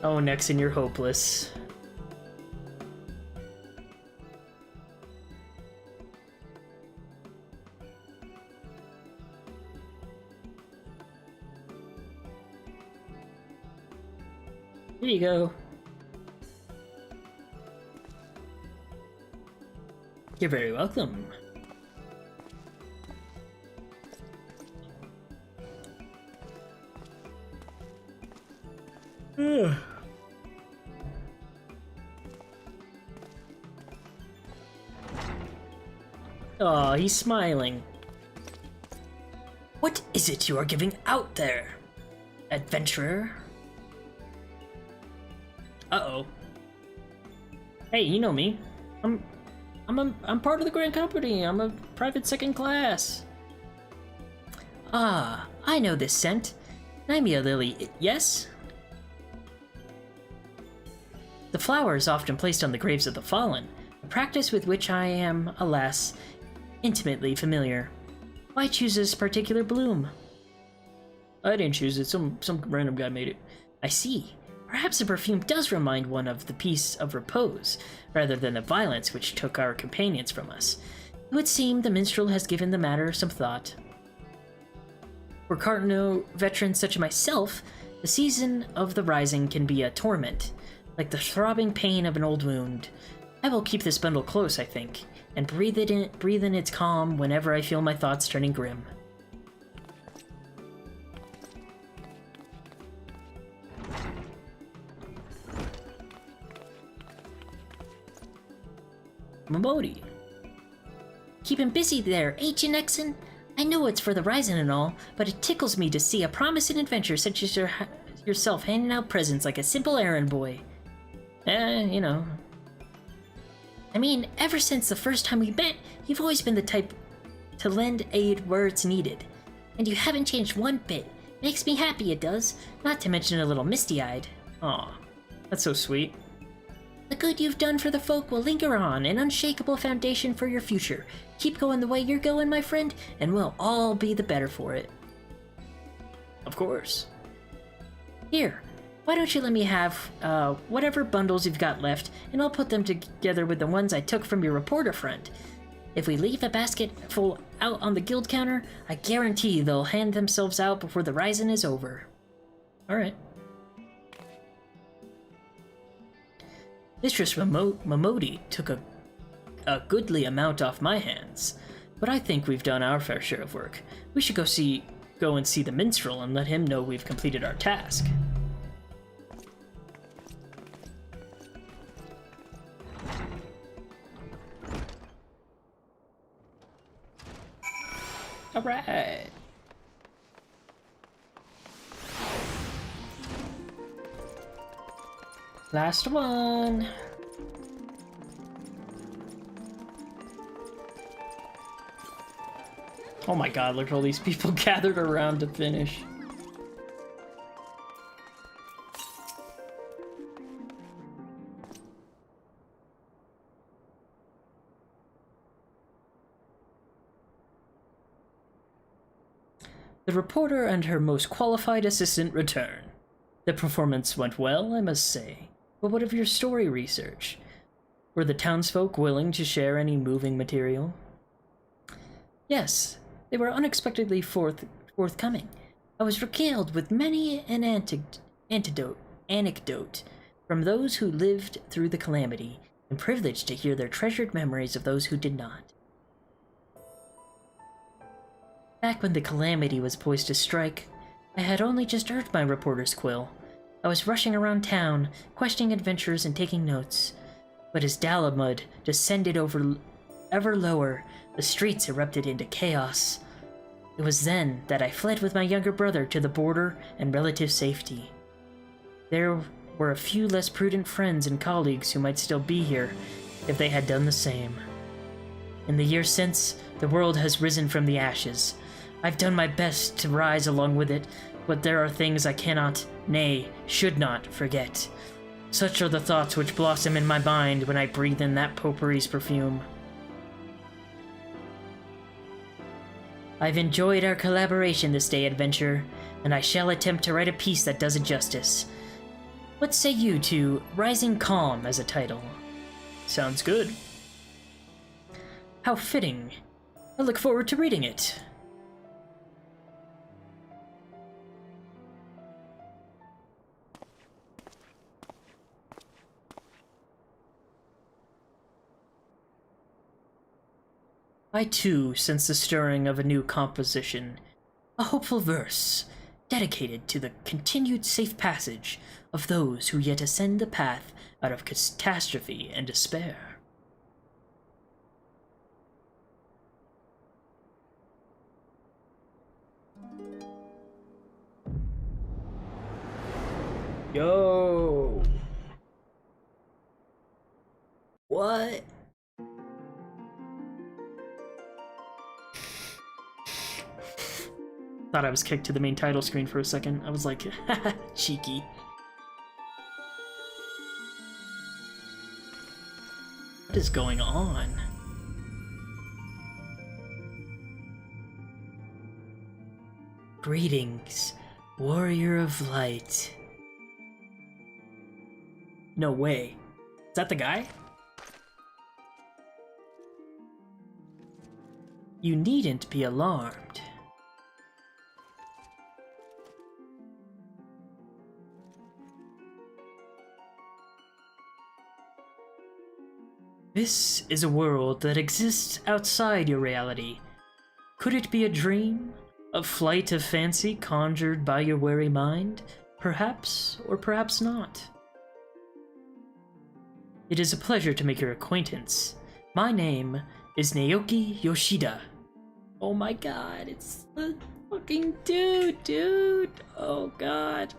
Oh, Nexen, you're hopeless. Here you go. You're very welcome. Oh, he's smiling. What is it you are giving out there, adventurer? Uh-oh. Hey, you know me. I'm part of the Grand Company. I'm a private second class. Ah, I know this scent. Nymea Lily, yes? The flower is often placed on the graves of the fallen, a practice with which I am, alas, intimately familiar. Why choose this particular bloom? I didn't choose it, some random guy made it. I see. Perhaps the perfume does remind one of the peace of repose, rather than the violence which took our companions from us. It would seem the minstrel has given the matter some thought. For Cartano veterans such as myself, the season of the rising can be a torment, like the throbbing pain of an old wound. I will keep this bundle close, I think, and breathe in its calm whenever I feel my thoughts turning grim. Momodi. Keep him busy there, ain't you, Nexen? I know it's for the rising and all, but it tickles me to see a promising adventurer such as yourself handing out presents like a simple errand boy. You know. I mean, ever since the first time we met, you've always been the type to lend aid where it's needed. And you haven't changed one bit. Makes me happy, it does. Not to mention a little misty-eyed. Aw, that's so sweet. The good you've done for the folk will linger on, an unshakable foundation for your future. Keep going the way you're going, my friend, and we'll all be the better for it. Of course. Here. Why don't you let me have, whatever bundles you've got left, and I'll put them together with the ones I took from your reporter friend. If we leave a basket full out on the guild counter, I guarantee they'll hand themselves out before the rising is over. Alright. Mistress Momodi took a goodly amount off my hands, but I think we've done our fair share of work. We should go and see the minstrel and let him know we've completed our task. Alright. Last one. Oh my god, look at all these people gathered around to finish. The reporter and her most qualified assistant return. The performance went well, I must say. But what of your story research? Were the townsfolk willing to share any moving material? Yes, they were unexpectedly forthcoming. I was regaled with many an anecdote from those who lived through the calamity, and privileged to hear their treasured memories of those who did not. Back when the calamity was poised to strike, I had only just earned my reporter's quill. I was rushing around town, questioning adventures and taking notes. But as Dalamud descended ever lower, the streets erupted into chaos. It was then that I fled with my younger brother to the border and relative safety. There were a few less prudent friends and colleagues who might still be here if they had done the same. In the years since, the world has risen from the ashes. I've done my best to rise along with it, but there are things I cannot, nay, should not forget. Such are the thoughts which blossom in my mind when I breathe in that potpourri's perfume. I've enjoyed our collaboration this day, adventurer, and I shall attempt to write a piece that does it justice. What say you to Rising Calm as a title? Sounds good. How fitting. I look forward to reading it. I too sense the stirring of a new composition, a hopeful verse, dedicated to the continued safe passage of those who yet ascend the path out of catastrophe and despair. Yo! What? Thought I was kicked to the main title screen for a second. I was like, haha, cheeky. What is going on? Greetings, warrior of light. No way. Is that the guy? You needn't be alarmed. This is a world that exists outside your reality. Could it be a dream? A flight of fancy conjured by your wary mind? Perhaps, or perhaps not. It is a pleasure to make your acquaintance. My name is Naoki Yoshida. Oh my god, it's the fucking dude! Oh god.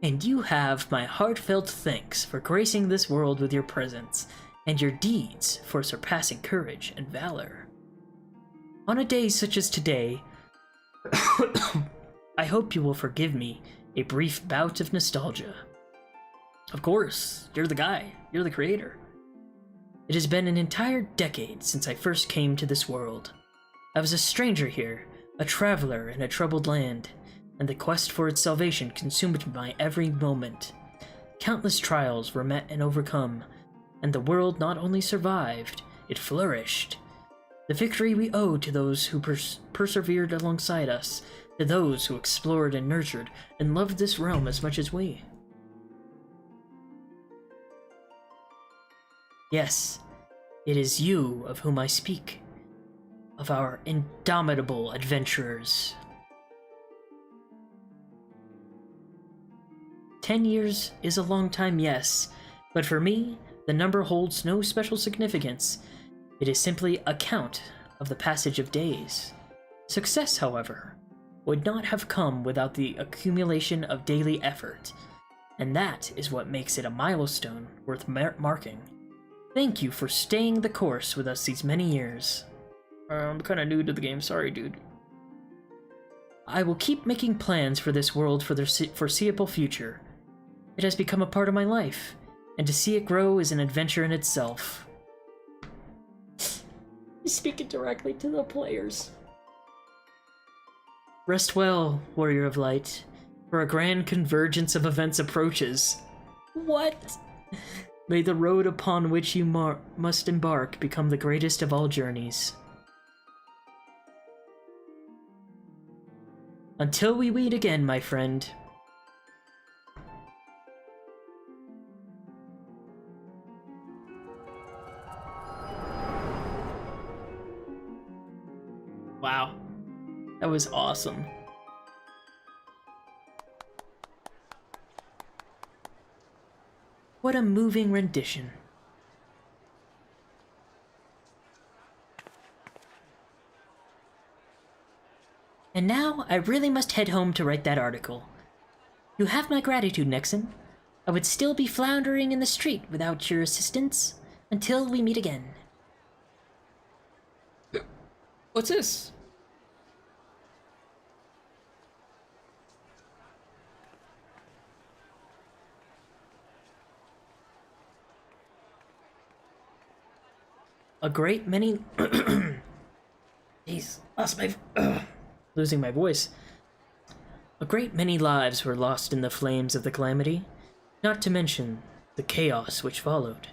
And you have my heartfelt thanks for gracing this world with your presence, and your deeds for surpassing courage and valor. On a day such as today, I hope you will forgive me a brief bout of nostalgia. Of course, you're the guy, you're the creator. It has been an entire decade since I first came to this world. I was a stranger here, a traveler in a troubled land, and the quest for its salvation consumed my every moment. Countless trials were met and overcome, and the world not only survived, it flourished. The victory we owe to those who persevered alongside us, to those who explored and nurtured and loved this realm as much as we. Yes, it is you of whom I speak, of our indomitable adventurers. 10 years is a long time, yes, but for me, the number holds no special significance. It is simply a count of the passage of days. Success, however, would not have come without the accumulation of daily effort, and that is what makes it a milestone worth marking. Thank you for staying the course with us these many years. I'm kinda new to the game, sorry dude. I will keep making plans for this world for the foreseeable future. It has become a part of my life, and to see it grow is an adventure in itself. He's speaking directly to the players. Rest well, Warrior of Light, for a grand convergence of events approaches. What? May the road upon which you must embark become the greatest of all journeys. Until we meet again, my friend. Wow. That was awesome. What a moving rendition. And now, I really must head home to write that article. You have my gratitude, Nexen. I would still be floundering in the street without your assistance, until we meet again. What's this? A great many... Jeez, losing my voice. A great many lives were lost in the flames of the calamity, not to mention the chaos which followed.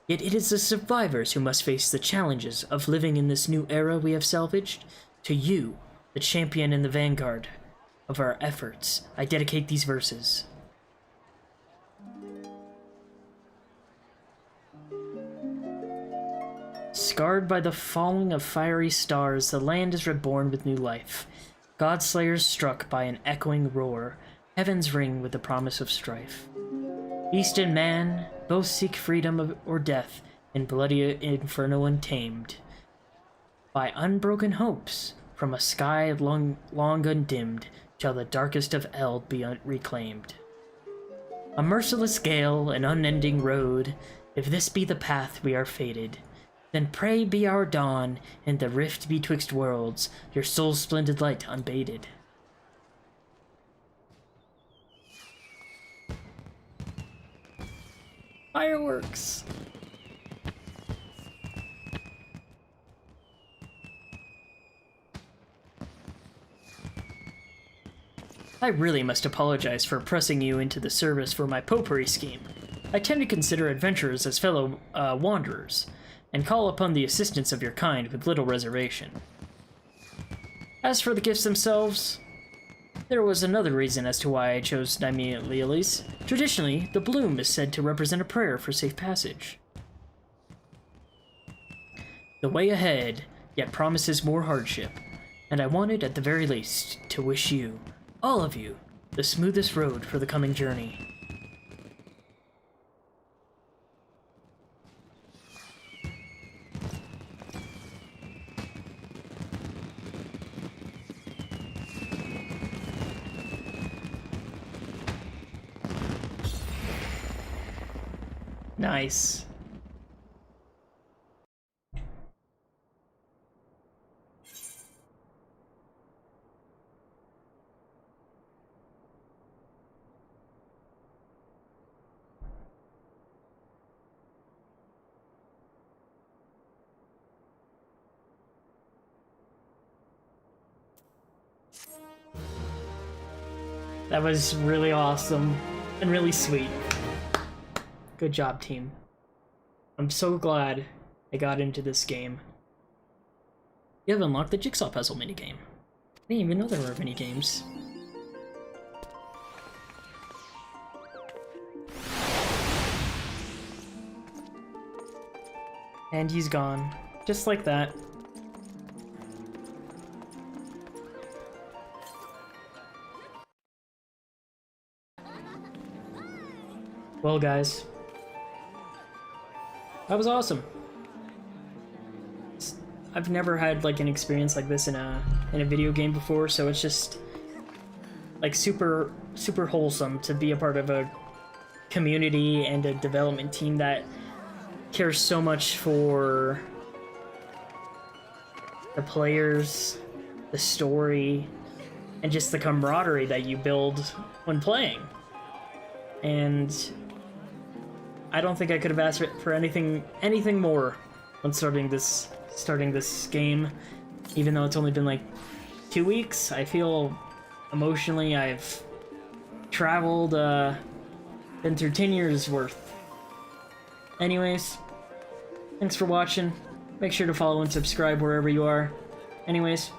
Yet it is the survivors who must face the challenges of living in this new era we have salvaged. To you, the champion in the vanguard of our efforts, I dedicate these verses. Scarred by the falling of fiery stars, the land is reborn with new life. Godslayers struck by an echoing roar, heavens ring with the promise of strife. Beast and man, both seek freedom or death, in bloody inferno untamed. By unbroken hopes, from a sky long undimmed, shall the darkest of eld be reclaimed. A merciless gale, an unending road, if this be the path we are fated, then pray be our dawn, in the rift betwixt worlds, your soul's splendid light unbated. Fireworks! I really must apologize for pressing you into the service for my potpourri scheme. I tend to consider adventurers as fellow wanderers, and call upon the assistance of your kind with little reservation. As for the gifts themselves, there was another reason as to why I chose Nymean lilies. Traditionally, the bloom is said to represent a prayer for safe passage. The way ahead, yet promises more hardship, and I wanted, at the very least, to wish you, all of you, the smoothest road for the coming journey. Nice. That was really awesome and really sweet. Good job, team. I'm so glad I got into this game. You have unlocked the jigsaw puzzle minigame. I didn't even know there were minigames. And he's gone. Just like that. Well, guys, that was awesome. I've never had like an experience like this in a video game before, so it's just like super wholesome to be a part of a community and a development team that cares so much for the players, the story, and just the camaraderie that you build when playing. And I don't think I could have asked for anything more when starting this game. Even though it's only been like 2 weeks, I feel emotionally I've traveled, been through 10 years worth. Anyways, thanks for watching. Make sure to follow and subscribe wherever you are. Anyways,